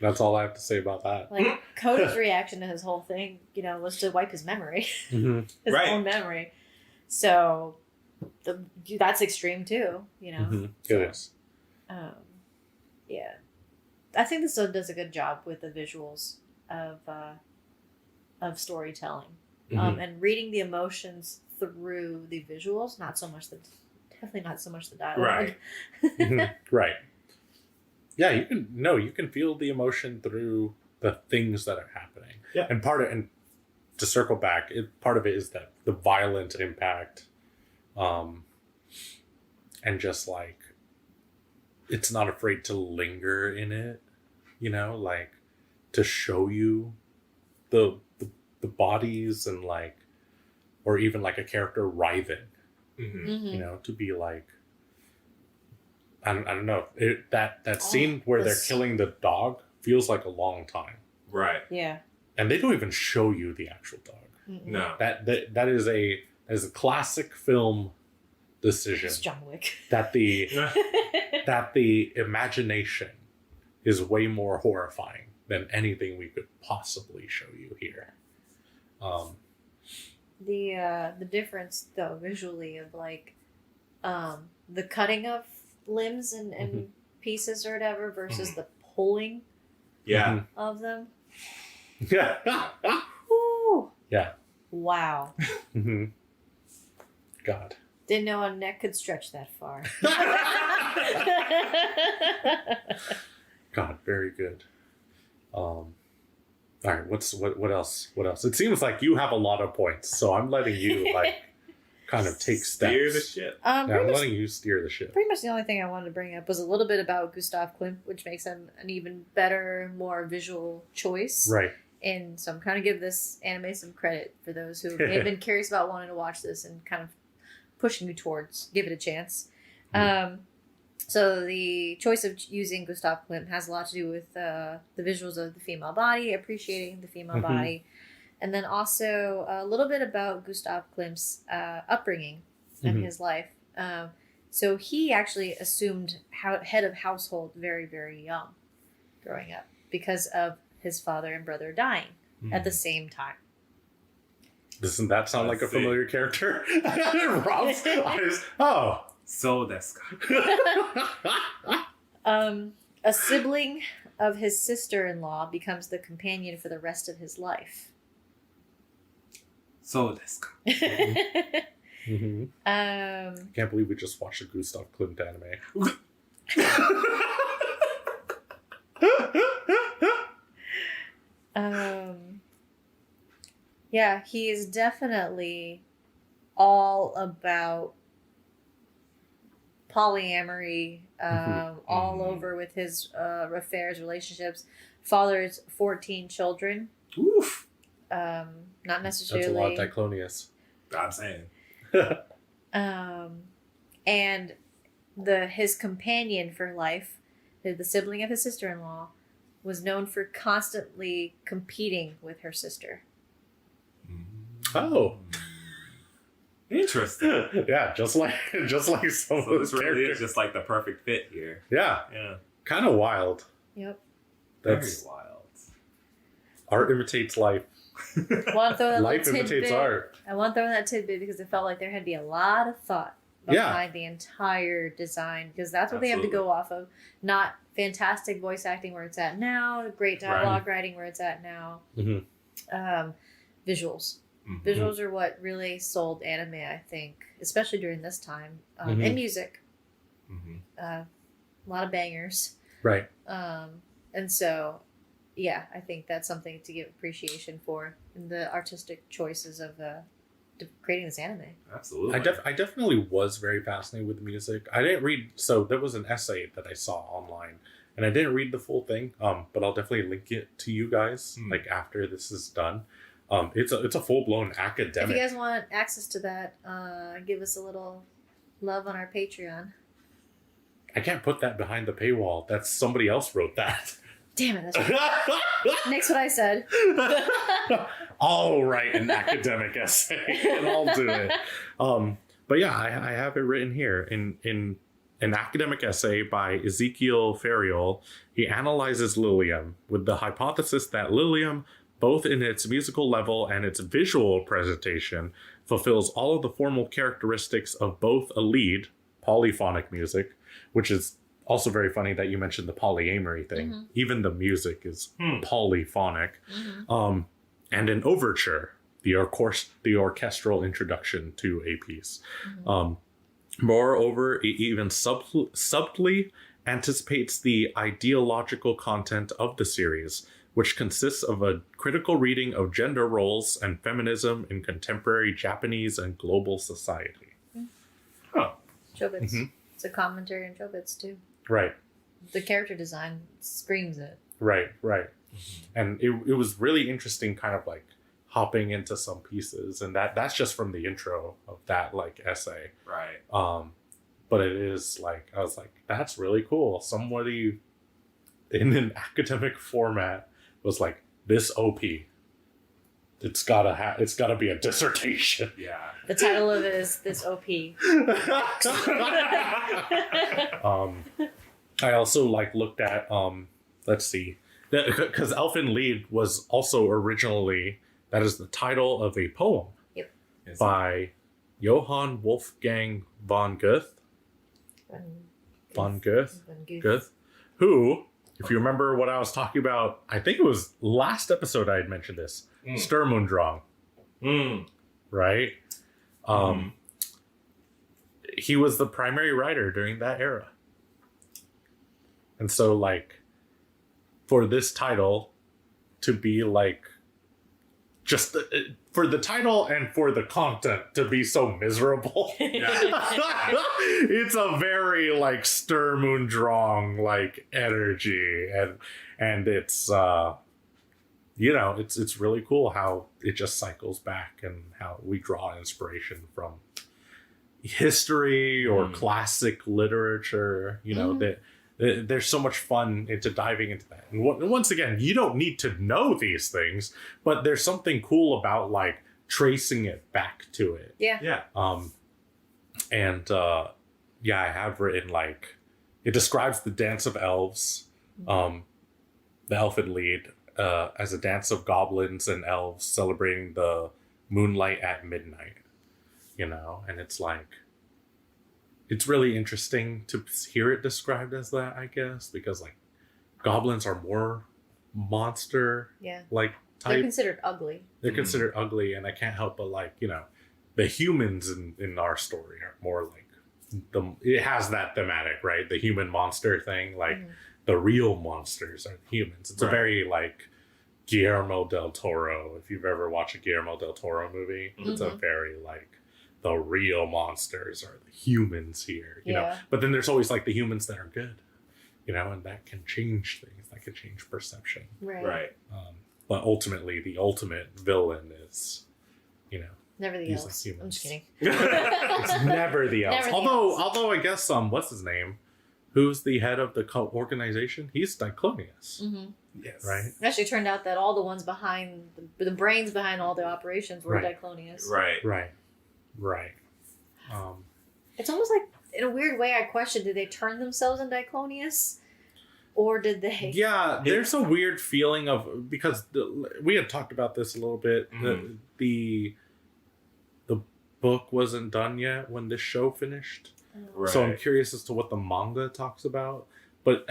That's all I have to say about that. Like Cody's reaction to his whole thing, you know, was to wipe his memory, Mhm. his Right. own memory. So that's extreme too, you know. Mm-hmm. It is. Yeah, I think this does a good job with the visuals of storytelling, Mhm. and reading the emotions through the visuals. Definitely not so much the dialogue. Right. Mhm. Right. Yeah, you can feel the emotion through the things that are happening. Yeah. And to circle back, part of it is that the violent impact, and just like it's not afraid to linger in it, like to show you the bodies and like, or even like a character writhing, Mm-hmm. Mhm. to be like, I don't know, that scene where they're this- killing the dog feels like a long time, Right. Yeah. and they don't even show you the actual dog. Mm-mm. No. That is a classic film decision, It's John Wick. that the imagination is way more horrifying than anything we could possibly show you here. The difference though visually of like the cutting of limbs and Mhm. pieces or whatever versus Mhm. the pulling Yeah. of them. Yeah. Woo! Yeah. Wow. Mhm. God. Didn't know a neck could stretch that far. God, very good. All right, what else? What else? It seems like you have a lot of points, so I'm letting you like kind of take steps. Steer the ship. Yeah, I'm pretty, much, letting you steer the ship. pretty much the only thing I wanted to bring up was a little bit about Gustav Klimt, which makes him an even better, more visual choice. Right. And so I'm kind of give this anime some credit for those who may have been curious about wanting to watch this and kind of pushing you towards give it a chance. So the choice of using Gustav Klimt has a lot to do with the visuals of the female body, appreciating the female Mhm. body, and then also a little bit about Gustav Klimt's upbringing and Mhm. his life. So he actually assumed head of household very, very young growing up because of his father and brother dying at the same time. Doesn't that sound like a Let's see. familiar character? Rob's eyes. Oh. So desu. A sibling of his sister-in-law becomes the companion for the rest of his life. So desu. Mhm. Can't believe we just watched a Gustav Klimt anime. Yeah, he is definitely all about polyamory, all Mhm. over with his affairs, relationships. Fathers 14 children. Oof. Not That's a lot, necessarily. Diclonius. I'm saying. And his companion for life, the sibling of his sister-in-law, was known for constantly competing with her sister. Oh. Interesting. Yeah, just like some of So those this really characters. is just like the perfect fit here. Yeah, Yeah. kind of wild. Yep. That's Very wild. art imitates life. Want to throw that Life little imitates tidbit. art. I want to throw in that tidbit because it felt like there had to be a lot of thought Yeah. behind the entire design because that's what they have to Absolutely. go off of. Not fantastic voice acting where it's at now, great dialogue writing where it's at now. Mhm. Visuals. Mhm. Visuals are what really sold anime, I think, especially during this time. Mhm. And music. Mhm. A lot of bangers. Right. And so, yeah, I think that's something to give appreciation for in the artistic choices of creating this anime. Absolutely. I definitely was very fascinated with the music. I didn't read, so there was an essay that I saw online, and I didn't read the full thing. But I'll definitely link it to you guys like after this is done. It's a full blown academic. If you guys want access to that, give us a little love on our Patreon. I can't put that behind the paywall. That's somebody else wrote that. Damn it, that's right. Next what I said. I'll write an academic essay and I'll do it. But yeah, I have it written here in an academic essay by Ezekiel Ferriol. He analyzes Lilium with the hypothesis that Lilium, both in its musical level and its visual presentation, fulfills all of the formal characteristics of both a lead, polyphonic music, which is also very funny that you mentioned the polyamory thing. Even the music is polyphonic. And an overture, the orchestral introduction to a piece. Moreover, it even subtly anticipates the ideological content of the series, which consists of a critical reading of gender roles and feminism in contemporary Japanese and global society. Huh. Chobits. It's a commentary on Chobits too. Right. The character design screams it. Right. And it was really interesting kind of like hopping into some pieces, and that's just from the intro of that like essay. Right. But it is like, I was like, that's really cool. Somebody in an academic format was like, this OP, it's gotta be a dissertation. Yeah. The title of it is This OP. I also like looked at let's see, because Elfen Lied was also originally, that is the title of a poem by Johann Wolfgang von Goethe. Goethe, who, if you remember what I was talking about, I think it was last episode I had mentioned this, Sturm und Drang. Right? He was the primary writer during that era. And so, like, for this title to be, like, just for the title and for the content to be so miserable, it's a very, like, Sturm und Drang, like, energy. And it's, you know, it's really cool how it just cycles back and how we draw inspiration from history or classic literature, you know, that there's so much fun into diving into that. And once again, you don't need to know these things, but there's something cool about like tracing it back to it. Yeah. I have written like, it describes the dance of elves, the Elfen Lied, as a dance of goblins and elves celebrating the moonlight at midnight, you know, and it's like, it's really interesting to hear it described as that, I guess, because like goblins are more monster like type. They're considered ugly. They're considered ugly, and I can't help but like, you know, the humans in our story are more like it has that thematic, right? The human monster thing, like the real monsters are humans. It's a very like Guillermo del Toro. If you've ever watched a Guillermo del Toro movie, it's a very like, the real monsters are the humans here, you know. But then there's always like the humans that are good, you know, and that can change things. That can change perception. Right. But ultimately, the ultimate villain is, you know, Never the these elves. like humans. I'm just kidding. It's never the elves. Never the Although I guess what's his name? Who's the head of the cult organization? He's Diclonius. Yes. Right. It actually turned out that all the ones behind the brains behind all the operations were Diclonius. Right. It's almost like, in a weird way, I questioned, did they turn themselves in Diclonius? Or did they? Yeah, there's a weird feeling of, because we had talked about this a little bit. The book wasn't done yet when this show finished. So I'm curious as to what the manga talks about. But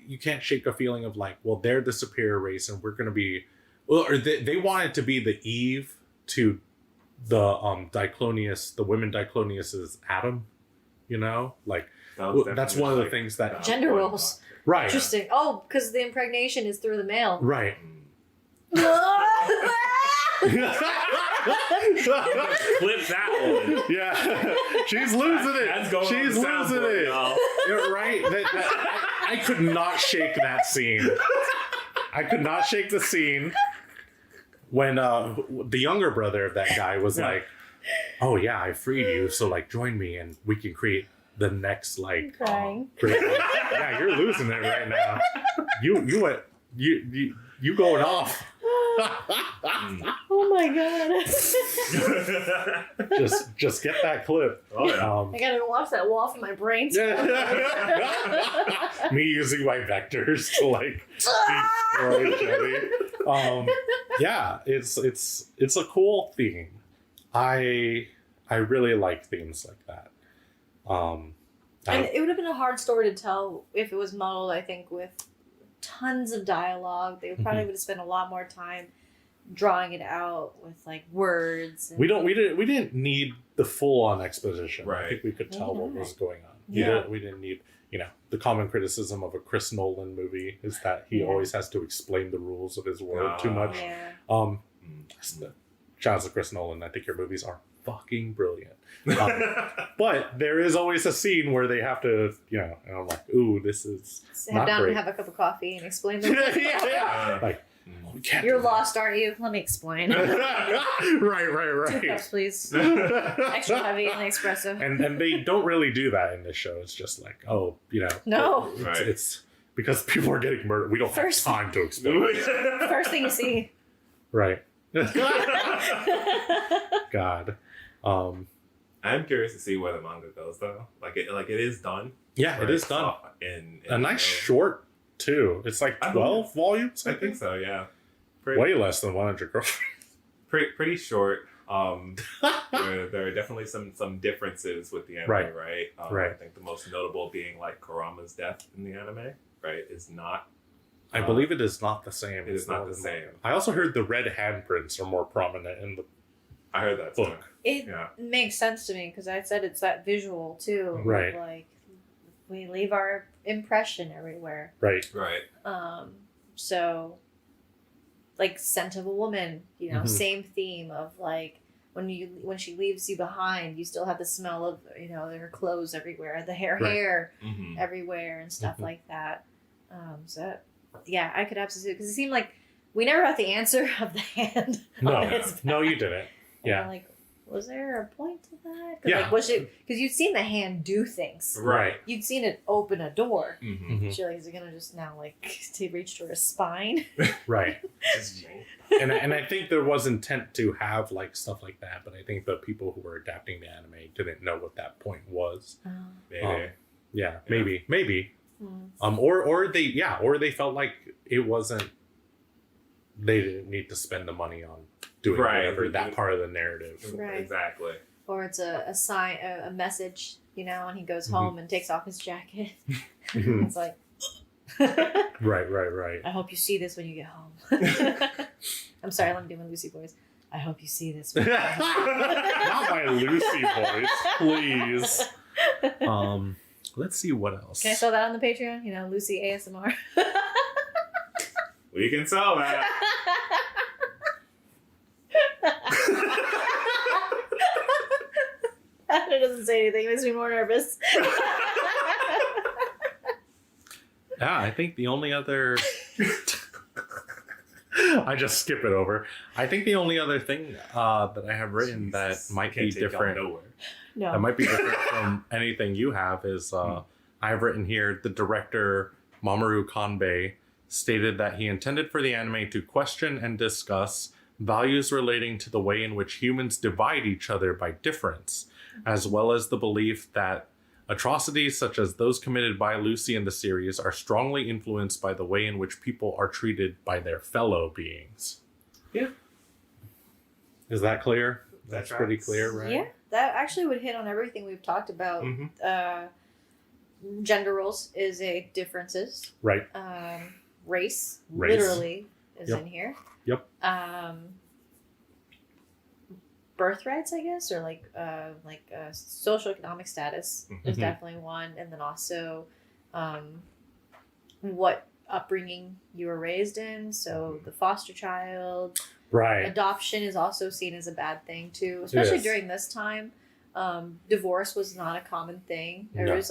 you can't shake a feeling of like, well, they're the superior race and we're going to be... Well, or they wanted to be the Eve to the Diclonius, the women Diclonius's Adam, you know? Like, that's one of the things that... Gender roles. Right. Interesting. Oh, because the impregnation is through the male. Right. Clip that one. Yeah. She's losing it. That's going She's on the losing soundboard, it. y'all. You're right. I could not shake that scene. I could not shake the scene when the younger brother of that guy was like, "Oh yeah, I freed you, so like join me and we can create the next like." Crying. Yeah, you're losing it right now. You went you going off. Oh my god. just get that clip. Oh, yeah. I gotta go watch that wall from my brain. Me using my vectors to like destroy Jenny. Yeah, it's a cool theme. I really like themes like that. And it would have been a hard story to tell if it was muddled, I think, with tons of dialogue. They probably would have spent a lot more time drawing it out with like words. And we didn't need the full on exposition. Right. I think we could tell what was going on. Yeah. We didn't need, the common criticism of a Chris Nolan movie is that he always has to explain the rules of his world too much. Yeah. Shout out to Chris Nolan. I think your movies are fucking brilliant. But there is always a scene where they have to, and I'm like, ooh, this is Sit not down great. and have a cup of coffee and explain them. Like, we can't You're do that. lost, aren't you? Let me explain. right. 2 cups, please. Extra heavy and espresso. And they don't really do that in this show. It's just like, No. It's because people are getting murdered. We don't First- have time to explain. First thing you see. Right. God. I'm curious to see where the manga goes though. Like it is done. Yeah, it is done. In A nice short too. It's like 12 volumes. I think so. Yeah. Way less than 100 Girlfriends. Pretty short. There are definitely some differences with the anime, right? Right. I think the most notable being like Kurama's death in the anime, right? Is not. I believe it is not the same. It is not the same. I also heard the red handprints are more prominent in the I heard that too. book. It Yeah. makes sense to me because I said it's that visual too. Right. Like we leave our impression everywhere. Right. Right. So like Scent of a Woman, Mhm. same theme of like when she leaves you behind, you still have the smell of her clothes everywhere, the hair Mm-hmm. everywhere and stuff Mhm. like that. So yeah, I could absolutely, because it seemed like we never got the answer of the hand. on his back. No, you didn't. And Yeah. I'm like, was there a point to that? Yeah. Like, was it because you'd seen the hand do things? Right. You'd seen it open a door. Mm-hmm. Mhm. She's like, is it gonna just now to reach to her spine? Right. and I think there was intent to have like stuff like that, but I think the people who were adapting the anime didn't know what that point was. Maybe. Yeah, maybe. Hmm. Or they felt like it wasn't. They didn't need to spend the money on doing Right. whatever that part of the narrative. Right. Exactly. Or it's a sign, a message, and he goes Mhm. home and takes off his jacket. Mhm. It's like, Right. I hope you see this when you get home. I'm sorry, let me do my Lucy voice. I hope you see this. When you get home. Not my Lucy voice, please. Let's see what else. Can I sell that on the Patreon? Lucy ASMR. We can sell that. It doesn't say anything. It makes me more nervous. Yeah, I think the only other. I just skip it over. I think the only other thing that I have written that might be Can't take y'all different. nowhere. No. That might be different from anything you have is I have written here the director Mamoru Kanbei stated that he intended for the anime to question and discuss values relating to the way in which humans divide each other by difference, as well as the belief that atrocities such as those committed by Lucy in the series are strongly influenced by the way in which people are treated by their fellow beings. Yeah. Is that clear? That's That pretty tracks. clear, right? Yeah, that actually would hit on everything we've talked about. Mhm. Gender roles is a differences. Right. Race, Race. literally, is Yep. in here. Yep. Birthrights, I guess, or social economic status is Mhm. definitely one, and then also what upbringing you were raised in. So the foster child, Right. adoption is also seen as a bad thing too, especially Yes. during this time. Divorce was not a common thing. There No. was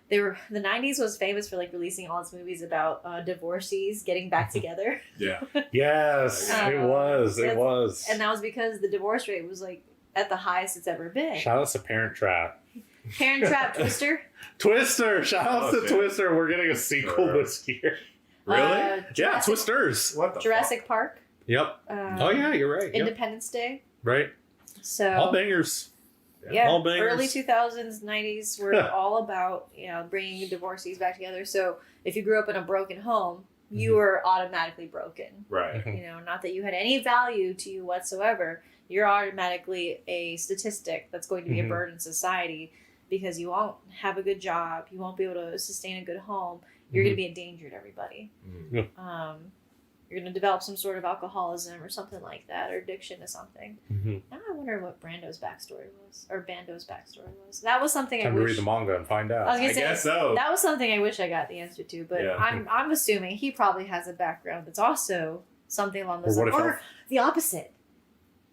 the 90s was famous for releasing all its movies about divorcees getting back together, Yeah. Yes, it was. It yes. was. and that was because the divorce rate was at the highest it's ever been. Shout out to Parent Trap. Parent Trap, Twister. Twister! Shout out to Okay. Twister. We're getting a sequel Sure. this year. Really? Yeah, Jurassic, Twisters. What the Jurassic Park. Yep. Oh, yeah, you're right. Yep. Independence Day. Right. So All bangers. yeah, All bangers. early 2000s, 90s were all about bringing divorcees back together. So if you grew up in a broken home, you Mhm. were automatically broken. Right. Mhm. Not that you had any value to you whatsoever. you're automatically a statistic that's going to be a Mhm. burden in society because you won't have a good job, you won't be able to sustain a good home, you're going to be a danger to everybody. You're going to develop some sort of alcoholism or something like that, or addiction to something. Mhm. Now I wonder what Brando's backstory was, or Bando's backstory was. That was something Time I to wish. read the manga and find out. I was gonna I say, guess so. that was something I wish I got the answer to, but Yeah. I'm assuming he probably has a background that's also something along those Or what lines. if Or the opposite.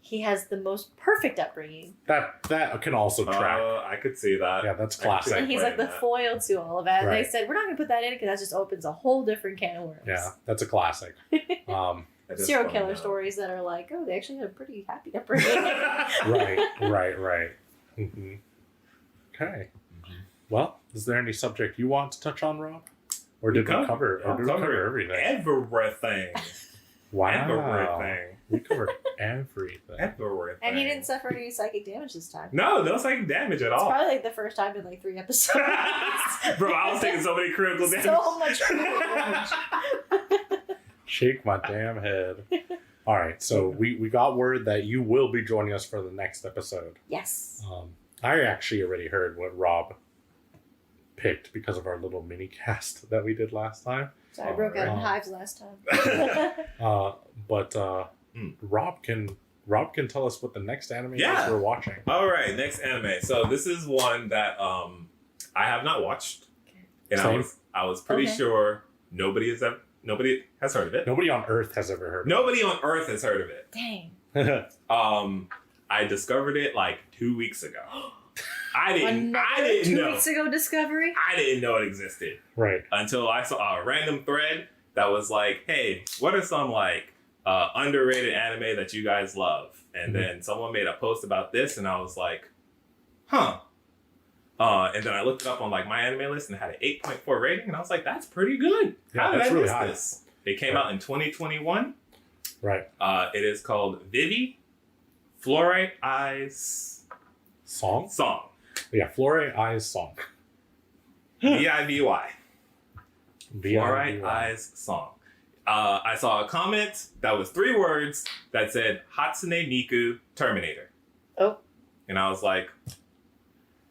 He has the most perfect upbringing. that can also track. I could see that. Yeah, that's I could classic. see And he's like the that. foil to all of that. And they Right. said, we're not going to put that in because that just opens a whole different can of worms. Yeah, that's a classic. I just Serial wanna killer know. stories that are like, oh, they actually had a pretty happy upbringing. right. Hmm. Okay. Well, is there any subject you want to touch on, Rob? Or did we cover? Or did we cover everything? Everything. Wow. Everything. We covered everything. Everything. And he didn't suffer any psychic damage this time. No psychic damage at It's all. probably like the first time in like 3 episodes. Bro, I was taking so many critical damage. So much damage. Shake my damn head. All right, so we got word that you will be joining us for the next episode. Yes. I actually already heard what Rob picked because of our little mini cast that we did last time. So I broke out in Alright. hives last time. But Rob can tell us what the next anime Yeah. is we're watching. All right, next anime. So this is one that I have not watched, and Same. I was pretty Okay. sure nobody has heard of it. Nobody on Earth has ever heard Nobody on Earth has heard of it. Dang. of it. I discovered it like 2 weeks ago. I didn't Another 2 know. weeks ago discovery? I didn't know it existed Right. until I saw a random thread that was like, "Hey, what are some like underrated anime that you guys love?" And Mhm. then someone made a post about this, and I was like, "Huh." And then I looked it up on like my anime list and it had an 8.4 rating, and I was like, "That's pretty good." Yeah, How did that's I really miss high. this? It came Right. out in 2021. Right. It is called Vivy, Fluorite Eyes Song? Song. Yeah, Fluorite Eyes Song. VIVY. B-I-V-Y. Fluorite Eyes Song. I saw a comment that was 3 words that said Hatsune Miku Terminator. Oh. And I was like,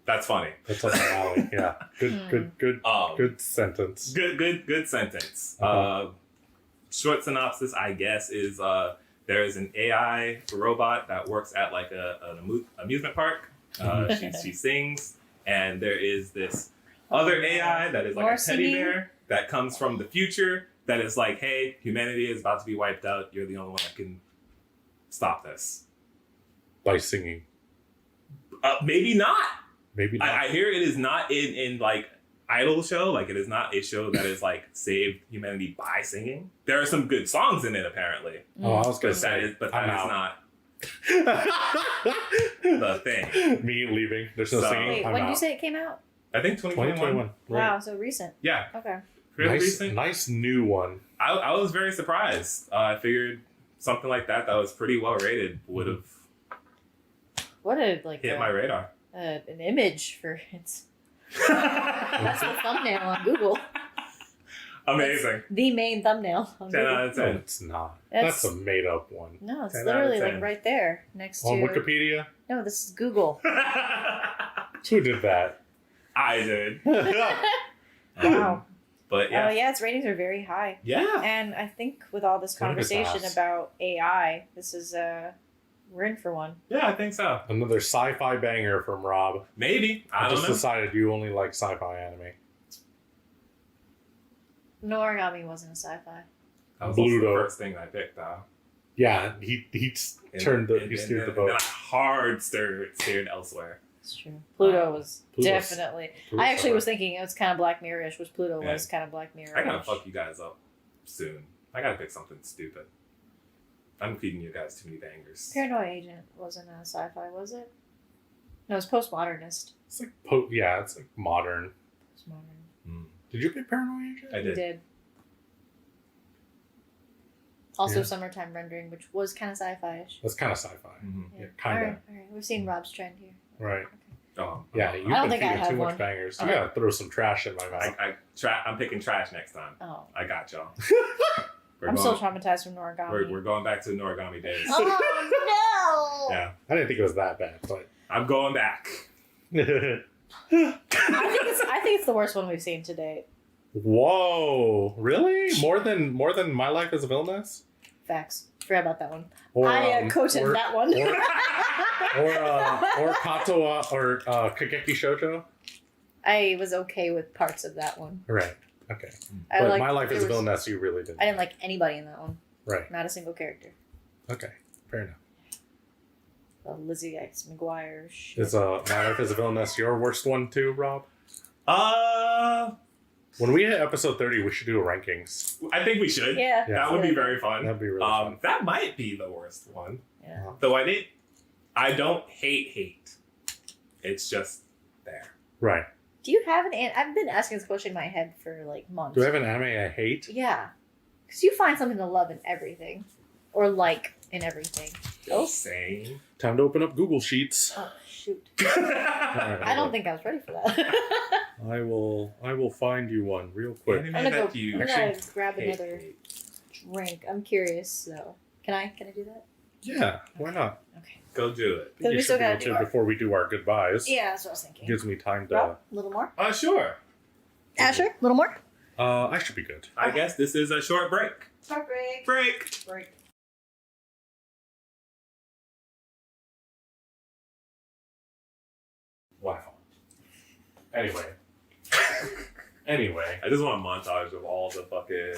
that's funny. That's up my alley. Yeah. Good sentence. Good sentence. Uh-huh. Short synopsis, I guess, is there is an AI robot that works at like an amusement park. She sings, and there is this other AI that is like More a teddy singing? bear that comes from the future that is like, hey, humanity is about to be wiped out. You're the only one that can stop this. By singing. Maybe not. Maybe not. I hear it is not in like idol show. Like it is not a show that is like saved humanity by singing. There are some good songs in it apparently, Oh, I was going but to that say. is I'm not out. the thing. Me leaving. There's no So- singing. Wait, I'm when did you out. say it came out? I think 2021. 2021. Right. Wow, so recent. Yeah, Okay. pretty Nice, recent. nice new one. I was very surprised. I figured something like that was pretty well rated would have What a like hit my radar. an image for it's that's the thumbnail on Google. Amazing. The main thumbnail on 10 Google. out of No, 10. it's not. That's- That's a made up one. No, it's 10 out of literally 10. like right there next to On Wikipedia? No, this is Google. Who did that? I did. Wow. But Oh yeah. yeah, its ratings are very high. Yeah. And I think with all this What if it's conversation us? about AI, this is we're in for one. Yeah, I think so. Another sci-fi banger from Rob. Maybe. I don't just know. decided you only like sci-fi anime. No Origami wasn't a sci-fi. That was also the Bluto. first thing I picked, though. Yeah, he steered the boat. Then I hard steered elsewhere. It's true. Pluto was Pluto's- definitely. Pluto's I actually sci-fi. was thinking it was kind of Black Mirror-ish, which Pluto Yeah. was kind of Black Mirror. I gotta fuck you guys up soon. I gotta pick something stupid. I'm feeding you guys too many bangers. Paranoid Agent wasn't a sci-fi, was it? No, it was postmodernist. It's like it's like modern. Postmodern. Mm. Did you pick Paranoid Agent? I You did. did. Also, Yeah. Summertime Rendering, which was kind of sci-fi-ish. That's kind of sci-fi. Mhm. Yeah, kinda. All right. We've seen Rob's trend here. Right. Oh, Yeah, you've I don't been think I feeding have too much one. bangers. You Oh. gotta throw some trash in my mouth. I'm picking trash next time. Oh. I got y'all. I'm still traumatized from origami. We're going back to the origami days. Oh no! Yeah, I didn't think it was that bad, but I'm going back. I think it's the worst one we've seen to date. Whoa, really? More than My Life as a Villainess? Facts. Forgot about that one. Or, I quoted or- that one. or Katoa or Kageki Shoujo? I was okay with parts of that one. Right. Okay. I But liked- My Life there as a was- Villainess, you really didn't. I didn't like anybody in that one. Right. Not a single character. Okay. Fair enough. The Lizzie X McGuire shit. Is My Life as a Villainess your worst one too, Rob? When we hit episode 30, we should do a rankings. I think we should. Yeah. Yeah. That would be very fun. That'd be really fun. That might be the worst one. Yeah. Though I don't hate. It's just there. Right. Do you have an? I've been asking this question in my head for like months. Do I have an anime I hate? Yeah, because you find something to love in everything, or like in everything. Just saying. Time to open up Google Sheets. Oh shoot! Alright, I don't think I was ready for that. I will find you one real quick. Anime I'm gonna that go. you I'm gonna hate. grab another drink. I'm curious though. Can I do that? Yeah, why not? Okay. Go do it. Then You we should still be able gotta do to our. before we do our goodbyes. Yeah, that's what I was thinking. Gives me time to. Rob, a little more. Sure. Asher, a little more. I should be good. I guess this is a short break. Short break. Break. Wow. Anyway. Anyway. I just want a montage of all the fucking.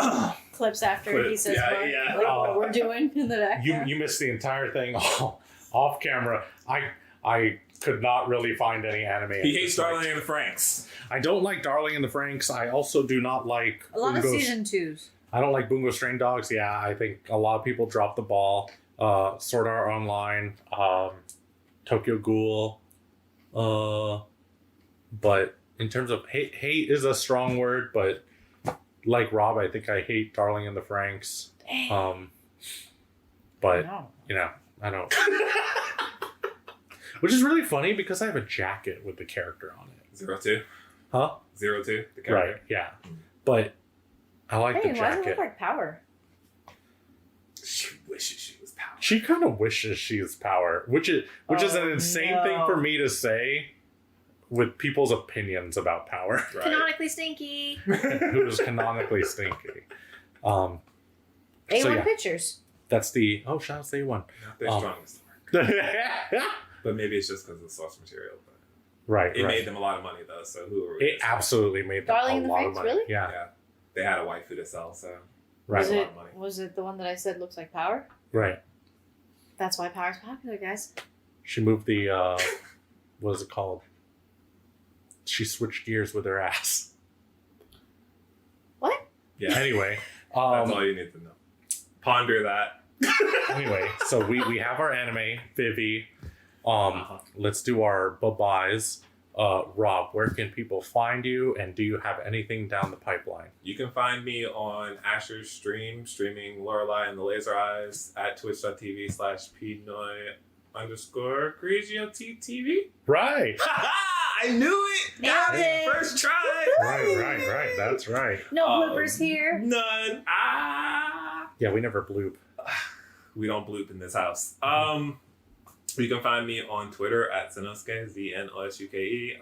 Clips after he Clips, says yeah, what, yeah. like what we're doing in the background. You missed the entire thing off camera. I could not really find any anime. He hates Darling and the Franks. I don't like Darling and the Franks. I also do not like A lot of Bungo- season 2s. I don't like Bungo Stray Dogs. Yeah, I think a lot of people dropped the ball. Sword Art Online, Tokyo Ghoul. But in terms of hate is a strong word, but like Rob, I think I hate Darling and the Franks. But No. you know, I don't. Which is really funny because I have a jacket with the character on it. 02? Huh? 02? The character? Right. Yeah. But I like Hey, the why does it jacket. look like Power? She wishes she was power. She kind of wishes she is power, which is an Oh, insane no. thing for me to say with people's opinions about power. Right. Canonically stinky. Who is canonically stinky. A1 So, yeah. pictures. That's the shout out to A1. Not their strongest work. But maybe it's just because of the source material. But Right, it right. made them a lot of money, though, so who are we? It absolutely made them Darling a in the lot Franxx, of money. really? Yeah, Yeah. They had a waifu to sell, so. right, Was it- money. Was it the one that I said looks like Power? right. That's why Power's popular, guys. She moved the what is it called? She switched gears with her ass. What? Yeah. Anyway, That's all you need to know. Ponder that. anyway, so we have our anime, Vivy. Let's do our bye-byes. Rob, where can people find you, and do you have anything down the pipeline? You can find me on Asher's streaming Lorelei and the Laser Eyes at twitch.tv/Pinoy_GrigioTV. Right, I knew it! Nailed it! First try! right. That's right. No bloopers here. None. Yeah, we never bloop. We don't bloop in this house. You can find me on Twitter at Zenosuke, Znosuke.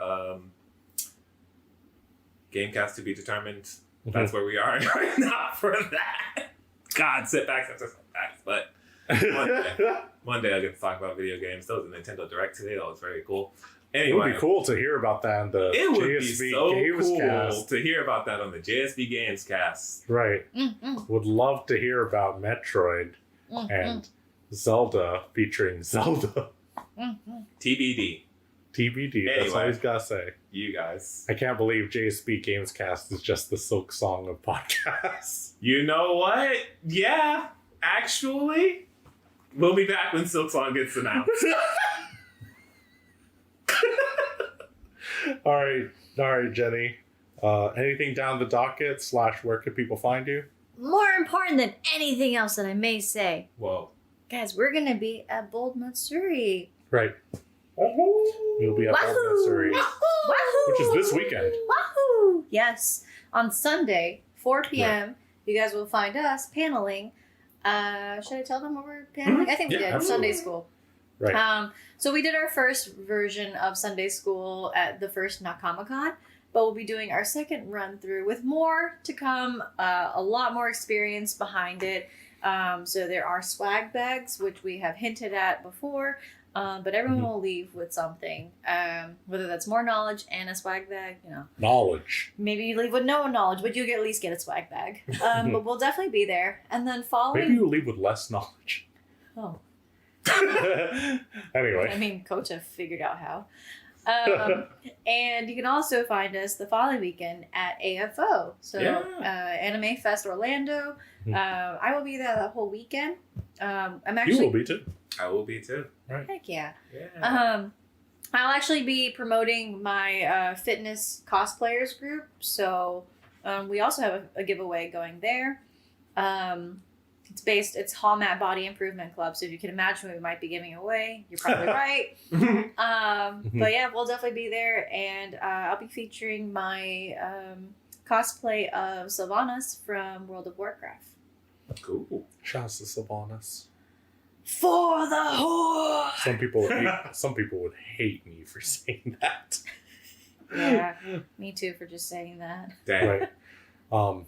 Gamecast to be determined. That's where we are right now for that. God, setbacks after setbacks. But one day I get to talk about video games. There was a Nintendo Direct today. That was very cool. It Anyway, would be cool to hear about that in the it would JSB be so Games cool Cast. to hear about that on the JSB Games Cast. Right. Would love to hear about Metroid and Zelda featuring Zelda. TBD. TBD. That's all Anyway. he's got to say. You guys. I can't believe JSB Games Cast is just the Silk Song of podcasts. You know what? Yeah, actually, we'll be back when Silk Song gets announced. All right, Jenny. Anything down the docket / where can people find you? More important than anything else that I may say, Whoa. guys, we're gonna be at Bold Matsuri. Right. We'll be at Bold Matsuri, Wahoo! which is this weekend. Wahoo! Yes, on Sunday, 4 p.m. you guys will find us paneling. Should I tell them what we're paneling? I think we Yeah, did. absolutely. Sunday school. Right. So we did our first version of Sunday school at the first Nakamacon, but we'll be doing our second run through with more to come, a lot more experience behind it. So there are swag bags, which we have hinted at before, but everyone will leave with something, whether that's more knowledge and a swag bag, Knowledge. maybe you leave with no knowledge, but you at least get a swag bag. But we'll definitely be there. And then following... Maybe you leave with less knowledge. Oh. Anyway. I mean, Coach have figured out how. And you can also find us the following weekend at AFO. So, Anime Fest Orlando. I will be there the whole weekend. I'm actually... You will be too. I will be too. Right. Heck yeah. Yeah. I'll actually be promoting my fitness cosplayers group. So, we also have a giveaway going there. It's Hallmat Body Improvement Club. So if you can imagine what we might be giving away, you're probably right. But yeah, we'll definitely be there. And I'll be featuring my cosplay of Sylvanas from World of Warcraft. Cool. Shouts to Sylvanas. For the whore! Some people would hate me for saying that. Yeah, me too for just saying that. Dang. Right.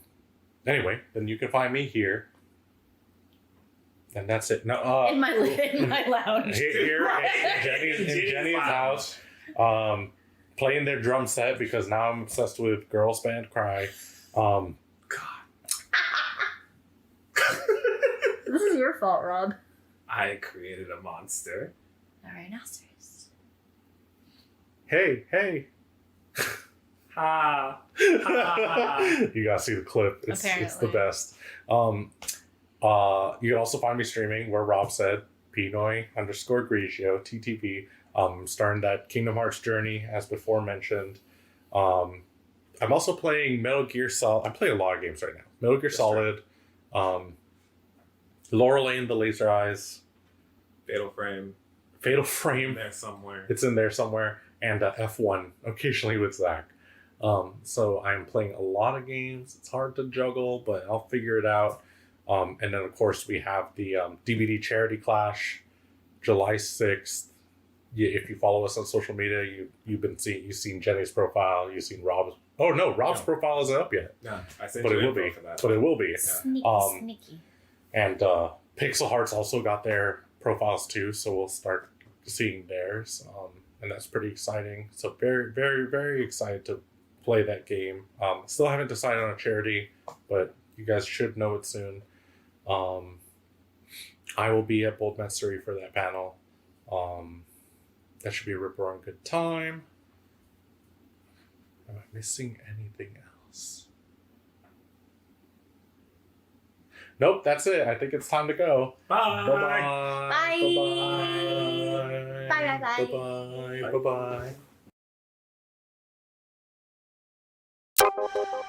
Anyway, then you can find me here. And that's it. No, In my lounge. here in Jenny's house, playing their drum set because now I'm obsessed with Girls Band Cry. God. This is your fault, Rob. I created a monster. A rhinoceros. Hey. Ha. You gotta see the clip. It's the Apparently. best. You can also find me streaming where Rob said Pinoy_Grigio TTV. Starting that Kingdom Hearts journey as before mentioned. I'm also playing Metal Gear Solid. I'm playing a lot of games right now. Metal Gear Solid, Lorelei and the Laser Eyes, Fatal Frame. There somewhere. It's in there somewhere, and F1 occasionally with Zach. So I'm playing a lot of games. It's hard to juggle, but I'll figure it out. And then of course we have the DVD Charity Clash, July 6th. If you follow us on social media, you've seen Jenny's profile, you've seen Rob's. Oh no, Rob's profile isn't up yet. No, I sent But you it will info be. for that. But it will be. Sneaky. And Pixel Hearts also got their profiles too, so we'll start seeing theirs. And that's pretty exciting. So very, very, very excited to play that game. Still haven't decided on a charity, but you guys should know it soon. I will be at Bold Mastery for that panel. That should be a rip-roaring good time. Am I missing anything else? Nope, that's it. I think it's time to go. Bye. Bye-bye. Bye. Bye-bye. Bye. Bye-bye. Bye-bye.